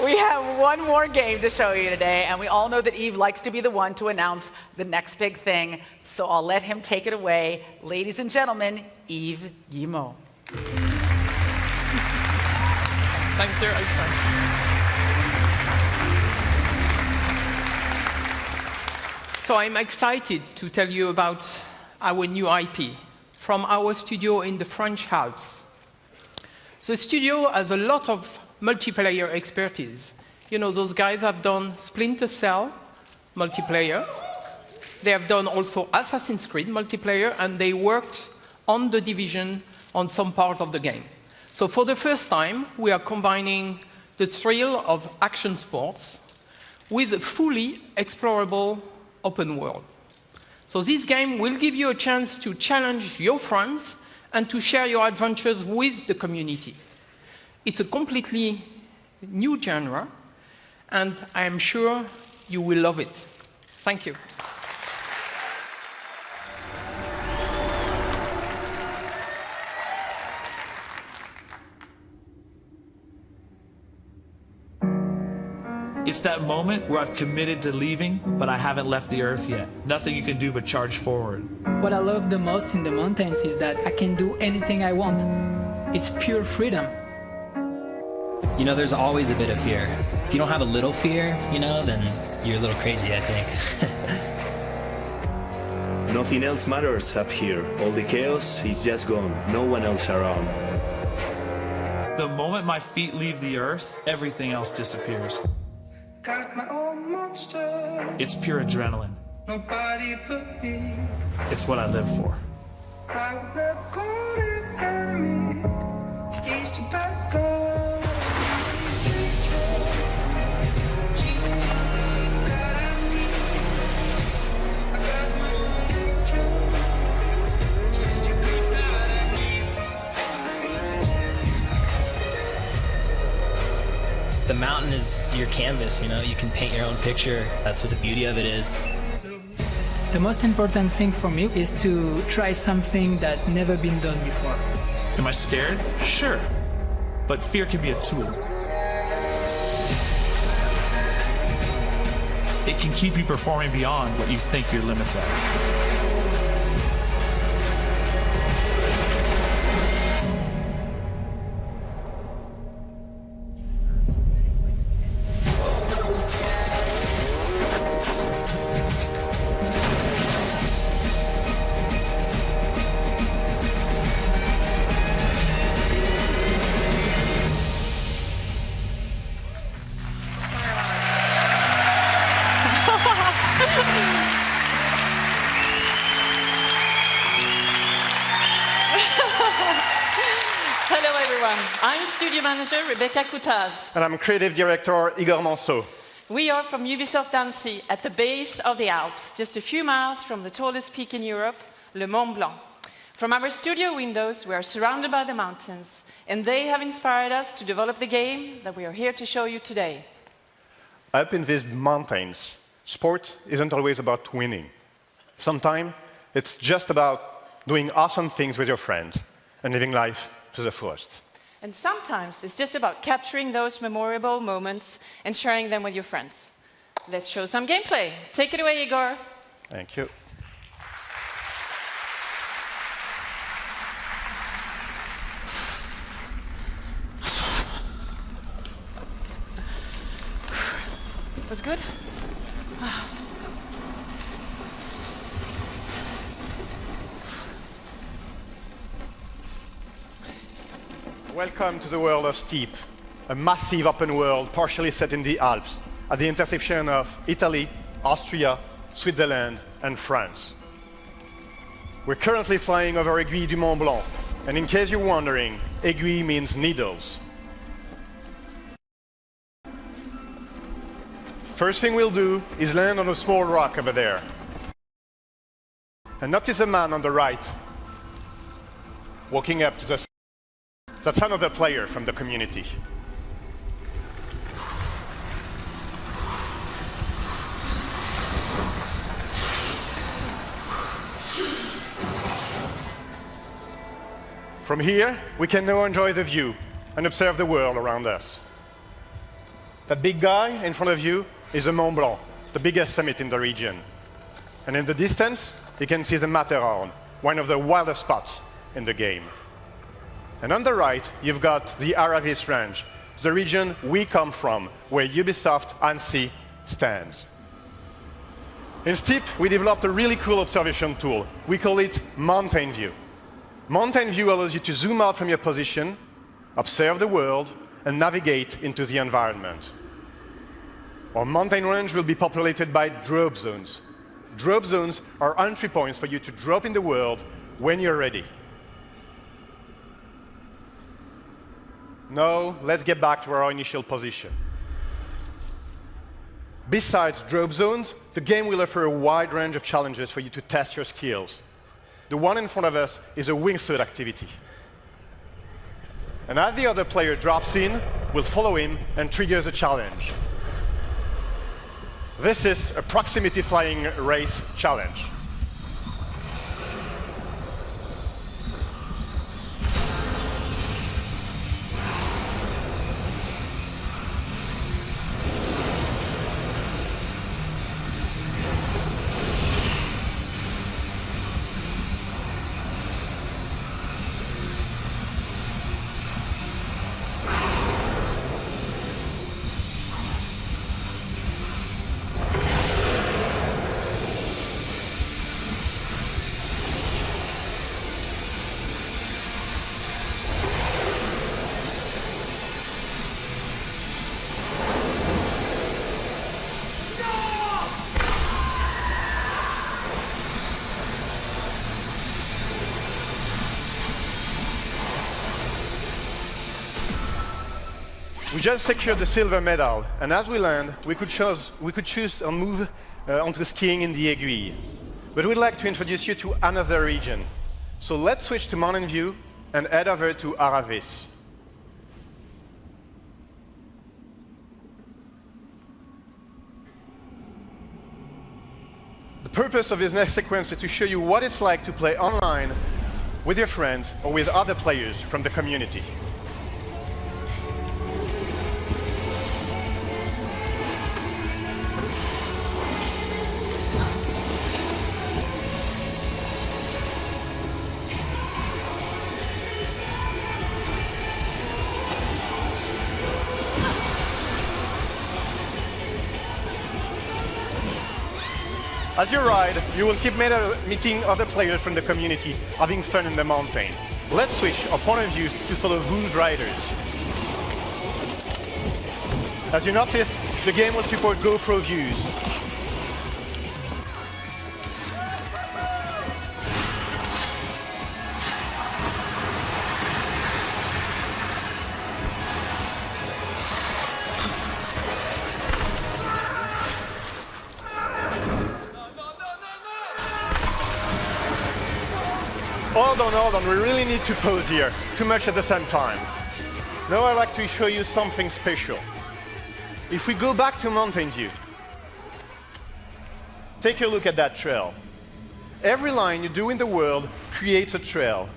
We have one more game to show you today, and we all know that Yves likes to be the one to announce the next big thing, so I'll let him take it away. Ladies and gentlemen, Yves Guillemot. Thank you, Aisha. So I'm excited to tell you about our new IP from our studio in the French Alps. The studio has a lot of multiplayer expertise. You know, those guys have done Splinter Cell multiplayer. They have done also Assassin's Creed multiplayer, and they worked on The Division on some part of the game. So for the first time, we are combining the thrill of action sports with a fully explorable open world. So this game will give you a chance to challenge your friends and to share your adventures with the community. It's a completely new genre, and I am sure you will love it. Thank you. It's that moment where I've committed to leaving, but I haven't left the Earth yet. Nothing you can do but charge forward. What I love the most in the mountains is that I can do anything I want. It's pure freedom. You know, there's always a bit of fear. If you don't have a little fear, you know, then you're a little crazy, I think. Nothing else matters up here. All the chaos is just gone. No one else around. The moment my feet leave the Earth, everything else disappears. Got my own monster. It's pure adrenaline. Nobody but me. It's what I live for. I would never call it enemy. He's too bad, girl. The mountain is your canvas, you know, you can paint your own picture. That's what the beauty of it is. The most important thing for me is to try something that never been done before. Am I scared? Sure. But fear can be a tool. It can keep you performing beyond what you think your limits are. Hello everyone, I'm Studio Manager Rebecca Coutaz. And I'm Creative Director Igor Manceau. We are from Ubisoft Annecy at the base of the Alps, just a few miles from the tallest peak in Europe, Le Mont Blanc. From our studio windows, we are surrounded by the mountains, and they have inspired us to develop the game that we are here to show you today. Up in these mountains, sport isn't always about winning. Sometimes it's just about doing awesome things with your friends and living life to the fullest. And sometimes it's just about capturing those memorable moments and sharing them with your friends. Let's show some gameplay. Take it away, Igor. Thank you. Was good? Welcome to the world of Steep, a massive open world partially set in the Alps, at the intersection of Italy, Austria, Switzerland, and France. We're currently flying over Aiguille du Mont Blanc, and in case you're wondering, aiguille means needles. First thing we'll do is land on a small rock over there. And notice a man on the right walking up to the... That's another player from the community. From here, we can now enjoy the view and observe the world around us. That big guy in front of you is the Mont Blanc, the biggest summit in the region. And in the distance, you can see the Matterhorn, one of the wildest spots in the game. And on the right, you've got the Aravis Range, the region we come from, where Ubisoft Annecy stands. In Steep, we developed a really cool observation tool. We call it Mountain View. Mountain View allows you to zoom out from your position, observe the world, and navigate into the environment. Our mountain range will be populated by drop zones. Drop zones are entry points for you to drop in the world when you're ready. Now, let's get back to our initial position. Besides drop zones, the game will offer a wide range of challenges for you to test your skills. The one in front of us is a wingsuit activity. And as the other player drops in, we'll follow him and triggers a challenge. This is a proximity flying race challenge. We just secured the silver medal, and as we land, we could choose to move onto skiing in the Aiguille. But we'd like to introduce you to another region. So let's switch to Mountain View and head over to Aravis. The purpose of this next sequence is to show you what it's like to play online with your friends or with other players from the community. As you ride, you will keep meeting other players from the community, having fun in the mountain. Let's switch our point of view to follow those riders. As you noticed, the game will support GoPro views. Hold on, we really need to pause here. Too much at the same time. Now I'd like to show you something special. If we go back to Mountain View, take a look at that trail. Every line you do in the world creates a trail.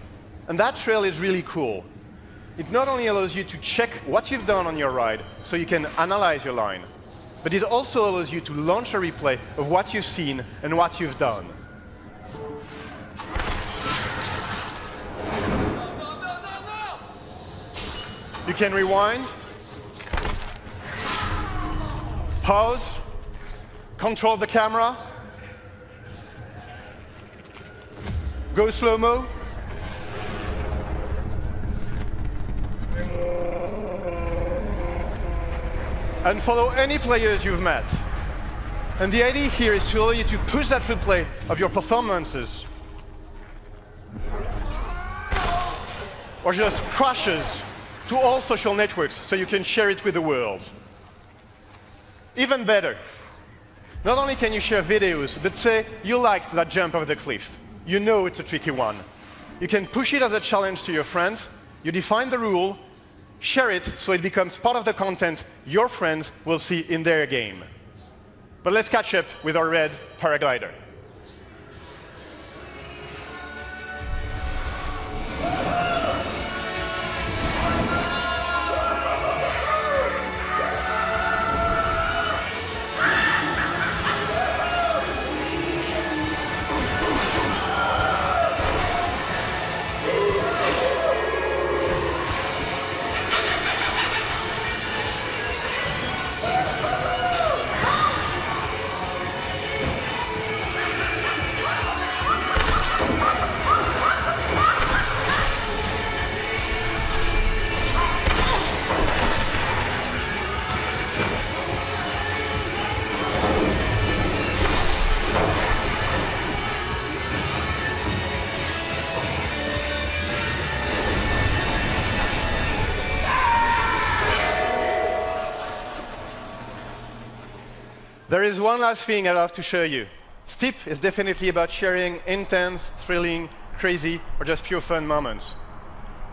And that trail is really cool. It not only allows you to check what you've done on your ride, so you can analyze your line, but it also allows you to launch a replay of what you've seen and what you've done. You can rewind, pause, control the camera, go slow-mo, and follow any players you've met. And the idea here is to allow you to push that replay of your performances, or just crashes, to all social networks so you can share it with the world. Even better, not only can you share videos, but say you liked that jump over the cliff. You know it's a tricky one. You can push it as a challenge to your friends. You define the rule, share it so it becomes part of the content your friends will see in their game. But let's catch up with our red paraglider. There is one last thing I'd love to show you. Steep is definitely about sharing intense, thrilling, crazy, or just pure fun moments.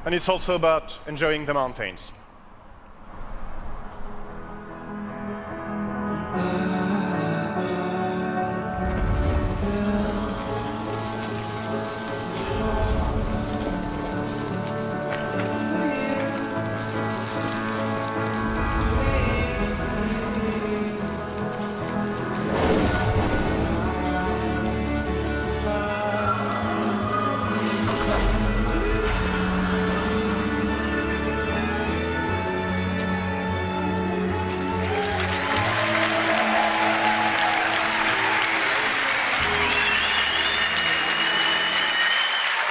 And it's also about enjoying the mountains.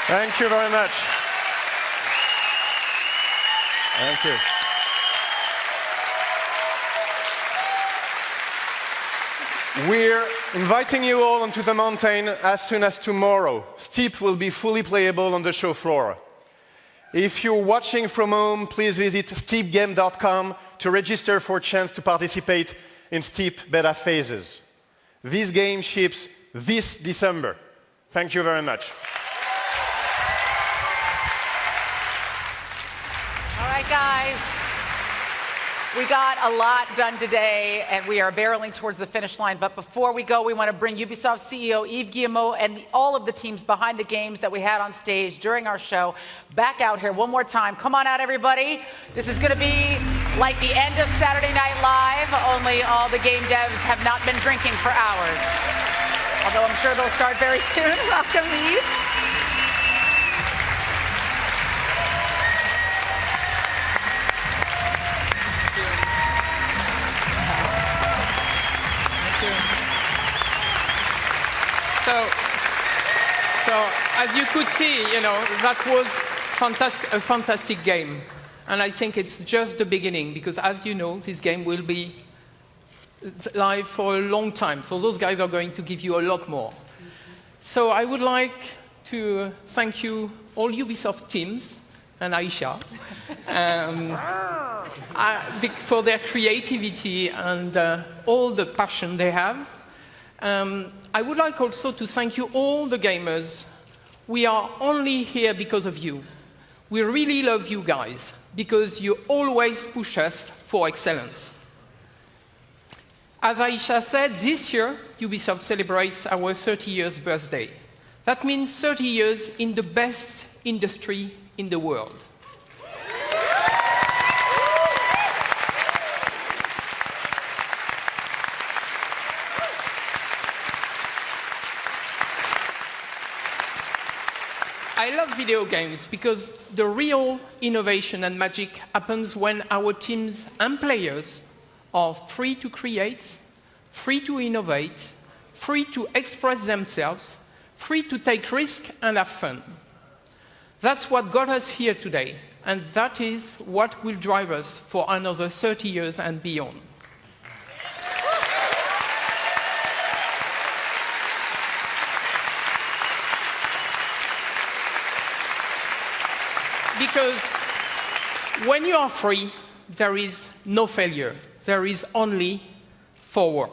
Thank you very much. Thank you. We're inviting you all onto the mountain as soon as tomorrow. Steep will be fully playable on the show floor. If you're watching from home, please visit steepgame.com to register for a chance to participate in Steep beta phases. This game ships this December. Thank you very much. All right, guys. We got a lot done today, and we are barreling towards the finish line. But before we go, we want to bring Ubisoft CEO Yves Guillemot and all of the teams behind the games that we had on stage during our show back out here one more time. Come on out, everybody. This is going to be like the end of Saturday Night Live, only all the game devs have not been drinking for hours. Although I'm sure they'll start very soon. Welcome, Yves. So as you could see, that was a fantastic game. And I think it's just the beginning, because as you know, this game will be live for a long time. So those guys are going to give you a lot more. So I would like to thank you, all Ubisoft teams, and Aisha, for their creativity and all the passion they have. I would like also to thank you, all the gamers. We are only here because of you. We really love you guys, because you always push us for excellence. As Aisha said, this year, Ubisoft celebrates our 30 years birthday. That means 30 years in the best industry in the world. I love video games because the real innovation and magic happens when our teams and players are free to create, free to innovate, free to express themselves, free to take risks and have fun. That's what got us here today, and that is what will drive us for another 30 years and beyond. Because when you are free, there is no failure. There is only forward.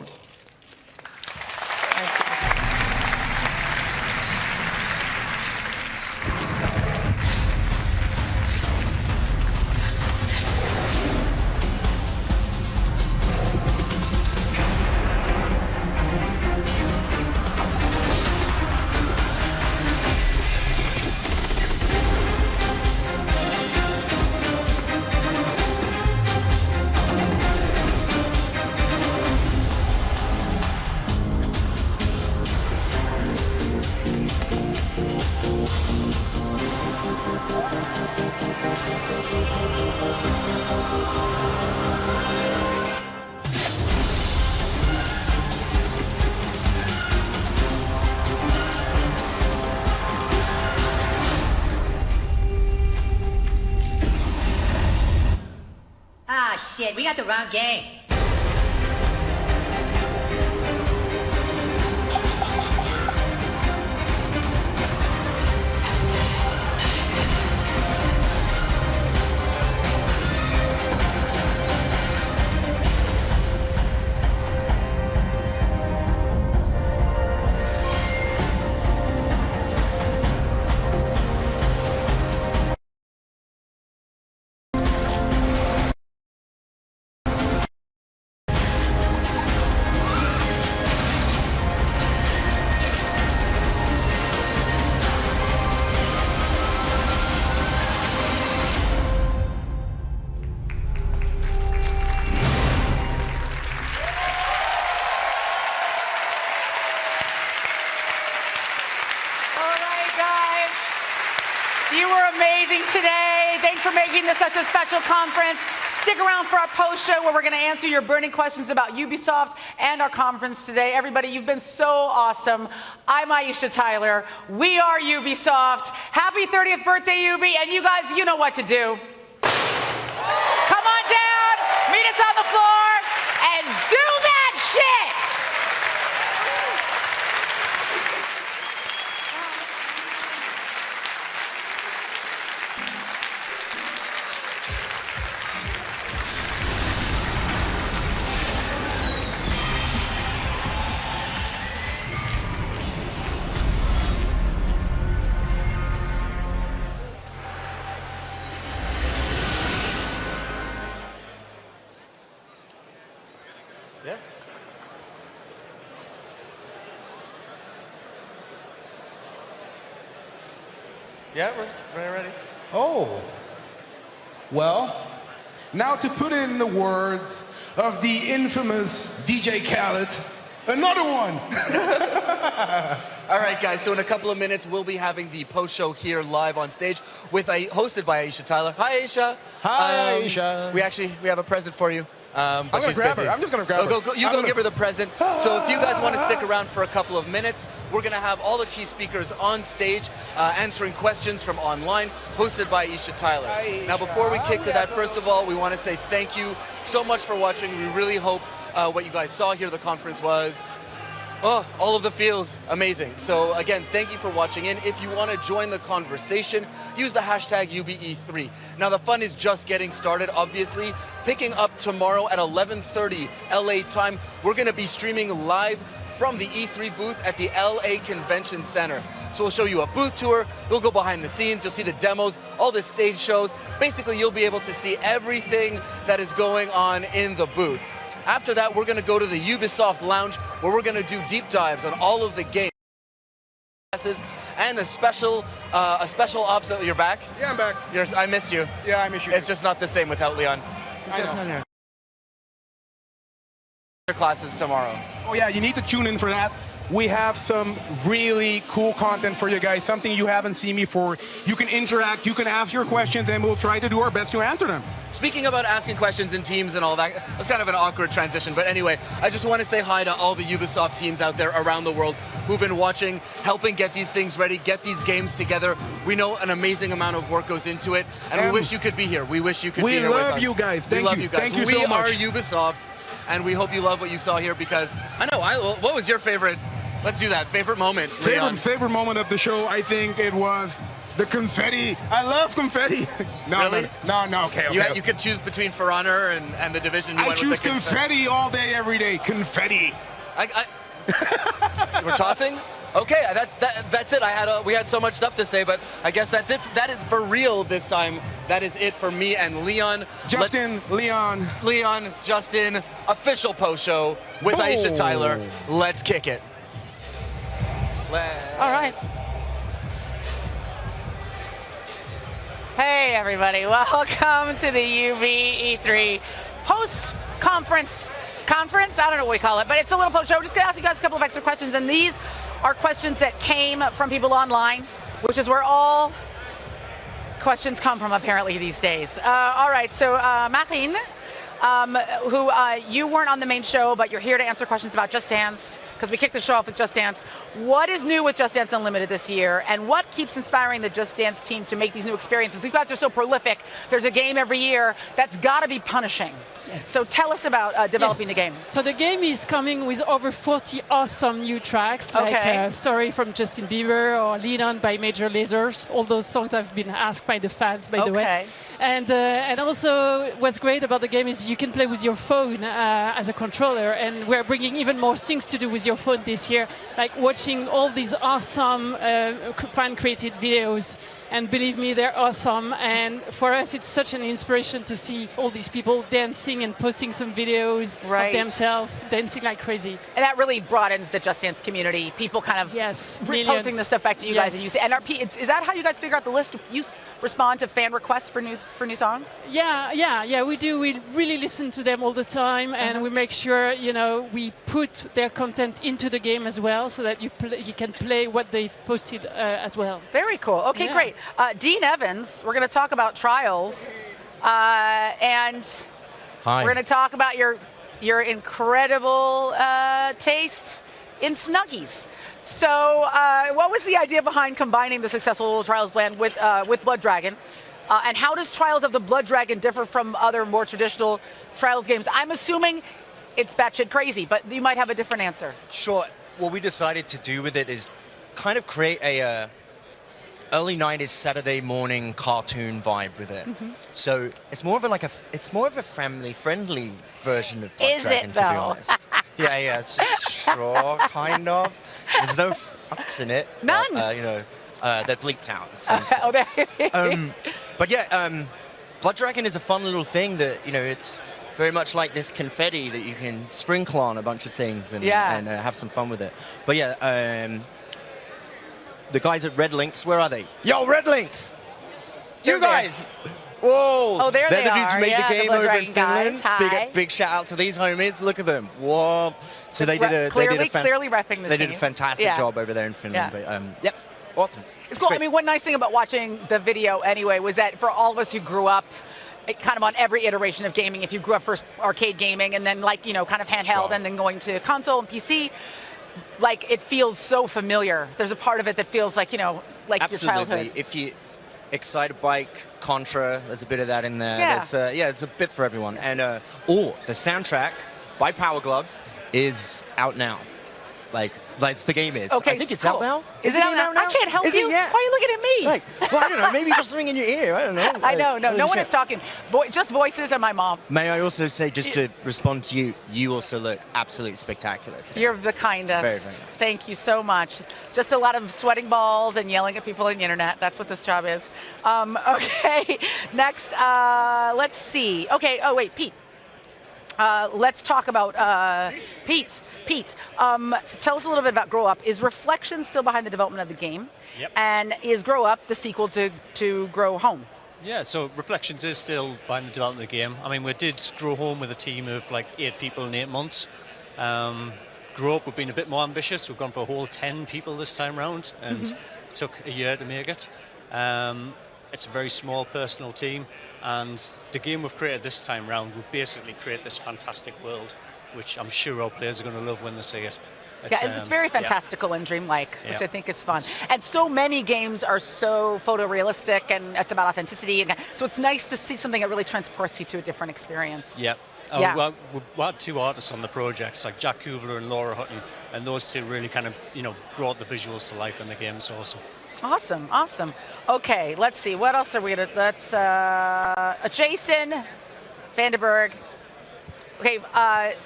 Shit, we got the wrong game. Today. Thanks for making this such a special conference. Stick around for our post-show where we're going to answer your burning questions about Ubisoft and our conference today. Everybody, you've been so awesome. I'm Aisha Tyler. We are Ubisoft. Happy 30th birthday, Ubi. And you guys, you know what to do. Come on down, meet us on the floor, and do that shit! Yeah, we're ready. Oh. Well, now to put it in the words of the infamous DJ Khaled, another one. All right, guys, so in a couple of minutes, we'll be having the post-show here live on stage hosted by Aisha Tyler. Hi, Aisha. Hi, Aisha. We have a present for you. I'm going to grab her. I'm just going to grab her. You go give her the present. So if you guys want to stick around for a couple of minutes, we're going to have all the key speakers on stage answering questions from online, hosted by Aisha Tyler. Now, before we kick to that, first of all, we want to say thank you so much for watching. We really hope what you guys saw here at the conference was all of the feels amazing. So again, thank you for watching in. If you want to join the conversation, use the hashtag UBE3. Now the fun is just getting started, obviously. Picking up tomorrow at 11:30 LA time, we're going to be streaming live from the E3 booth at the LA Convention Center. So we'll show you a booth tour, you'll go behind the scenes, you'll see the demos, all the stage shows. Basically, you'll be able to see everything that is going on in the booth. After that, we're going to go to the Ubisoft Lounge, where we're going to do deep dives on all of the games and a special ops. You're back? Yeah, I'm back. I missed you. Yeah, I miss you. It's just not the same without Leon. I know. Classes tomorrow. Oh yeah, you need to tune in for that. We have some really cool content for you guys, something you haven't seen before. You can interact, you can ask your questions, and we'll try to do our best to answer them. Speaking about asking questions in teams and all that, it was kind of an awkward transition, but anyway, I just want to say hi to all the Ubisoft teams out there around the world who've been watching, helping get these things ready, get these games together. We know an amazing amount of work goes into it, and we wish you could be here. We wish you could be here with us. We love you guys. We love you guys. Thank you so much. We are Ubisoft, and we hope you love what you saw here, because what was your favorite? Let's do that. Favorite moment, Leon? Favorite moment of the show, I think it was The confetti. I love confetti. Really? No. Okay. You could choose between For Honor and the Division. You I went choose with the confetti all day, every day. Confetti. We're tossing? Okay, that's it. We had so much stuff to say, but I guess that's it. That is for real this time. That is it for me and Leon. Leon, Justin, official post show with Aisha Tyler. Let's kick it. All right. Hey, everybody. Welcome to the E3 post-conference. Conference? I don't know what we call it, but it's a little post show. We're just going to ask you guys a couple of extra questions, and these are questions that came from people online, which is where all questions come from, apparently, these days. All right, so Marine, who you weren't on the main show, but you're here to answer questions about Just Dance, because we kicked the show off with Just Dance. What is new with Just Dance Unlimited this year, and what keeps inspiring the Just Dance team to make these new experiences? You guys are so prolific. There's a game every year. That's got to be punishing. Yes. So tell us about developing the game. So the game is coming with over 40 awesome new tracks, like Sorry from Justin Bieber or Lean On by Major Lasers. All those songs have been asked by the fans, by the way. And also what's great about the game is you can play with your phone as a controller, and we're bringing even more things to do with your phone this year, like watching all these awesome fan-created videos. And believe me, they're awesome. And for us, it's such an inspiration to see all these people dancing and posting some videos of themselves dancing like crazy. And that really broadens the Just Dance community. People kind of posting this stuff back to you guys. And you say, is that how you guys figure out the list? You respond to fan requests for new songs? Yeah, we do. We really listen to them all the time, and we make sure we put their content into the game as well, so that you can play what they've posted as well. Very cool. Okay, great. Dean Evans, we're going to talk about Trials, and we're going to talk about your incredible taste in Snuggies. So, what was the idea behind combining the successful Trials brand with Blood Dragon? And how does Trials of the Blood Dragon differ from other more traditional Trials games? I'm assuming it's batshit crazy, but you might have a different answer. Sure. What we decided to do with it is kind of create a early 90s Saturday morning cartoon vibe with it. So it's more of a family-friendly version of Blood Dragon, to be honest. Yeah, sure, kind of. There's no fucks in it. None. But, they're bleeped out. But yeah, Blood Dragon is a fun little thing that it's very much like this confetti that you can sprinkle on a bunch of things and have some fun with it. But yeah. The guys at Red Links, where are they? Yo, Red Links! You guys! Whoa! Oh, there they They're the dudes who made the game over in Finland. Big shout out to these homies. Look at them. Whoa! So they did clearly repping the They team. did a fantastic job over there in Finland. But, awesome. It's cool. I mean, one nice thing about watching the video anyway was that for all of us who grew up kind of on every iteration of gaming, if you grew up first arcade gaming and then kind of handheld and then going to console and PC, it feels so familiar. There's a part of it that feels like, like Absolutely. your childhood. If you Excite Bike, Contra, there's a bit of that in there. Yeah. It's a bit for everyone. And the soundtrack by Power Glove is out now. The game is. Okay, I think it's out now. Is it out now? I can't help you. Why are you looking at me? Well, I don't know. Maybe just something in your ear. I don't know. I know. No one is talking. Just voices and my mom. May I also say, just to respond to you, you also look absolutely spectacular today. You're the kindest. Very, very nice. Thank you so much. Just a lot of sweating balls and yelling at people on the internet. That's what this job is. Okay. Next, let's see. Okay. Oh, wait, Pete. Let's talk about Pete. Pete, tell us a little bit about Grow Up. Is Reflection still behind the development of the game? Yep. And is Grow Up the sequel to Grow Home? Yeah, so Reflections is still behind the development of the game. I mean, we did Grow Home with a team of 8 people in 8 months. Grow Up, we've been a bit more ambitious. We've gone for a whole 10 people this time round, and took a year to make it. It's a very small personal team, and the game we've created this time round, we've basically created this fantastic world, which I'm sure our players are going to love when they see it. It's very fantastical and dreamlike, which I think is fun. And so many games are so photorealistic, and it's about authenticity. And so it's nice to see something that really transports you to a different experience. Yeah. Well, we had 2 artists on the project, like Jack Kuvler and Laura Hutton, and those 2 really kind of, brought the visuals to life in the game. So awesome. Awesome, awesome. Okay, let's see. What else are we gonna? Let's Jason Vandenberg. Okay.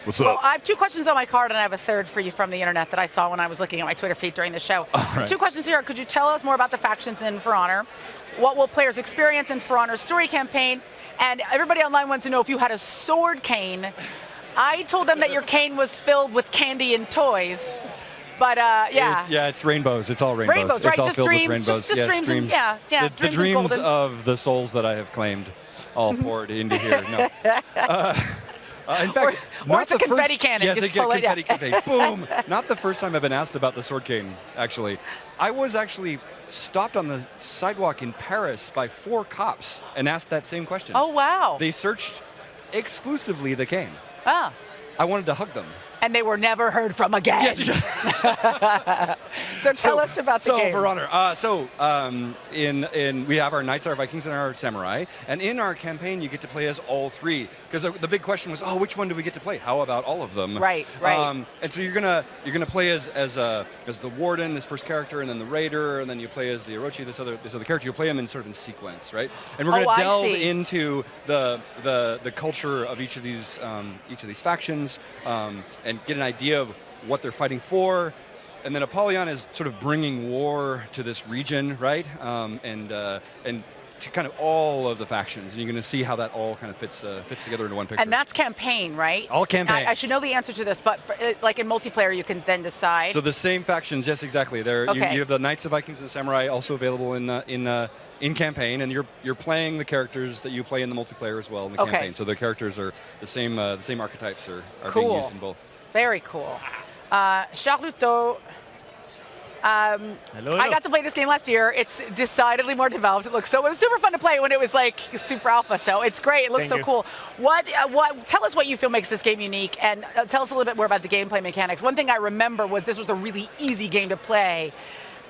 What's well, up? I have 2 questions on my card, and I have a third for you from the internet that I saw when I was looking at my Twitter feed during the show. Right. 2 questions here. Could you tell us more about the factions in For Honor? What will players experience in For Honor's story campaign? And everybody online wanted to know if you had a sword cane. I told them that your cane was filled with candy and toys. But yeah. It's rainbows. It's all rainbows. Rainbows, right? It's all Just filled dreams, with rainbows. just dreams and- yeah, The dreams and dreams golden. of the souls that I have claimed, all poured into here. No. In fact, or it's a confetti cannon. Yes, Just I get pull it, yeah. confetti. Boom! Not the first time I've been asked about the sword cane. Actually, I was actually stopped on the sidewalk in Paris by 4 cops and asked that same question. Oh wow! They searched exclusively the cane. Ah. I wanted to hug them. And they were never heard from again. Yes. So tell us about the game. So For Honor. We have our Knights, our Vikings, and our Samurai. And in our campaign, you get to play as all 3. Because the big question was, which one do we get to play? How about all of them? Right. And so you're gonna play as the Warden, this first character, and then the Raider, and then you play as the Orochi, this other character. You play them in sort of in sequence, right? And we're gonna delve into the culture of each of these factions, and get an idea of what they're fighting for. And then Apollyon is sort of bringing war to this region, right? And to kind of all of the factions. And you're going to see how that all kind of fits together into one picture. And that's campaign, right? All campaign. I should know the answer to this, but like in multiplayer, you can then decide. So the same factions, yes, exactly. You have the Knights, the Vikings, and the Samurai also available in campaign, and you're playing the characters that you play in the multiplayer as well in the campaign. So the characters are the same archetypes are being used in both. Very cool. Charluto, hello. I got to play this game last year. It's decidedly more developed. It was super fun to play when it was like super alpha. So it's great. It looks so cool. Tell us what you feel makes this game unique, and tell us a little bit more about the gameplay mechanics. One thing I remember was this was a really easy game to play.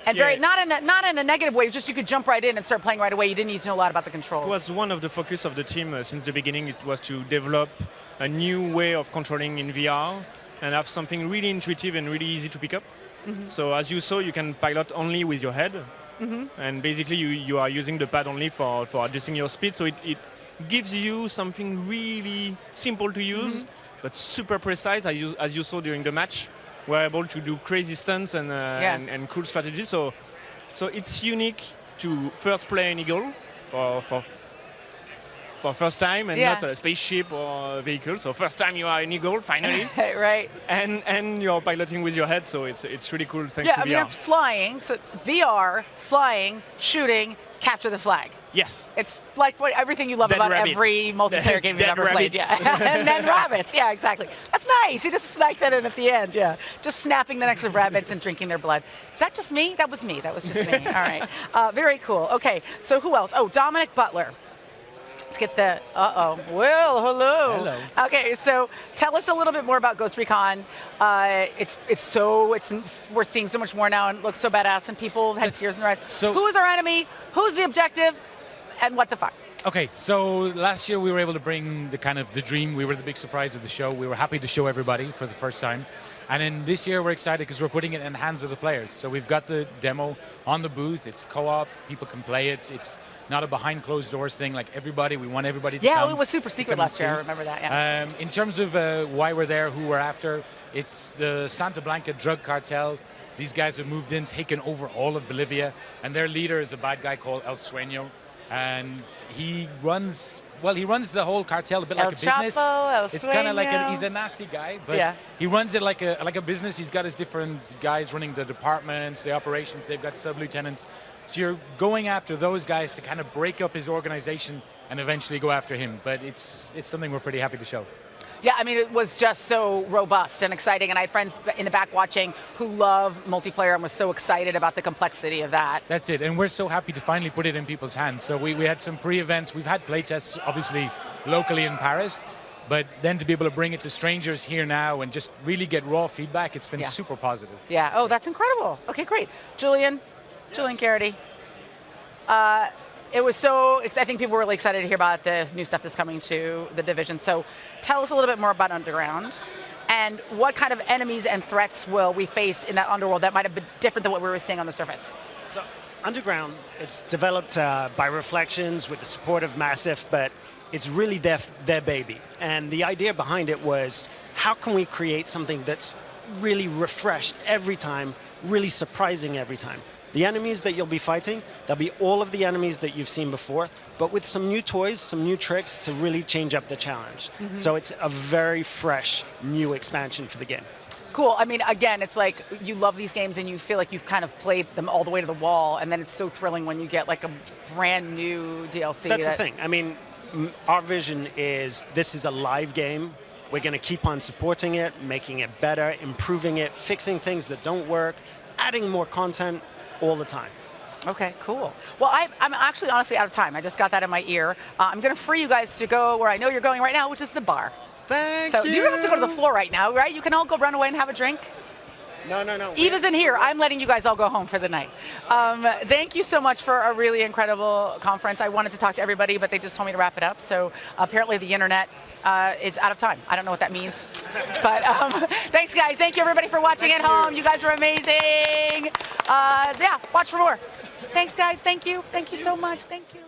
And not in a negative way, just you could jump right in and start playing right away. You didn't need to know a lot about the controls. It was one of the focus of the team since the beginning. It was to develop a new way of controlling in VR and have something really intuitive and really easy to pick up. Mm-hmm. So as you saw, you can pilot only with your head. Mm-hmm. And basically you are using the pad only for adjusting your speed. So it gives you something really simple to use, but super precise, as you saw during the match. We're able to do crazy stunts and cool strategies. So it's unique to first play an Eagle for first time and not a spaceship or a vehicle. So first time you are an Eagle, finally. Right. And you're piloting with your head, so it's really cool thanks to VR. Yeah, I mean, that's flying. So VR, flying, shooting, capture the flag. Yes. It's like everything you love about every multiplayer game you've ever played. Yeah. And then rabbits. Yeah, exactly. That's nice. You just sniped that in at the end. Yeah. Just snapping the necks of rabbits and drinking their blood. Is that just me? That was me. That was just me. All right. Very cool. Okay. So who else? Oh, Dominic Butler. Let's get the, Well, hello. Okay, so tell us a little bit more about Ghost Recon. We're seeing so much more now, and it looks so badass, and people have tears in their eyes. So who is our enemy? Who's the objective? And what the fuck? Okay, so last year we were able to bring the dream. We were the big surprise of the show. We were happy to show everybody for the first time. And then this year we're excited because we're putting it in the hands of the players. So we've got the demo on the booth. It's co-op. People can play it. It's not a behind closed doors thing. Like we want everybody to come. Yeah, it was super secret last year. I remember that. Yeah. In terms of why we're there, who we're after, it's the Santa Blanca drug cartel. These guys have moved in, taken over all of Bolivia, and their leader is a bad guy called El Sueño, and he runs the whole cartel a bit like a business. It's kind of like he's a nasty guy, but he runs it like a business. He's got his different guys running the departments, the operations. They've got sub-lieutenants. So you're going after those guys to kind of break up his organization and eventually go after him. But it's something we're pretty happy to show. Yeah, I mean, it was just so robust and exciting, and I had friends in the back watching who love multiplayer and was so excited about the complexity of that. That's it, and we're so happy to finally put it in people's hands. So we had some pre-events. We've had playtests, obviously, locally in Paris, but then to be able to bring it to strangers here now and just really get raw feedback, it's been super positive. Yeah, oh, that's incredible. Okay, great. Julian Garrity. It was so, I think people were really excited to hear about the new stuff that's coming to the Division. So tell us a little bit more about Underground and what kind of enemies and threats will we face in that underworld that might have been different than what we were seeing on the surface. So Underground, it's developed by Reflections with the support of Massive, but it's really their baby. And the idea behind it was, how can we create something that's really refreshed every time, really surprising every time? The enemies that you'll be fighting, they'll be all of the enemies that you've seen before, but with some new toys, some new tricks to really change up the challenge. So it's a very fresh, new expansion for the game. Cool. I mean, again, it's like you love these games and you feel like you've kind of played them all the way to the wall, and then it's so thrilling when you get like a brand new DLC. That's the thing. I mean, our vision is this is a live game. We're going to keep on supporting it, making it better, improving it, fixing things that don't work, adding more content all the time. Okay, cool. Well, I'm actually honestly out of time. I just got that in my ear. I'm going to free you guys to go where I know you're going right now, which is the bar. Thank you. So you don't have to go to the floor right now, right? You can all go run away and have a drink. No. Eva's in here. I'm letting you guys all go home for the night. Thank you so much for a really incredible conference. I wanted to talk to everybody, but they just told me to wrap it up. So apparently the internet is out of time. I don't know what that means. But thanks, guys. Thank you, everybody, for watching at home. You guys were amazing. Yeah, watch for more. Thanks, guys. Thank you. Thank you so much. Thank you.